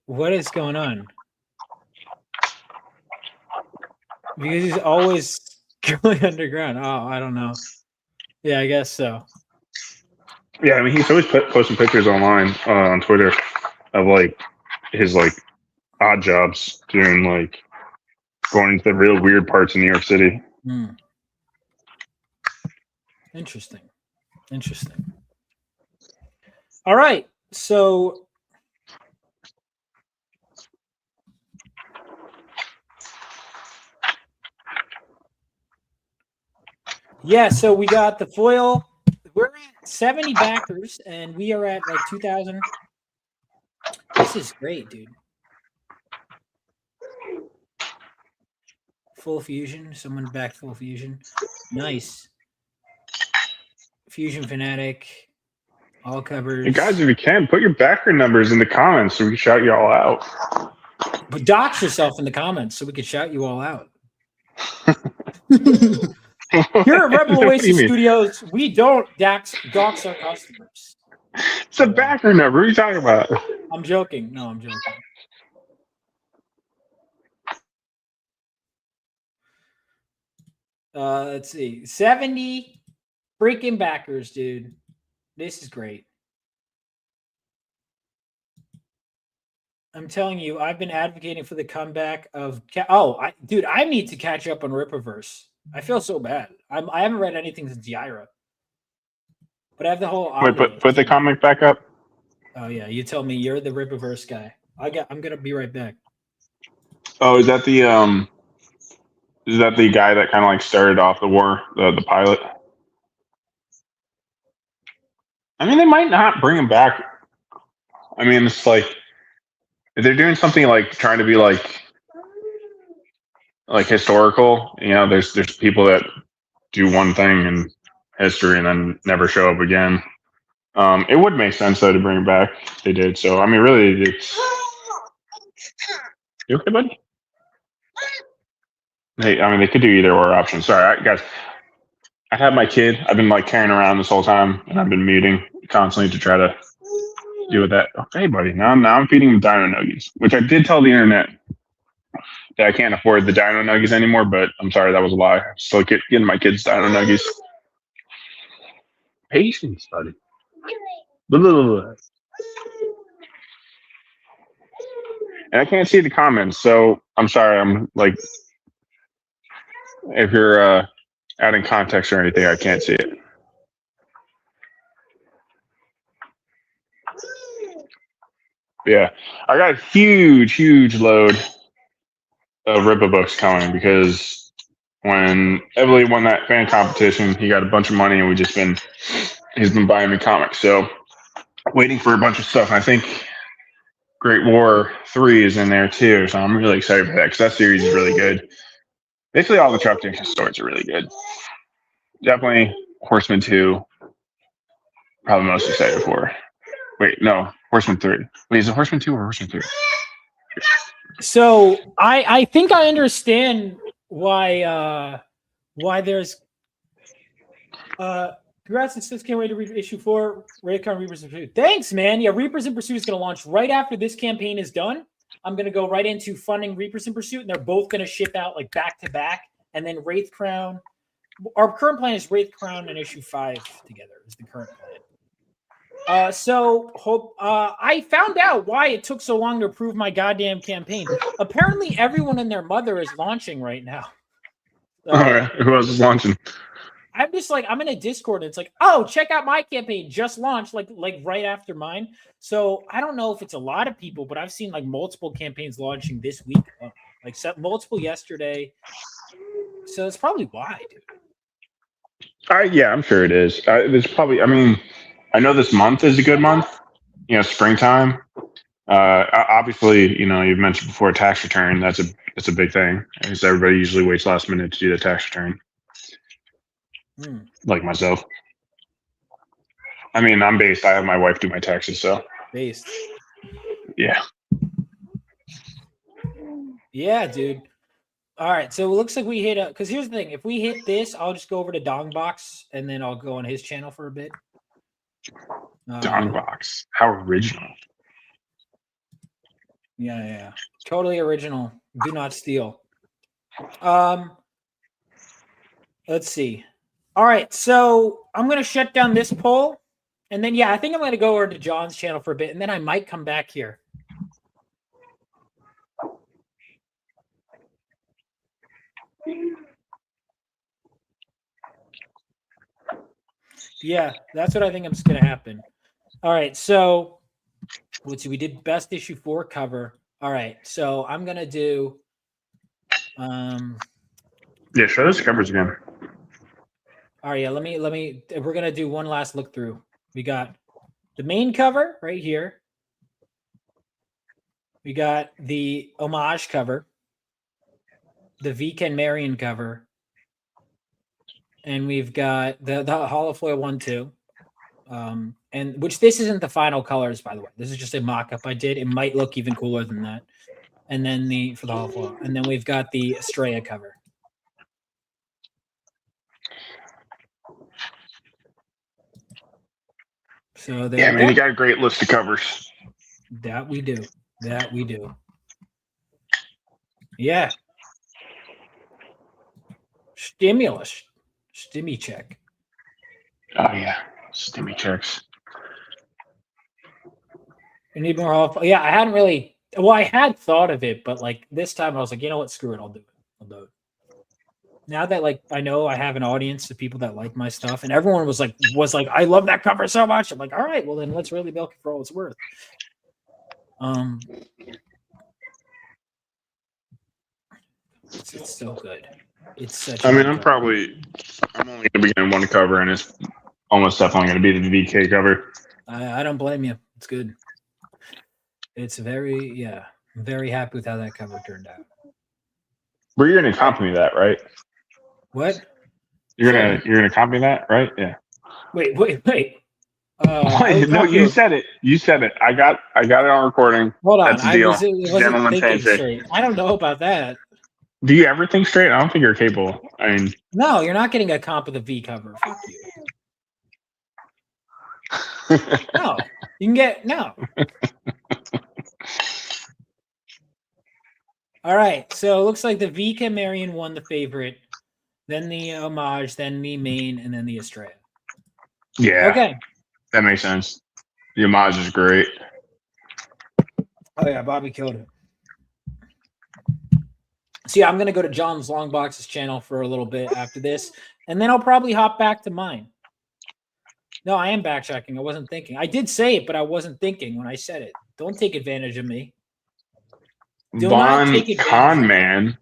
what is going on? Because he's always going underground. Oh, I don't know. Yeah, I guess so. Yeah, I mean he's always posting pictures online on Twitter of like his like odd jobs doing like going into the real weird parts of New York City. Interesting. All right. So yeah, so we got the foil. We're at 70 backers and we are at like 2,000. This is great, dude. Full fusion. Someone backed full fusion. Nice. Fusion Fanatic. All covers. Hey guys, if you can, put your backer numbers in the comments so we can shout you all out. But dox yourself in the comments so we can shout you all out. Here at Rebel Oasis Studios, we don't dox our customers. It's a backer number. What are you talking about? I'm joking. No, I'm joking. Let's see. 70 freaking backers, dude. This is great. I'm telling you, I've been advocating for the comeback of... dude, I need to catch up on Rippaverse. I feel so bad. I haven't read anything since Yaira. But I have the whole... Wait, put the comic back up. Oh, yeah. You tell me. You're the Rippaverse guy. I'm going to be right back. Oh, is that the guy that kind of like started off the war, the pilot? I mean, they might not bring him back. I mean, it's like if they're doing something like trying to be like historical. You know, there's people that do one thing in history and then never show up again. It would make sense though to bring him back. They did. So I mean, really, it's you okay, buddy? Hey, I mean, they could do either or option. Sorry, guys. I have my kid. I've been like carrying around this whole time, and I've been muting constantly to try to deal with that. Okay, buddy. Now I'm feeding him Dino Nuggies, which I did tell the internet that I can't afford the Dino Nuggies anymore. But I'm sorry, that was a lie. I'm still getting my kids Dino Nuggies. Patience, buddy. Blah, blah, blah, blah. And I can't see the comments, so I'm sorry. I'm like, if you're adding context or anything, I can't see it. Yeah, I got a huge load of Rippa books coming because when Evely won that fan competition, he got a bunch of money, and he's been buying me comics. So waiting for a bunch of stuff. I think Great War 3 is in there too, so I'm really excited for that because that series is really good. Basically, all the Chuck Dixon stories are really good. Definitely Horseman 2, probably most excited for. Wait, no, Horseman 3. Wait, is it Horseman 2 or Horseman 3? So I think I understand why there's congrats and sis, can't wait to read issue 4, Raycon Reapers in Pursuit. Thanks, man. Yeah, Reapers in Pursuit is going to launch right after this campaign is done. I'm going to go right into funding Reapers in Pursuit, and they're both going to ship out like back to back. And then Wraith Crown. Our current plan is Wraith Crown and issue 5 together is the current plan. I found out why it took so long to approve my goddamn campaign. Apparently, everyone and their mother is launching right now. All right. Who else is launching? I'm just like, I'm in a Discord. And it's like, oh, check out my campaign just launched, like right after mine. So I don't know if it's a lot of people, but I've seen like multiple campaigns launching this week, like multiple yesterday. So it's probably why, dude. Yeah, I'm sure it is. There's probably. I mean, I know this month is a good month. Springtime. Obviously, you've mentioned before tax return. That's a big thing. Because everybody usually waits last minute to do the tax return. Like myself. I mean, I'm based. I have my wife do my taxes, so based. Yeah. Yeah, dude. All right, so it looks like we hit because here's the thing. If we hit this, I'll just go over to Dongbox, and then I'll go on his channel for a bit. Dongbox. How original. Yeah. Totally original. Do not steal. Let's see. All right, so I'm going to shut down this poll, and then, I think I'm going to go over to John's channel for a bit, and then I might come back here. Yeah, that's what I think is going to happen. All right, so let's see. We did best issue 4 cover. All right, so I'm going to do... Yeah, show those covers again. All right, let me. We're going to do one last look through. We got the main cover right here. We got the homage cover, the VK Marion cover, and we've got the holofoil one too. And which this isn't the final colors, by the way. This is just a mock-up I did. It might look even cooler than that. And then for the holofoil, and then we've got the Estrella cover. So yeah, man, you got a great list of covers. That we do. Yeah. Stimulus. Stimmy check. Oh, yeah. Stimmy checks. You need more. Yeah, I hadn't really. Well, I had thought of it, but like this time I was like, you know what? Screw it. I'll do it. Now that like I know I have an audience of people that like my stuff, and everyone was like, I love that cover so much. I'm like, all right, well then let's really milk it for all it's worth. It's so good. It's such. I mean, I'm only going to be getting one cover, and it's almost definitely going to be the VK cover. I don't blame you. It's good. It's very happy with how that cover turned out. But you're going to accompany that, right? What? You're gonna copy that, right? Yeah. Wait. No, you said it. I got it on recording. Hold on. That's the deal. Gentleman's handshake. I don't know about that. Do you ever think straight? I don't think you're capable. I mean, no, you're not getting a comp of the V cover. Fuck you. No, you can get no. All right, so it looks like the VK Marion won the favorite, then the homage, then the main, and then the Estrella. Yeah. Okay. That makes sense. The homage is great. Oh yeah, Bobby killed it. So yeah, I'm gonna go to John's Longbox's channel for a little bit after this, and then I'll probably hop back to mine. No, I am backtracking. I wasn't thinking. I did say it, but I wasn't thinking when I said it. Don't take advantage of me. Do not take advantage. Con man.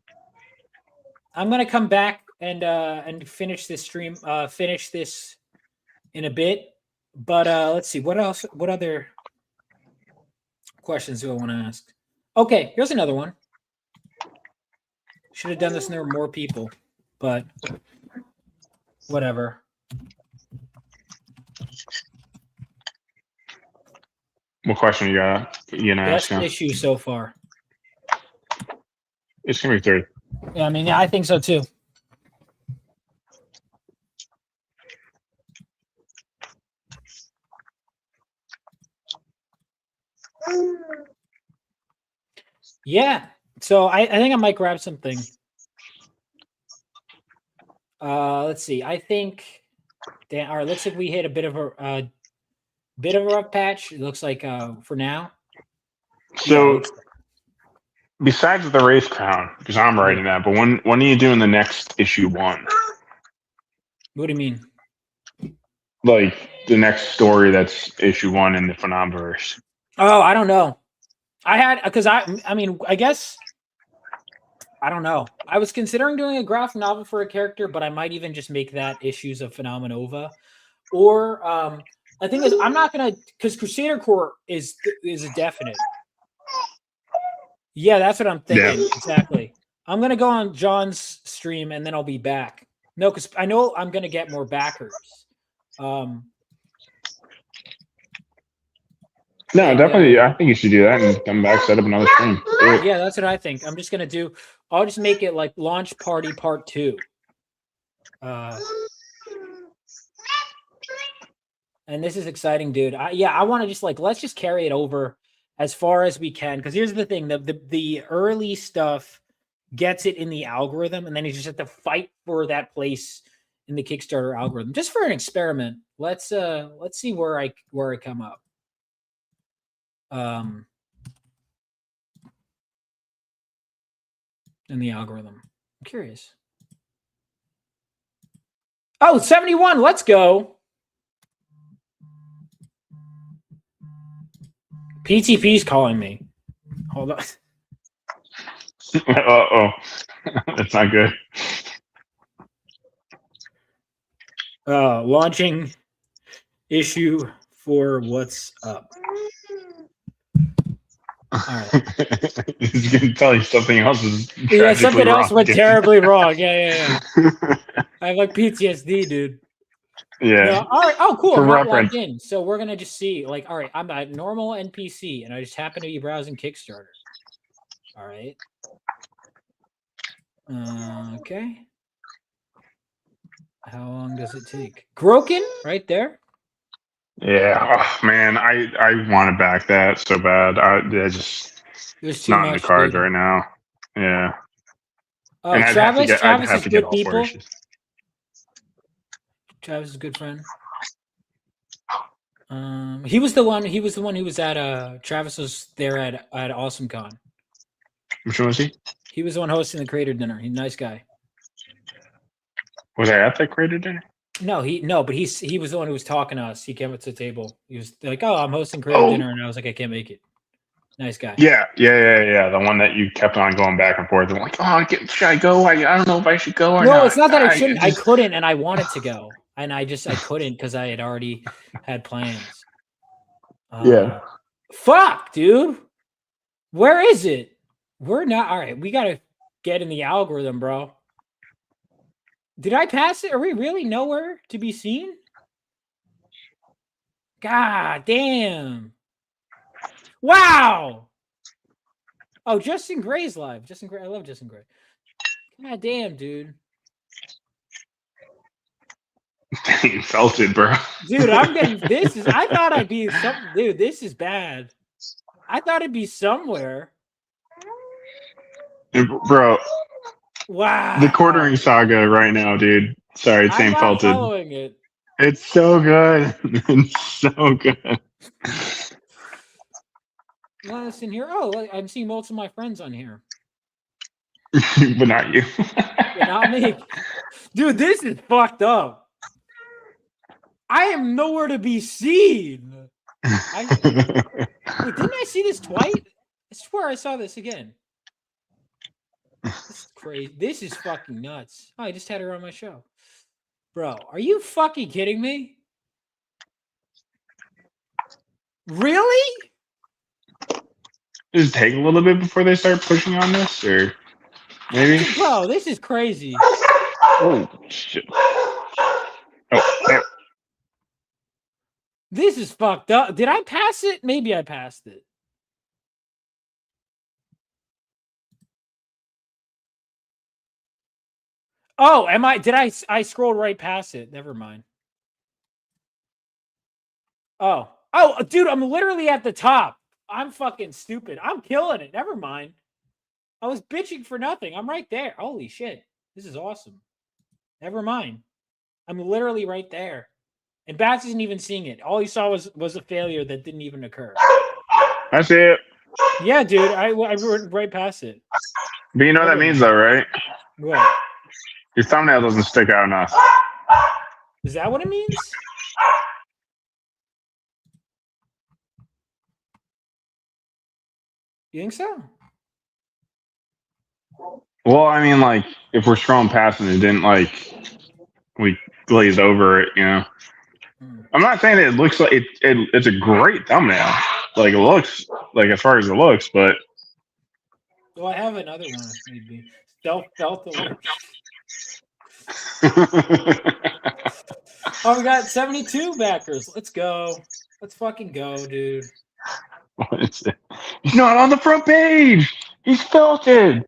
I'm gonna come back and finish this stream. Finish this in a bit. But let's see. What else? What other questions do I want to ask? Okay, here's another one. Should have done this when there were more people, but whatever. What question you gonna ask? Best issue so far. It's gonna be 3. Yeah, I mean, I think so too. Yeah. So I think I might grab something. Let's see. I think. All right. Looks like we hit a bit of a Bit of a rough patch. It looks like for now. So besides the race crown, because I'm writing that, but when are you doing the next issue 1? What do you mean? Like the next story that's issue 1 in the Phenomenverse. Oh, I don't know. I mean, I guess I don't know. I was considering doing a graphic novel for a character, but I might even just make that issues of Phenomenova. Or I think I'm not gonna, because Crusader Corps is a definite. Yeah, that's what I'm thinking. Yeah. Exactly. I'm gonna go on John's stream and then I'll be back. No, because I know I'm gonna get more backers. No, definitely. I think you should do that and come back, set up another stream. Yeah, that's what I think. I'm just gonna do. I'll just make it like Launch Party Part 2. And this is exciting, dude. I want to just like, let's just carry it over as far as we can. Because here's the thing: the early stuff gets it in the algorithm, and then you just have to fight for that place in the Kickstarter algorithm, just for an experiment. Let's see where I come up. In the algorithm. I'm curious. Oh, 71. Let's go. PTP's calling me. Hold on. Uh-oh. That's not good. Launching issue for what's up. All right. He's going to tell you something else is yeah, something else went dude. terribly wrong. Yeah. I have like PTSD, dude. Yeah. No, all right. Oh, cool. For I'm not reference. logged in. So we're gonna just see. Like, all right, I'm a normal NPC, and I just happen to be browsing Kickstarter. All right. Okay. How long does it take? Groken, right there. Yeah. Oh, man, I want to back that so bad. I just There's too not much, in the cards dude. right now. Yeah. And Travis I'd is good all people. 4 issues. Travis is a good friend. He was the one who was at Travis was there at Awesome Con. Which one was he? He was the one hosting the creator dinner. He's a nice guy. Was I at that creator dinner? No, but he was the one who was talking to us. He came up to the table. He was like, "Oh, I'm hosting creator dinner," and I was like, "I can't make it." Nice guy. Yeah. The one that you kept on going back and forth. I'm like, should I go? I don't know if I should go or not. No, it's not that I shouldn't. I couldn't, and I wanted to go, and I couldn't because I had already had plans. Yeah. Fuck, dude. Where is it? We're not. All right, we gotta get in the algorithm, bro. Did I pass it? Are we really nowhere to be seen? God damn. Wow. Oh, Justin Gray's live. Justin Gray. I love Justin Gray. God damn, dude. Dang, felt it, bro. Dude, I'm getting I thought I'd be something. Dude, this is bad. I thought it'd be somewhere. Bro. Wow. The Quartering Saga right now, dude. Sorry, it's saying felted. I'm following it. It's so good. It's so good. Let us in here. Oh, I'm seeing most of my friends on here. But not you. But not me. Dude, this is fucked up. I am nowhere to be seen. Wait, didn't I see this twice? I swear I saw this again. This is crazy. This is fucking nuts. Oh, I just had her on my show. Bro, are you fucking kidding me? Really? Does it take a little bit before they start pushing on this, or maybe? Bro, this is crazy. Oh shit! Oh, there. This is fucked up. Did I pass it? Maybe I passed it. Oh, am I? Did I scrolled right past it? Never mind. Oh, dude, I'm literally at the top. I'm fucking stupid. I'm killing it. Never mind. I was bitching for nothing. I'm right there. Holy shit. This is awesome. Never mind. I'm literally right there. And Bats isn't even seeing it. All he saw was a failure that didn't even occur. That's it. Yeah, dude. I went right past it. But you know what that means, though, right? What? Your thumbnail doesn't stick out enough. Is that what it means? You think so? Well, I mean, like, if we're scrolling past and it didn't, like, we glazed over it, you know. I'm not saying that it looks like it's a great thumbnail. Like, it looks, like, as far as it looks, but. Well, I have another one, maybe. Felt alert. Oh, we got 72 backers. Let's go. Let's fucking go, dude. What is it? He's not on the front page. He's filtered.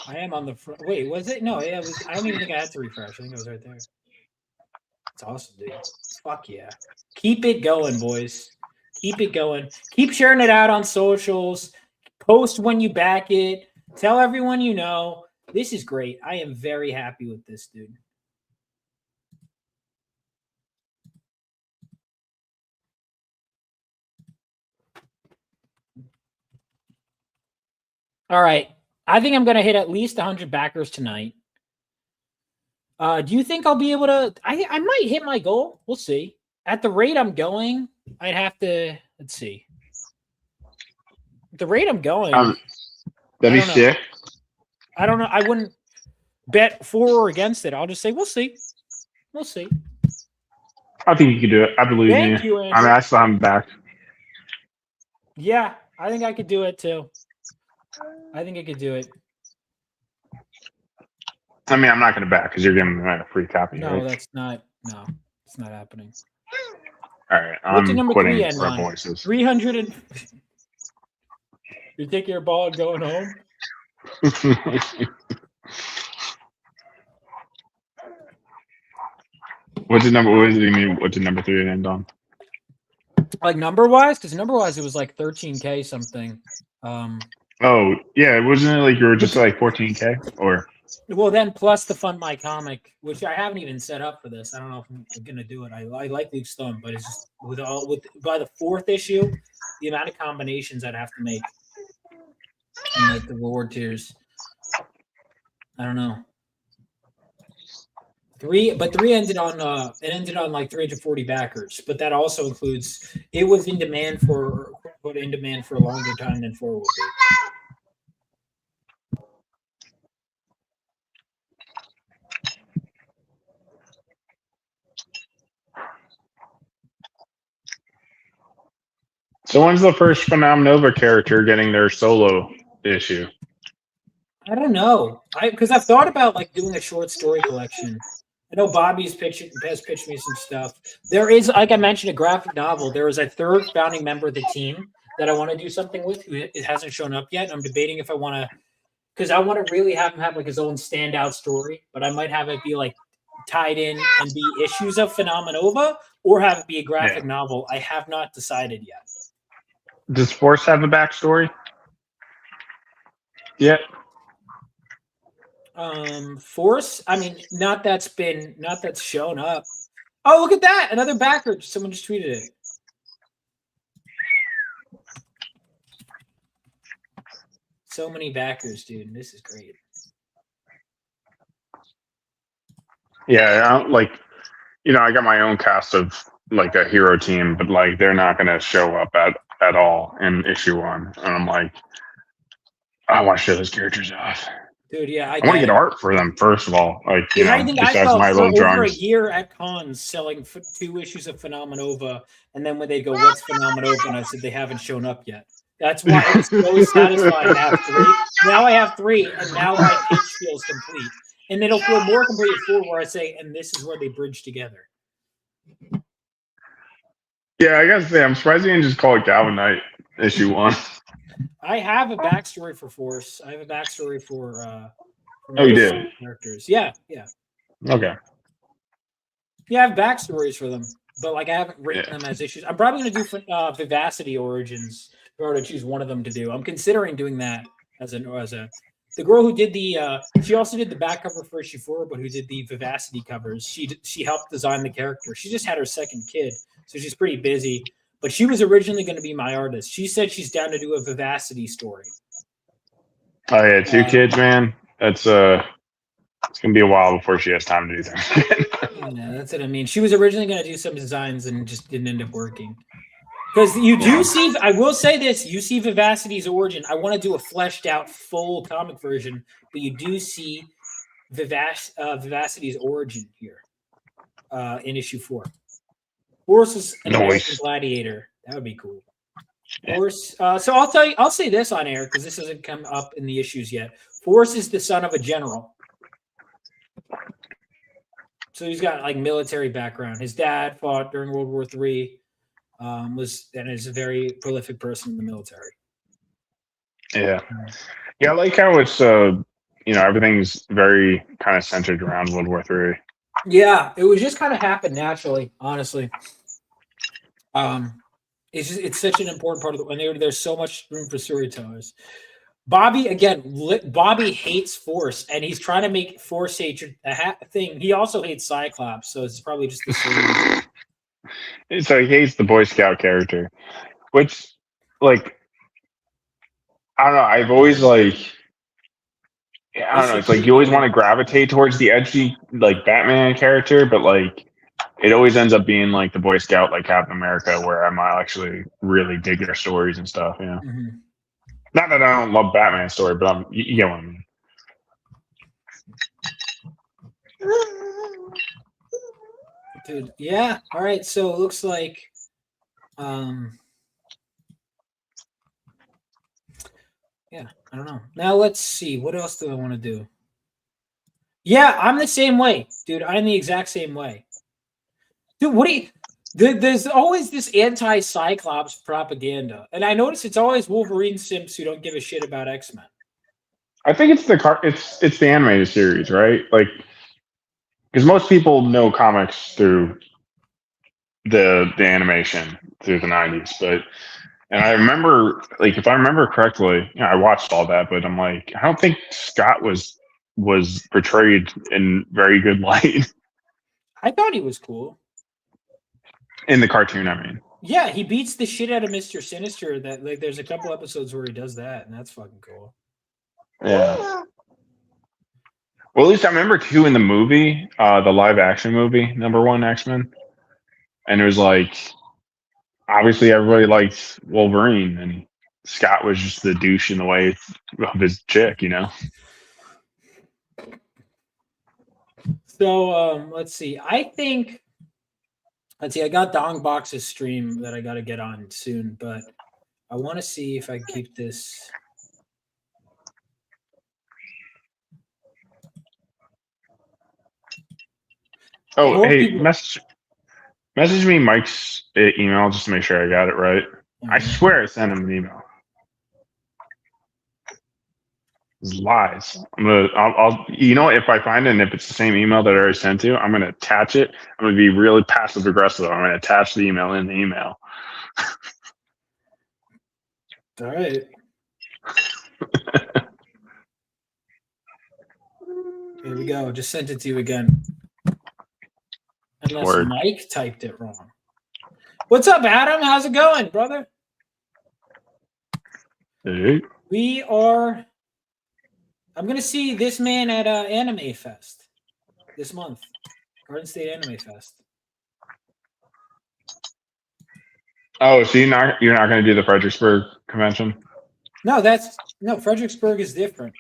I am on the front. Wait, was it? No, yeah, it was. I don't even think I had to refresh. I think it was right there. It's awesome, dude. Fuck yeah. Keep it going, boys. Keep it going. Keep sharing it out on socials. Post when you back it. Tell everyone you know. This is great. I am very happy with this, dude. All right. I think I'm going to hit at least 100 backers tonight. Do you think I'll be able to? I might hit my goal. We'll see. At the rate I'm going, I'd have to. Let's see. At the rate I'm going, that'd be sick. I don't know. I wouldn't bet for or against it. I'll just say we'll see. We'll see. I think you could do it. I believe in you. I mean, I saw him back. Yeah, I think I could do it too. I think I could do it. I mean, I'm not going to back because you're giving me a free copy. No, right? that's not. No, it's not happening. All right, I'm quitting our voices. 300 and you take your ball and going home. What's the number? What does it mean? What's the number 3 end on? Like number wise, because number wise it was like 13K something. Oh yeah, wasn't it like you were just like 14K or? Well, then plus the Fund My Comic, which I haven't even set up for this. I don't know if I'm gonna do it. I like Luke Stone, but it's just by the 4th issue, the amount of combinations I'd have to make in like the reward tiers. I don't know. 3 ended on like 340 backers, but that also includes it was in demand for a longer time than 4 will be. So when's the first Phenomenova character getting their solo issue? I don't know. Because I've thought about like doing a short story collection. I know Bobby's has pitched me some stuff. There is, like I mentioned, a graphic novel. There is a 3rd founding member of the team that I want to do something with who it hasn't shown up yet. I'm debating if I want to, because I want to really have him have like his own standout story, but I might have it be like tied in and be issues of Phenomenova or have it be a graphic novel. I have not decided yet. Does Force have a backstory? Yeah. Force. I mean, not that's shown up. Oh, look at that! Another backer. Someone just tweeted it. So many backers, dude. This is great. Yeah, like, I got my own cast of like a hero team, but like they're not going to show up at all in issue 1, and I'm like, I want to show those characters off. Dude, yeah, I want to get art for them first of all. Like, dude, I think I felt my little over a year at cons selling 2 issues of Phenomenova, and then when they go, "What's Phenomenova?" and I said they haven't shown up yet. That's why I was so satisfied to have 3. Now I have 3, and now my pitch feels complete, and it'll feel more complete at 4, where I say, "And this is where they bridge together." Yeah, I gotta say, I'm surprised you didn't just call it Galvan Knight issue 1. I have a backstory for Force. I have a backstory for oh, you did? Characters. Yeah. Okay. Yeah, I have backstories for them, but like I haven't written them as issues. I'm probably going to do Vivacity Origins, or to choose one of them to do. I'm considering doing that as a the girl who did the she also did the back cover for issue 4, but who did the Vivacity covers. She helped design the character. She just had her second kid, so she's pretty busy. But she was originally going to be my artist. She said she's down to do a Vivacity story. Oh yeah, 2 kids, man. That's it's gonna be a while before she has time to do that. Yeah, that's what I mean. She was originally going to do some designs and just didn't end up working. Because you do see, I will say this, you see Vivacity's origin. I want to do a fleshed out full comic version, but you do see Vivacity's origin here in issue 4. Horse is an American gladiator. That would be cool. Horse. So I'll say this on air because this hasn't come up in the issues yet. Force is the son of a general. So he's got like military background. His dad fought during World War III. Is a very prolific person in the military. Yeah. I like how it's everything's very kind of centered around World War III. Yeah, it was just kind of happened naturally, honestly. It's such an important part of it. When there's so much room for storytellers. Bobby hates Force, and he's trying to make Force hatred a thing. He also hates Cyclops, so it's probably just the same. So he hates the Boy Scout character, which, like, I don't know. I've always I don't know. It's like you always want to gravitate towards the edgy, like, Batman character, but like it always ends up being like the Boy Scout, like Captain America, where I might actually really dig their stories and stuff. Yeah. Mm-hmm. Not that I don't love Batman's story, but you get what I mean. Dude, yeah. All right. So it looks like, yeah, I don't know. Now let's see. What else do I want to do? Yeah, I'm the same way, dude. I'm the exact same way. Dude, there's always this anti-Cyclops propaganda, and I notice it's always Wolverine simps who don't give a shit about X-Men. I think it's it's the animated series, right? Like, because most people know comics through the animation through the 90s, and I remember, like, if I remember correctly, I watched all that, but I'm like, I don't think Scott was portrayed in very good light. I thought he was cool. In the cartoon, I mean. Yeah, he beats the shit out of Mr. Sinister. That, like, there's a couple episodes where he does that, and that's fucking cool. Yeah. Well, at least I remember too in the movie, the live action movie, #1 X-Men. And it was like, obviously everybody liked Wolverine, and Scott was just the douche in the way of his chick, you know? So let's see. I got Dong Box's stream that I got to get on soon, but I want to see if I can keep this. Oh, hey, message me Mike's email just to make sure I got it right. Mm-hmm. I swear I sent him an email. It's lies. I'll you know, if I find it and if it's the same email that I already sent to, I'm gonna attach it. I'm gonna be really passive aggressive. I'm gonna attach the email in the email. All right. Here we go. Just sent it to you again. Unless Mike typed it wrong. What's up, Adam? How's it going, brother? Hey. I'm going to see this man at Anime Fest this month. Garden State Anime Fest. Oh, so you're not going to do the Fredericksburg convention? No, Fredericksburg is different.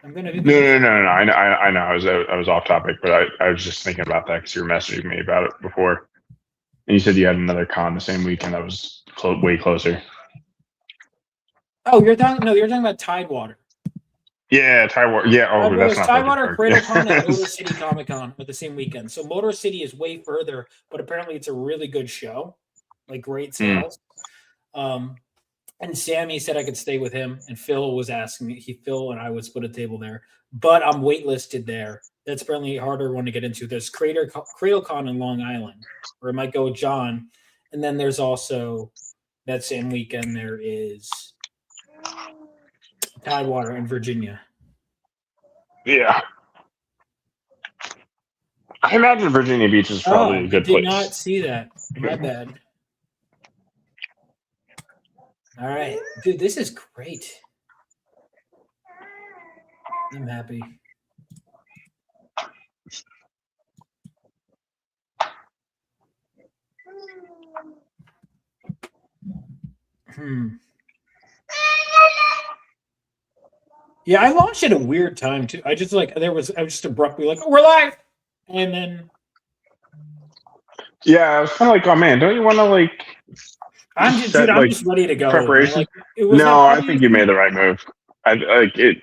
I'm going to do No. I know. I was off topic, but I was just thinking about that because you were messaging me about it before. And you said you had another con the same weekend that was way closer. Oh, you're talking about Tidewater. Yeah, Tidewater. Yeah, but that's not Tidewater, CradleCon, and Motor City Comic Con at the same weekend. So Motor City is way further, but apparently it's a really good show, like great sales. And Sammy said I could stay with him, and Phil was asking me. Phil and I would split a table there, but I'm waitlisted there. That's apparently a harder one to get into. There's CradleCon in Long Island, where I might go with John, and then there's also that same weekend there is Tidewater in Virginia. Yeah. I imagine Virginia Beach is probably a I good did place. not see that. My bad. All right, dude, this is great. I'm happy. Yeah, I launched at a weird time too. I was just abruptly like, oh, we're live, and then Yeah, I was kind of like, oh man, don't you want to like I'm set I'm like just ready to go. Man. preparation? Like, it was that No, I funny think you made the right move. I like it.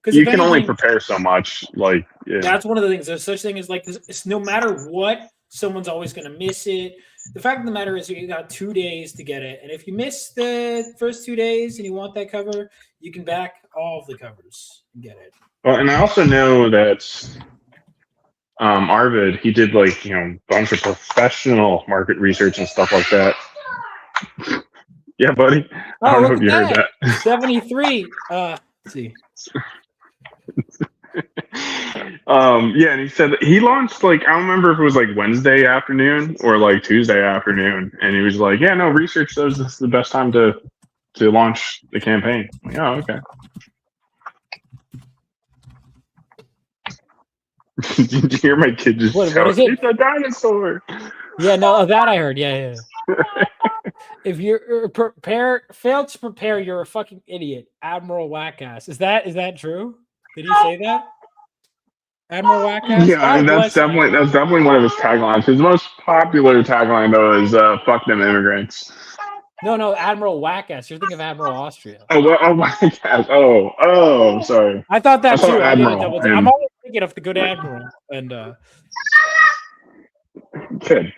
because You if can only anything, prepare so much. Like, yeah. that's one of the things. There's such thing as like it's no matter what, someone's always going to miss it. The fact of the matter is, you got 2 days to get it, and if you miss the first 2 days and you want that cover, you can back all of the covers and get it. Well, and I also know that Arvid, he did like a bunch of professional market research and stuff like that. Yeah, buddy. I don't know if you heard that. 73. Let's see. Yeah, and he said that he launched like I don't remember if it was like Wednesday afternoon or like Tuesday afternoon, and he was like, "Yeah, no, research says this is the best time to launch the campaign." I'm like, oh, okay. Did you hear my kid just What shout, is it? "It's a dinosaur"? Yeah, no, that I heard. Yeah. If you're failed to prepare, you're a fucking idiot. Admiral Wackass. Is that true? Did he say that? Admiral Wackass? Yeah, and that's definitely one of his taglines. His most popular tagline though is "Fuck them immigrants." No, Admiral Wackass. You're thinking of Admiral Austria. Oh my God. Oh, sorry. I thought that I saw too. I didn't Admiral, double. and- I'm always thinking of the good Admiral. And Good.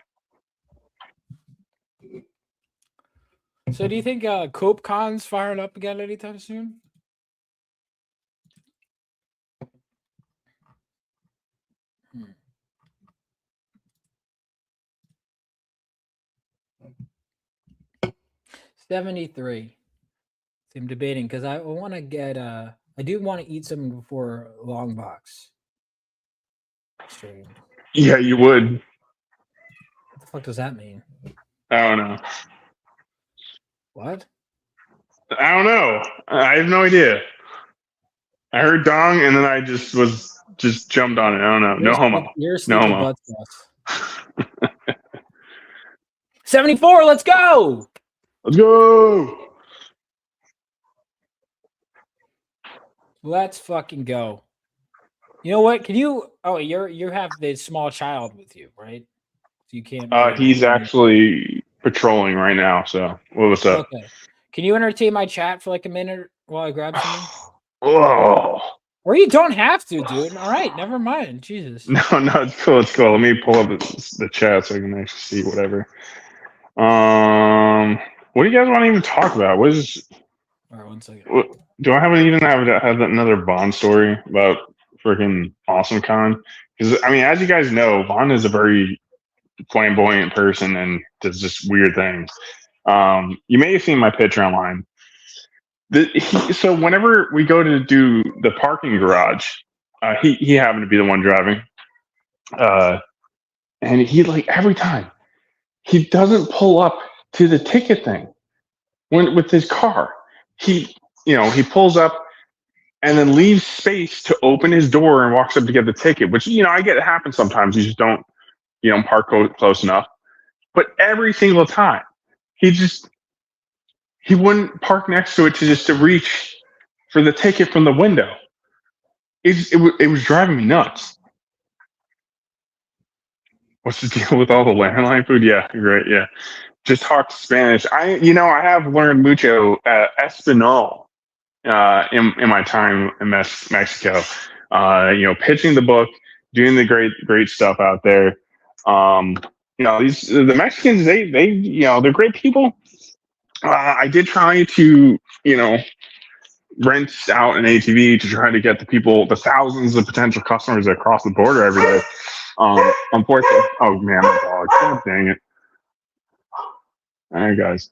so, do you think CopeCon's firing up again anytime soon? Hmm. 73. I'm debating because I want to get I do want to eat something before long box stream. Yeah, you would. What the fuck does that mean? I don't know. What? I don't know. I have no idea. I heard dong, and then I just jumped on it. I don't know. No homo. You're a No sneaky homo. butt sauce. 74. Let's go. Let's go. Let's fucking go. You know what? Can you? Oh, you have the small child with you, right? So you can't. He's actually patrolling right now. So what's up? Okay. Can you entertain my chat for like a minute while I grab something? Oh. Or you don't have to, dude. All right, never mind. Jesus. No, it's cool. It's cool. Let me pull up the chat so I can actually see whatever. What do you guys want to even talk about? What is? All right, 1 second. Do I have another Bond story about freaking Awesome Con? Because I mean, as you guys know, Bond is a very flamboyant person and does just weird things. You may have seen my picture online. So whenever we go to do the parking garage, he happened to be the one driving, and he like every time he doesn't pull up to the ticket thing with his car. He pulls up and then leaves space to open his door and walks up to get the ticket, which I get it happens sometimes. You just don't park close enough. But every single time, he wouldn't park next to it to reach for the ticket from the window. It was driving me nuts. What's the deal with all the landline food? Yeah, great. Yeah, just talk Spanish. I have learned mucho Espanol in my time in Mexico. Pitching the book, doing the great stuff out there. The Mexicans, they're great people. I did try to rent out an ATV to try to get the thousands of potential customers that cross the border every day. Unfortunately, oh man, my dog, God dang it. All right, guys.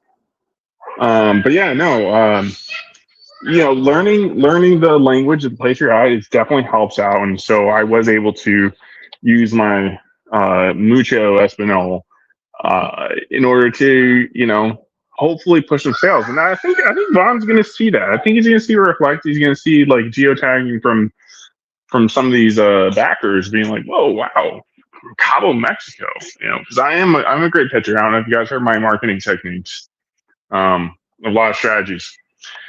But yeah, no. learning the language of the place you're at, it definitely helps out. And so I was able to use my mucho español in order to, hopefully push some sales. And I think Von's going to see that. I think he's going to see reflect. He's going to see like geotagging from some of these backers being like, whoa, wow, Cabo, Mexico. Because I'm a great pitcher. I don't know if you guys heard my marketing techniques. A lot of strategies.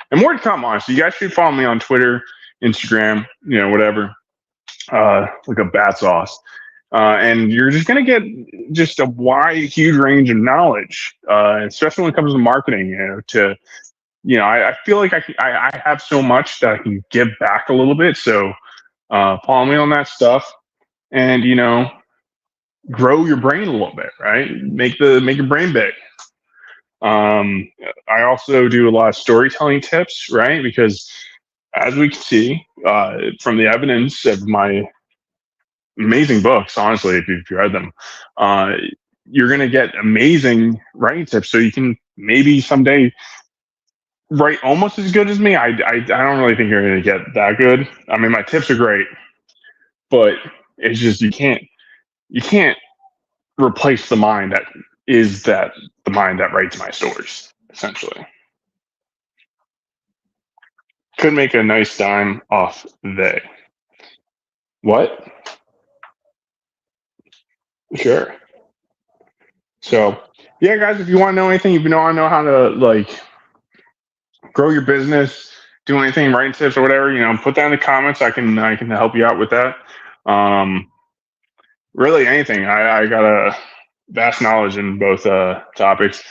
And more to come, honestly. You guys should follow me on Twitter, Instagram, whatever. Like a bat sauce. And you're just going to get just a huge range of knowledge, especially when it comes to marketing. I feel like I have so much that I can give back a little bit. So follow me on that stuff, and grow your brain a little bit, right? Make your brain big. I also do a lot of storytelling tips, right? Because as we can see from the evidence of my amazing books, honestly, if you've read them, you're going to get amazing writing tips. So you can maybe someday write almost as good as me. I don't really think you're going to get that good. I mean, my tips are great, but it's just you can't replace the mind that is the mind that writes my stories, essentially. Could make a nice dime off they. What? Sure. So, yeah, guys, if you want to know anything, if you want to know how to like grow your business, do anything, writing tips or whatever, put that in the comments. I can help you out with that. Really anything. I got a vast knowledge in both topics.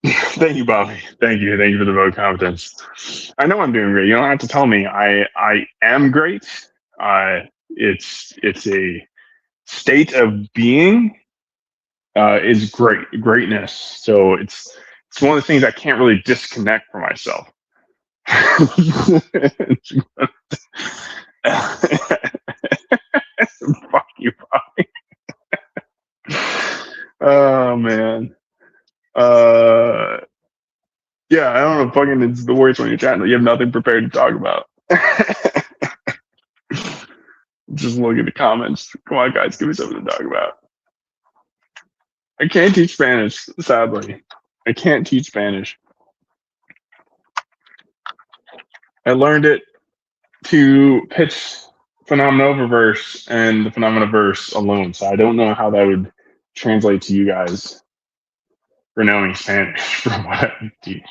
Thank you, Bobby. Thank you for the vote of confidence. I know I'm doing great. You don't have to tell me I am great. It's a state of being. Is greatness. So it's one of the things I can't really disconnect from myself. Fuck you, Bobby. Oh man. Yeah, I don't know. Fucking, it's the worst when you're chatting. You have nothing prepared to talk about. Just look at the comments. Come on, guys, give me something to talk about. I can't teach Spanish, sadly. I can't teach Spanish. I learned it to pitch Phenomenova verse and the Phenomena verse alone, so I don't know how that would translate to you guys for knowing Spanish from what I teach.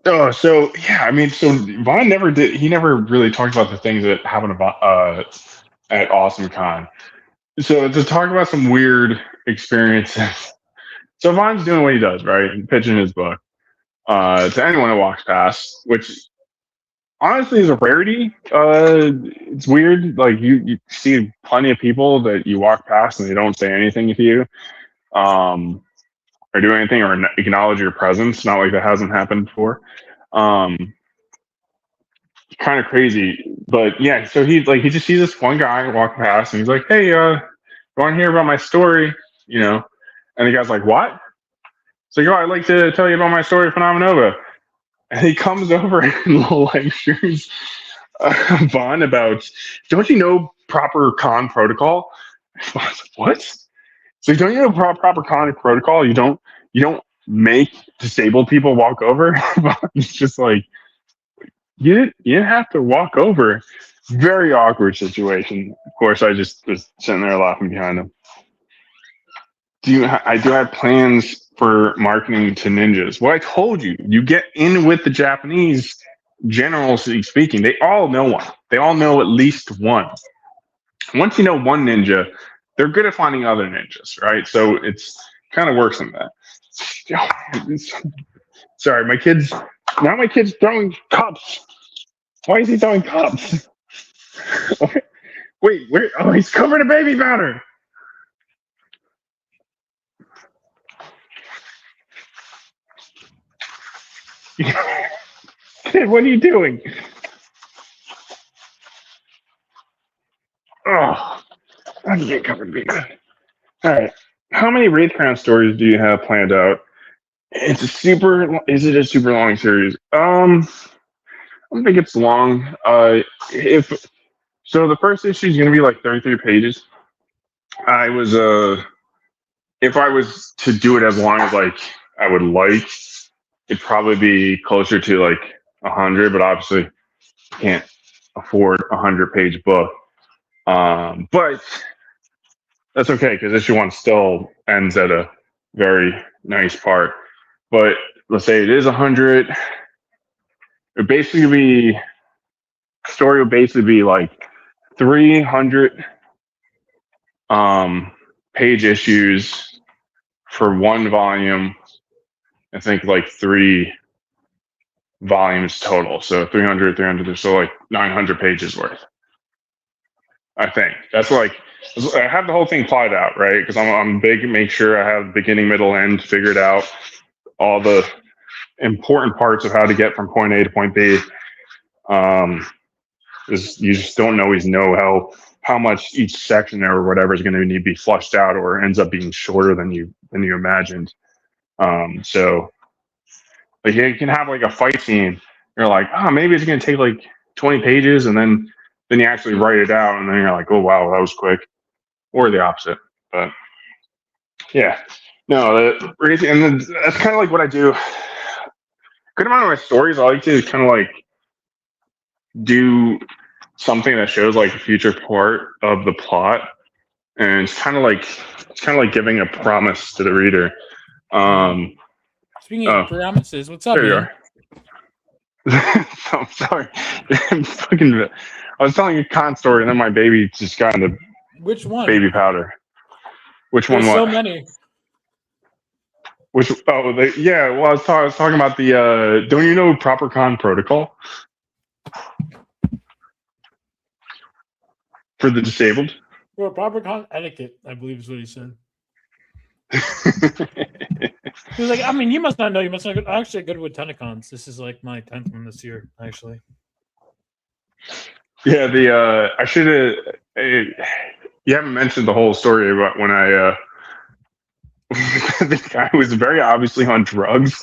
Oh, so yeah, I mean, so Vaughn never did. He never really talked about the things that happened at Awesome Con. So to talk about some weird experiences. So Vaughn's doing what he does, right? And pitching his book to anyone who walks past, which honestly is a rarity. It's weird. Like you see plenty of people that you walk past and they don't say anything to you, or do anything or acknowledge your presence. Not like that hasn't happened before. Kind of crazy, but yeah. So he just sees this one guy walk past and he's like, "Hey, you want to hear about my story?" And the guy's like, "What?" So I'd like to tell you about my story, Phenomenova. And he comes over and lectures Vaughn about, don't you know proper con protocol? What? So don't you know proper con protocol? You don't make disabled people walk over? It's just like, you didn't have to walk over. Very awkward situation. Of course, I just was sitting there laughing behind him. I do have plans for marketing to ninjas. Well, I told you, you get in with the Japanese, generally speaking. They all know one. They all know at least one. Once you know one ninja, they're good at finding other ninjas, right? So it's kind of worse than that. Sorry, my kid's throwing cups. Why is he throwing cups? Wait, where? Oh, he's covered in baby powder. Kid, what are you doing? Oh, I'm getting covered in baby powder. All right. how many Wraith Crown stories do you have planned out? It's a super. Is it a super long series? I don't think it's long. If so, the first issue is going to be like 33 pages. I was if I was to do it as long as like I would like, it'd probably be closer to like 100. But obviously, can't afford a 100-page book. But that's okay because issue one still ends at a very nice part. But let's say it is 100. It basically be story would basically be like 300 page issues for one volume. I think like 3 volumes total. So 300, so like 900 pages worth. I think that's like I have the whole thing plotted out, right? Because I'm big and make sure I have beginning, middle, end figured out, all the important parts of how to get from point A to point B. You just don't always know how much each section or whatever is going to need to be flushed out, or ends up being shorter than you imagined. So, like, you can have like a fight scene. You're like, oh, maybe it's going to take like 20 pages, and then you actually write it out, and then you're like, oh wow, that was quick, or the opposite. But yeah, no, and then that's kind of like what I do. Good amount of my stories, I like to kind of like do something that shows like a future part of the plot, and it's kind of like giving a promise to the reader. Speaking of promises, what's up, there you man? are. I'm sorry. I was telling a con story, and then my baby just got into Which one? baby powder. Which There's one? so What? many. Which? Oh, yeah. Well, I was talking about the. Don't you know proper con protocol for the disabled? Well, proper etiquette, I believe is what he said. He was like, I mean, you must not know. You must not. I actually go to a ton of cons. This is like my 10th one this year, actually. Yeah, I should have. You haven't mentioned the whole story about when I. The guy was very obviously on drugs,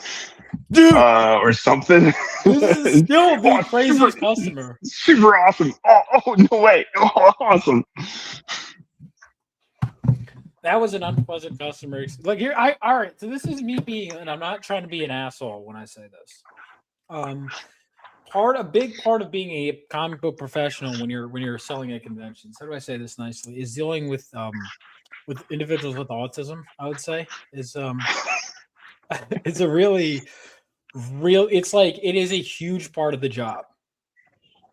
dude, or something. This is still the craziest customer. Super awesome. Oh, no way. Oh, awesome. That was an unpleasant customer. Like here, all right. So this is me being, and I'm not trying to be an asshole when I say this. A big part of being a comic book professional when you're selling at conventions. How do I say this nicely? Is dealing with individuals with autism. I would say is it's a really real. It's like it is a huge part of the job.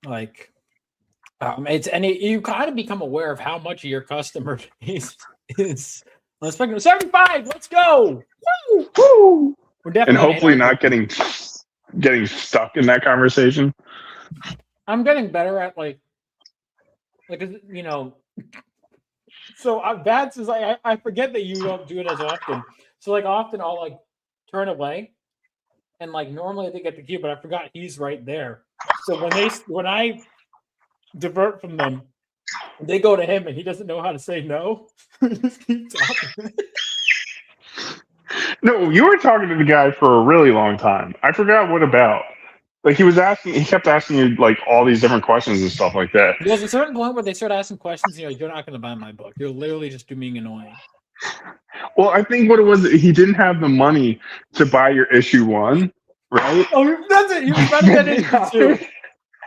Like you kind of become aware of how much of your customer is. Let's pick 75. Let's go. Woo! Woo! We're definitely and hopefully not getting stuck in that conversation. I'm getting better at like you know. So that's is I forget that you don't do it as often. So like often I'll like turn away, and like normally they get the cue, but I forgot he's right there. So when I divert from them, they go to him, and he doesn't know how to say no. Just keep talking. No, you were talking to the guy for a really long time. I forgot what about. Like he kept asking you like all these different questions and stuff like that. There's a certain point where they start asking questions, and you're not going to buy my book. You're literally just being annoying. Well, I think what it was, he didn't have the money to buy your issue 1, right? Oh, that's it. He was about to get into 2.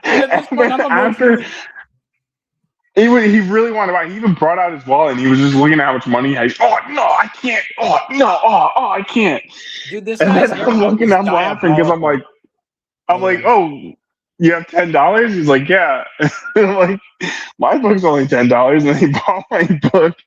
And at this point, after he really wanted to buy. He even brought out his wallet, and he was just looking at how much money he had. Oh no, I can't. Oh no, I can't. Dude, this and guy's then I'm laughing because I'm like, oh, you have $10? He's like, yeah. I'm like, my book's only $10, and he bought my book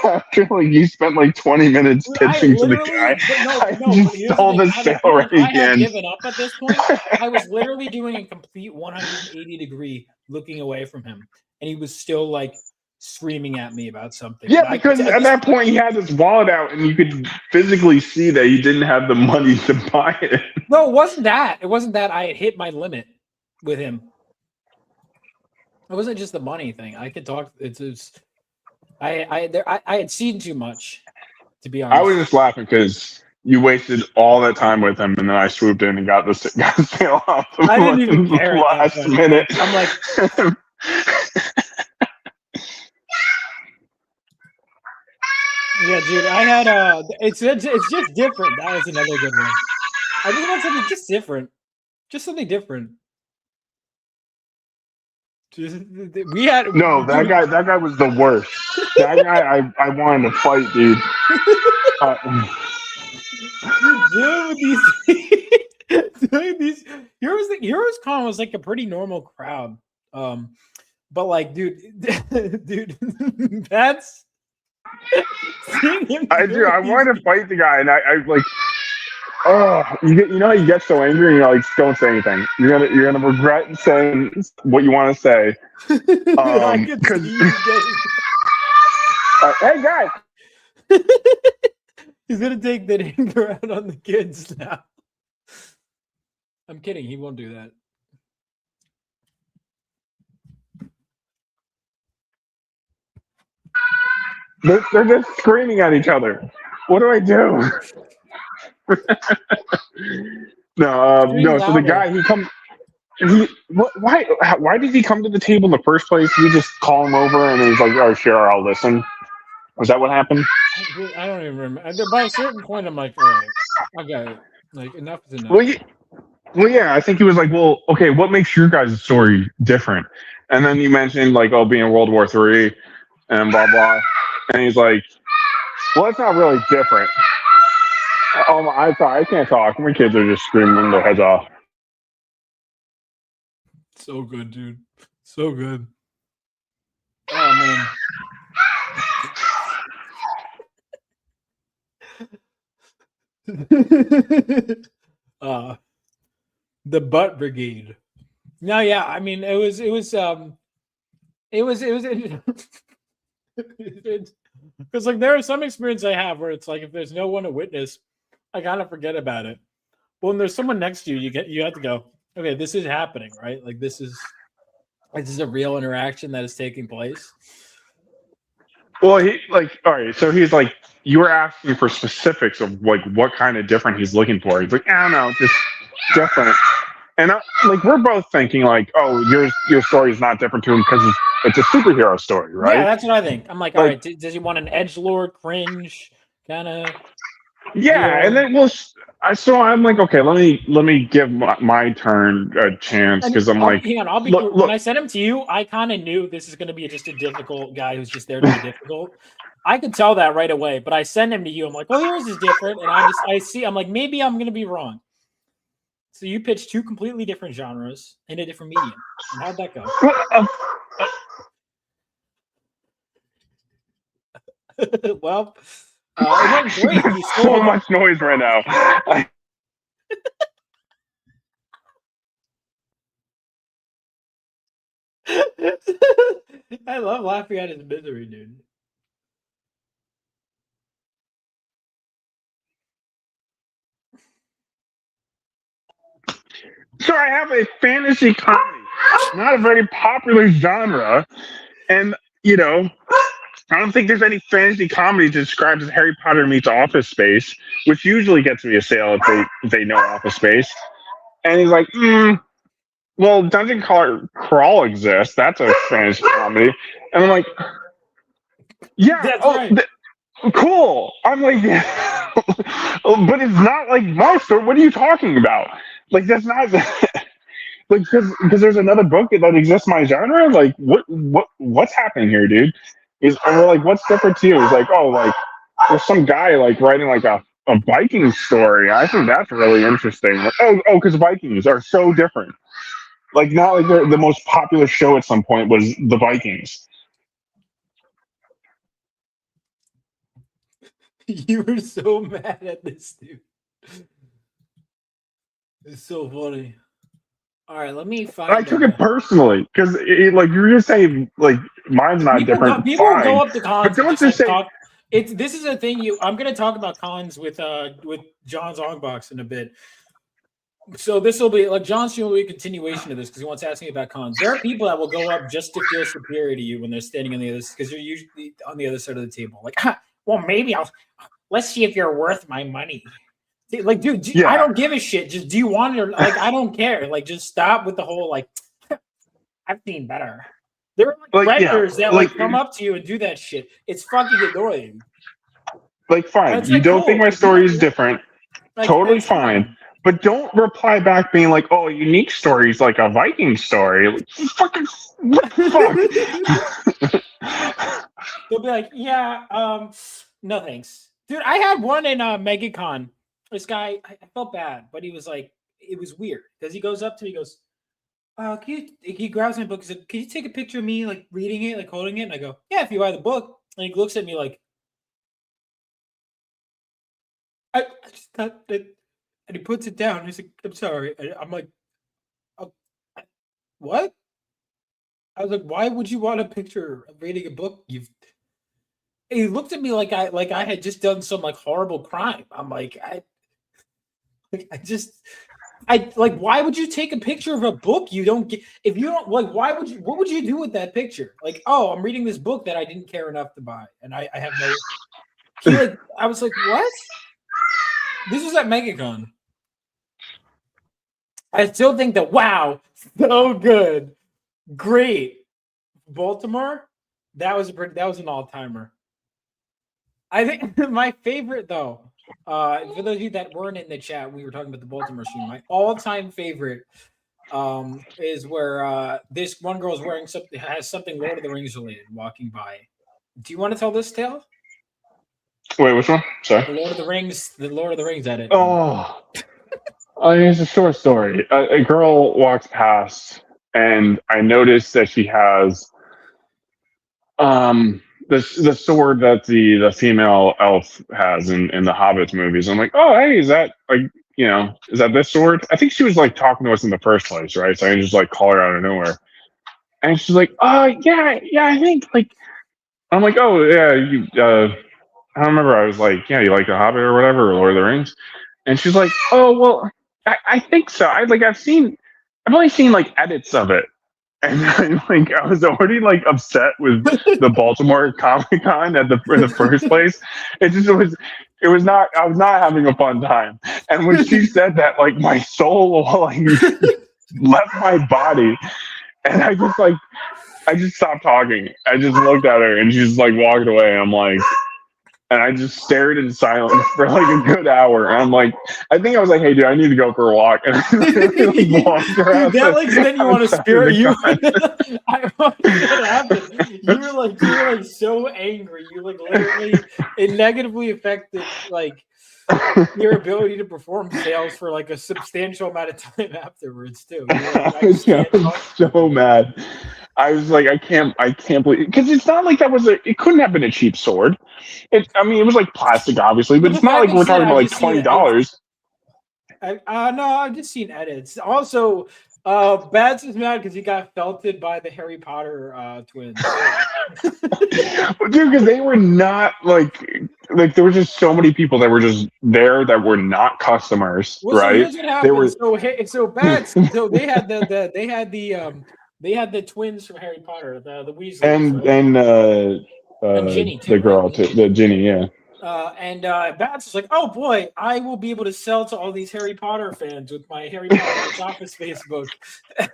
after like you spent like 20 minutes pitching to the guy. I just stole the sale right again. I had given up at this point. I was literally doing a complete 180-degree looking away from him, and he was still like screaming at me about something. Yeah, because at that point he had his wallet out, and you could physically see that he didn't have the money to buy it. No, it wasn't that. It wasn't that. I had hit my limit with him. It wasn't just the money thing. I could talk. I had seen too much. To be I was honest, just laughing because you wasted all that time with him, and then I swooped in and got the sale off I didn't even the care at that last point. minute. I'm like, yeah, dude. I had it's just different. That was another good one. I just want something just different, just something different. We had No, dude, that guy was the worst. That guy, I wanted to fight, dude. Dude, dealing with these, doing these Heroes Con was like a pretty normal crowd. But like, dude, dude, that's seeing him. I wanted to fight the guy, and I like. Oh, you know how you get so angry and you're like, don't say anything. You're gonna regret saying what you want to say. I could see you getting. Hey guys, He's gonna take that anger out on the kids now. I'm kidding. He won't do that. they're just screaming at each other. What do I do? No. So the guy he comes. Why did he come to the table in the first place? We just call him over and he's like, "Oh, sure, I'll listen." Was that what happened? I don't even remember. By a certain point, I'm like, all right, I got it. Like, enough is enough. Well, yeah. I think he was like, "Well, okay, what makes your guys' story different?" And then you mentioned like, "Oh, being in World War III and blah blah," and he's like, "Well, it's not really different." Oh, I can't talk. My kids are just screaming their heads off. So good, dude. So good. Oh man. The Butt Brigade. No, yeah, I mean it was because like there are some experience I have where it's like if there's no one to witness, I kind of forget about it. But when there's someone next to you, you have to go, okay, this is happening, right? Like this is a real interaction that is taking place. Well, all right. So he's like, you were asking for specifics of like what kind of different he's looking for. He's like, I don't know, just different. And like we're both thinking like, oh, your story is not different to him because it's a superhero story, right? Yeah, that's what I think. I'm like, all right, does he want an edgelord cringe kind of? Yeah, deal? and then so I'm like, okay, let me give my turn a chance because I'm like, hang on, I'll be look, when I sent him to you, I kind of knew this is going to be just a difficult guy who's just there to be difficult. I could tell that right away, but I send him to you. I'm like, well, yours is different, and I see. I'm like, maybe I'm going to be wrong. So you pitched two completely different genres in a different medium. And how'd that go? Well, it went great. You so much noise right now. I love laughing at his misery, dude. So I have a fantasy comedy, not a very popular genre, and I don't think there's any fantasy comedy described as Harry Potter meets Office Space, which usually gets me a sale if they know Office Space. And he's like, well, Dungeon Crawl exists. That's a fantasy comedy. And I'm like, yeah, that's right. Cool. I'm like, but it's not like my story. What are you talking about? Like, that's not like because there's another book that exists my genre. Like, what's happening here, dude? We're like, what's different to you? He's like, oh, like there's some guy like writing like a Viking story. I think that's really interesting. Like, because Vikings are so different. Like, not like the most popular show at some point was the Vikings. You were so mad at this dude. It's so funny. All right, let me find. I took it personally because like you're just saying like mine's not different. People fine. go up to cons. But don't just say this is a thing. I'm going to talk about cons with John's Ongbox in a bit. So this will be like John's will be a continuation of this because he wants to ask me about cons. There are people that will go up just to feel superior to you when they're standing on the other because you're usually on the other side of the table. Like, well, maybe let's see if you're worth my money. Like, dude, Yeah. I don't give a shit. Just do you want it or like I don't care. Like, just stop with the whole like I've seen better. There are like predators that like come up to you and do that shit. It's fucking annoying. Like, fine, It's you like, don't cool. think my story is different. Like, Totally that's fine. But don't reply back being like, "Oh, unique story is like a Viking story." Like, fucking what the fuck? They'll be like, yeah, no thanks. Dude, I had one in MegaCon. This guy, I felt bad, but he was like, it was weird because he goes up to me, he goes, he grabs my book, he said, can you take a picture of me like reading it, like holding it? And I go, yeah, if you buy the book. And he looks at me like, I just thought that, and he puts it down. He's like, I'm sorry. I'm like, oh, what? I was like, why would you want a picture of reading a book? He looked at me like I had just done some like horrible crime. I'm like, I like, why would you take a picture of a book you don't get? If you don't like, what would you do with that picture? Like, oh, I'm reading this book that I didn't care enough to buy, and I have no. I was like, what? This was at MegaCon. I still think that so good, great, Baltimore. That was an all timer. I think my favorite though. For those of you that weren't in the chat, we were talking about the Baltimore scene. My all-time favorite is where this one girl is wearing something, has something Lord of the Rings related, walking by. Do you want to tell this tale? Wait, which one? Sorry. The Lord of the Rings edit. Oh, it's a short story. A girl walks past, and I noticed that she has the sword that the female elf has in the Hobbit movies. I'm like, oh, hey, is that like, is that this sword? I think she was like talking to us in the first place, right? So I can just like call her out of nowhere, and she's like, oh yeah, I think like, I'm like, oh yeah, you. I don't remember. I was like, yeah, you like the Hobbit or whatever, or Lord of the Rings, and she's like, oh well, I think so. I've only seen like edits of it. And I was already like upset with the Baltimore Comic Con in the first place. I was not having a fun time. And when she said that, like my soul like left my body, and I just stopped talking. I just looked at her, and she just like walked away. I'm like. And I just stared in silence for like a good hour. And I'm like, I think I was like, hey, dude, I need to go for a walk. And I walked around. That like then you want to spirit you. I want that happen. You were like so angry. You like literally it negatively affected like your ability to perform sales for like a substantial amount of time afterwards too. I was so mad. I was like, I can't believe, because it's not like it couldn't have been a cheap sword. It was like plastic, obviously, but it's not like we're talking about like $20. No, I've just seen edits. Also, Bats is mad because he got felted by the Harry Potter twins. Dude, because they were not like there were just so many people that were just there that were not customers, right? So here's what happened. They were so Bats. So they had the twins from Harry Potter, the Weasleys, and Ginny, the girl, the Ginny, yeah. And Bats was like, "Oh boy, I will be able to sell to all these Harry Potter fans with my Harry Potter Office Facebook."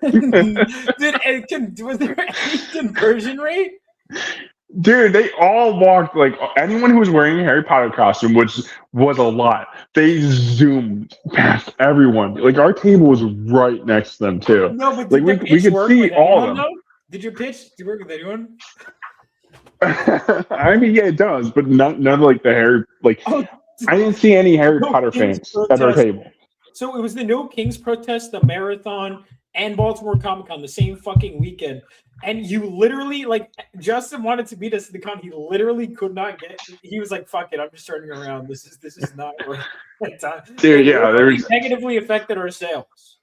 Was there any conversion rate? Dude, they all walked like anyone who was wearing a Harry Potter costume, which was a lot. They zoomed past everyone. Like our table was right next to them too. No, but like we could see all of them. Though? Did your pitch? Did you work with anyone? I mean, yeah, it does, but none of like the Harry I didn't see any Harry Potter fans at our table. So it was the No Kings protest, the marathon, and Baltimore Comic Con the same fucking weekend. And you literally, like, Justin wanted to beat us at the con. He literally could not get. He was like, "Fuck it, I'm just turning around. This is not worth my time." Dude, yeah, there's negatively affected our sales.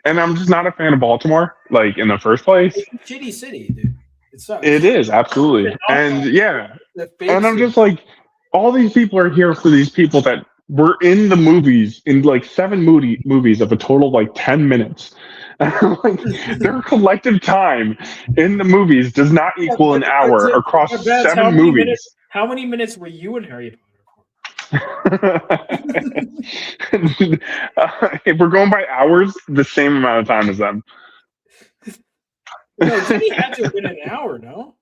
And I'm just not a fan of Baltimore, like in the first place. It's a shitty city, dude. It sucks. It is absolutely, and yeah, and I'm just like, all these people are here for these people that were in the movies in like 7 movies of a total of like 10 minutes. Like, their collective time in the movies does not equal an hour across 7 movies. How many minutes were you in Harry Potter? If we're going by hours, the same amount of time as them. No, Jenny had to have been an hour, no?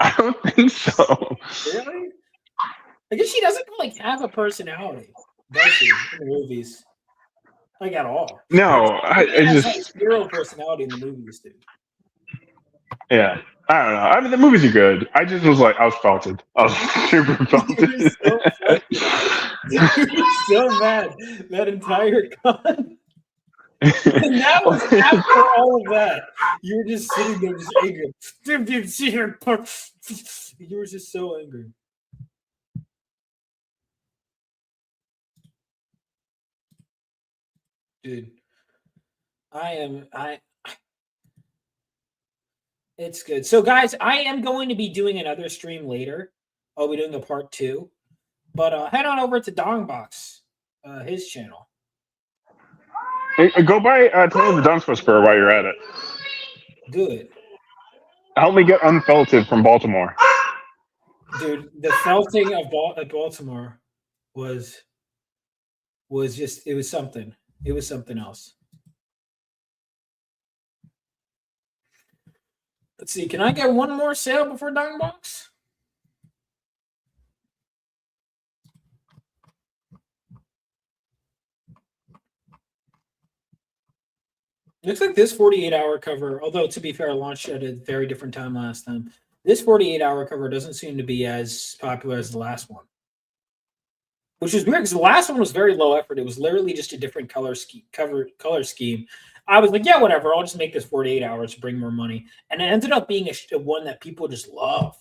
I don't think so. Really? I guess she doesn't like have a personality, does she, in the movies? Like at all. No, She I has like just, zero personality in the movies, dude. yeah. I don't know. I mean, the movies are good. I just was like, I was felted. I was super felted. You were so mad that entire con. And that was after all of that. You were just sitting there just angry. You were just so angry. Dude. It's good. So guys, I am going to be doing another stream later. I'll be doing a part 2. But head on over to Dongbox, his channel. Hey, go by Tony the Dunce Whisperer while you're at it. Good. Help me get unfelted from Baltimore. Dude, the felting of Baltimore was just, it was something. It was something else. Let's see. Can I get one more sale before Dongbox? Looks like this 48-hour cover, although to be fair, I launched at a very different time last time. This 48-hour cover doesn't seem to be as popular as the last one. Which is weird because the last one was very low effort. It was literally just a different color scheme. I was like, yeah, whatever. I'll just make this 48 hours to bring more money. And it ended up being a one that people just loved.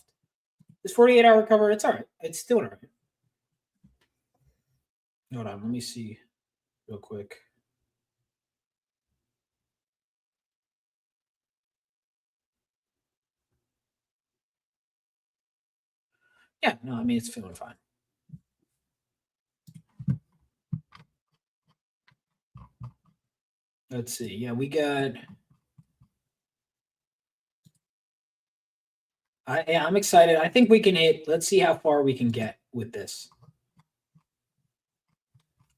This 48-hour cover, it's all right. It's doing all right. Hold on. Let me see real quick. Yeah, no, I mean, it's feeling fine. Let's see. Yeah, we got... I'm excited. I think we can hit... Let's see how far we can get with this.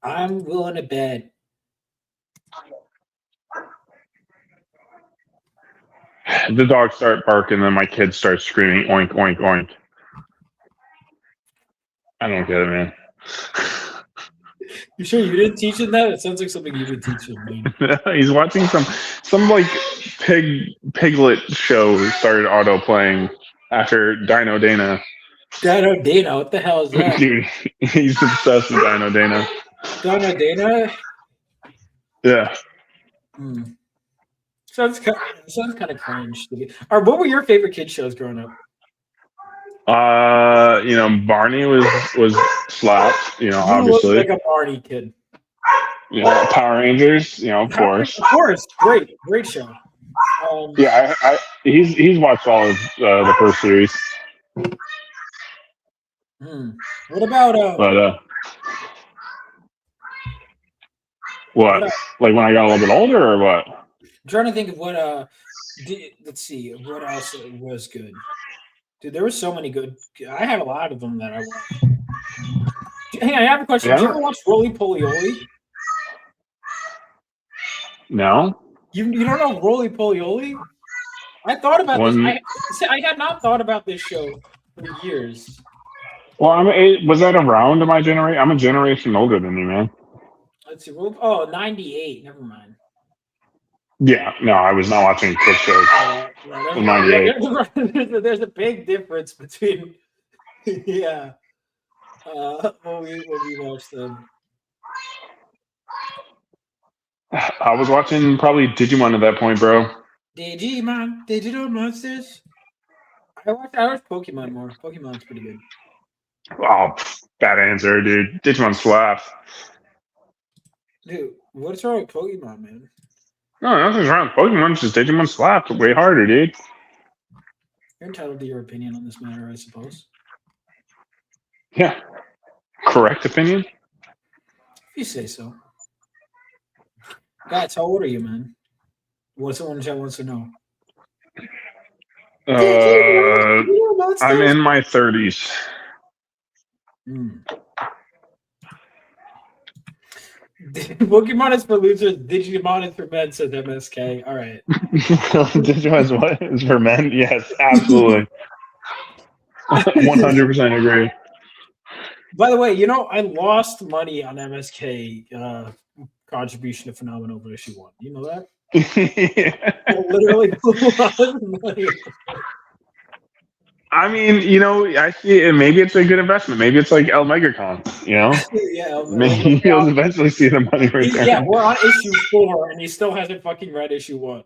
I'm willing to bet. The dogs start barking, then my kids start screaming, oink, oink, oink. I don't get it, man. You sure you didn't teach him that? It sounds like something you would teach him, man. He's watching some like piglet show started auto playing after Dino Dana. Dino Dana, what the hell is that? Dude, he's obsessed with Dino Dana. Dino Dana? Yeah. Sounds kind of cringe. Or what were your favorite kid shows growing up? Barney was slapped, obviously. Look like a Barney kid. Power Rangers, of course. Of course. Great show. Yeah, he's watched all of the first series. What about what? Like when I got a little bit older, or what? I'm trying to think of what let's see what else was good. Dude, there were so many good. I had a lot of them that I watched. Hey, I have a question. Yeah. Did you ever watch Roly Polioli? No. You don't know Roly Polioli? I thought about this. I had not thought about this show for years. Well, was that around my generation? I'm a generation older than you, man. Let's see. 98. Never mind. Yeah, no, I was not watching kid shows in 98. There's a big difference between when we watched them. I was watching probably Digimon at that point, bro. Digimon, Digital Monsters. I watched Pokemon more. Pokemon's pretty good. Oh, bad answer, dude. Digimon slaps. Dude, what's wrong with Pokemon, man? No, nothing's wrong with Pokemon. It's just Digimon slaps way harder, dude. You're entitled to your opinion on this matter, I suppose. Yeah. Correct opinion? If you say so. Guys, how old are you, man? What's the one that wants to know? I'm in my 30s. Pokemon is for losers. Digimon is for men. Said MSK. All right. Digimon is what? Is for men? Yes, absolutely. 100% agree. By the way, I lost money on MSK contribution to Phenomenova issue 1. You know that? I literally lost money. I mean, I see it. Maybe it's a good investment. Maybe it's like El MegaCon, Yeah, Maybe he'll eventually see the money return. yeah, we're on issue 4, and he still hasn't fucking read issue 1.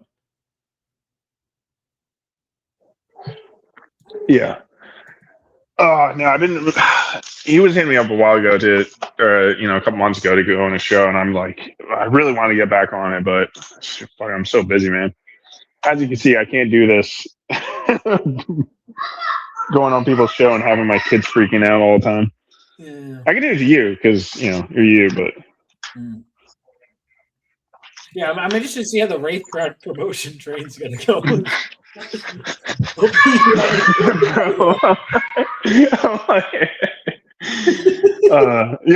Yeah. Oh no, I didn't. He was hitting me up a while ago a couple months ago to go on a show, and I'm like, I really want to get back on it, but I'm so busy, man. As you can see, I can't do this. Going on people's show and having my kids freaking out all the time. Yeah. I can do it to you because you're you, but yeah, I'm interested to see how the Wraith Crowd promotion train's gonna go. You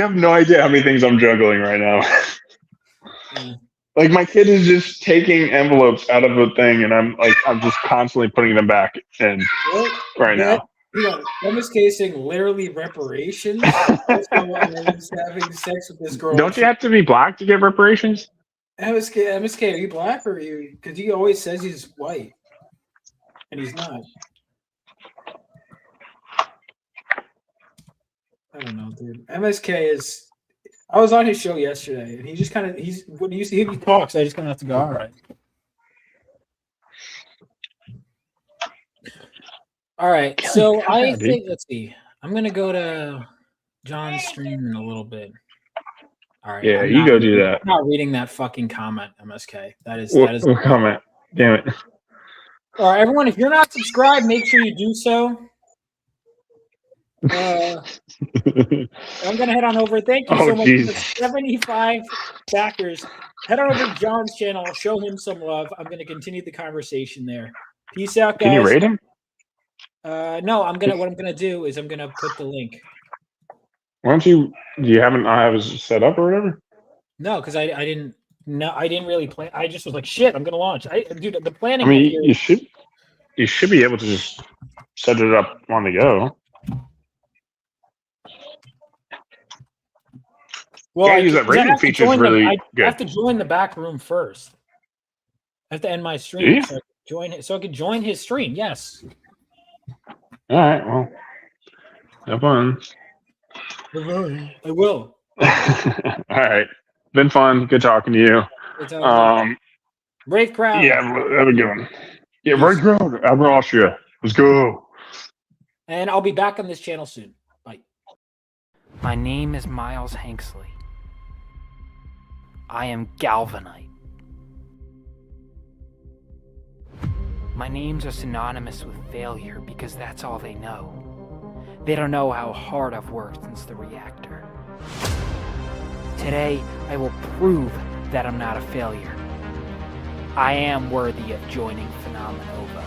have no idea how many things I'm juggling right now. Like my kid is just taking envelopes out of a thing, and I'm just constantly putting them back in now. MSK saying literally reparations. Having sex with this girl. Don't you have to be black to get reparations? MSK, are you black or are you? Because he always says he's white, and he's not. I don't know, dude. MSK is. I was on his show yesterday, and he just kind of when he talks, I just kind of have to go. All right. All right. So I think let's see. I'm gonna go to John's stream in a little bit. All right. Yeah, you go do that. I'm not reading that fucking comment, MSK. That is what comment. Damn it. All right, everyone. If you're not subscribed, make sure you do so. I'm gonna head on over. Thank you so much for the 75 backers. Head on over to John's channel. Show him some love. I'm gonna continue the conversation there. Peace out, guys. Can you rate him? No. What I'm gonna do is I'm gonna put the link. Why don't you? Do you haven't have it set up or whatever? No, because I didn't. No, I didn't really plan. I just was like, shit, I'm gonna launch. Dude, the planning. I mean, you should be able to just set it up on the go. Well, I use that rating feature is really good. I have to join the back room first. I have to end my stream so I can join his stream. Yes. All right. Well, have fun. I will. All right. Been fun. Good talking to you. Wraith Crowd. Yeah, have a good one. Yeah, Wraith Crowd. Admiral Austria. Let's go. And I'll be back on this channel soon. Bye. My name is Miles Hanksley. I am Galvanite. My names are synonymous with failure because that's all they know. They don't know how hard I've worked since the reactor. Today, I will prove that I'm not a failure. I am worthy of joining Phenomenova.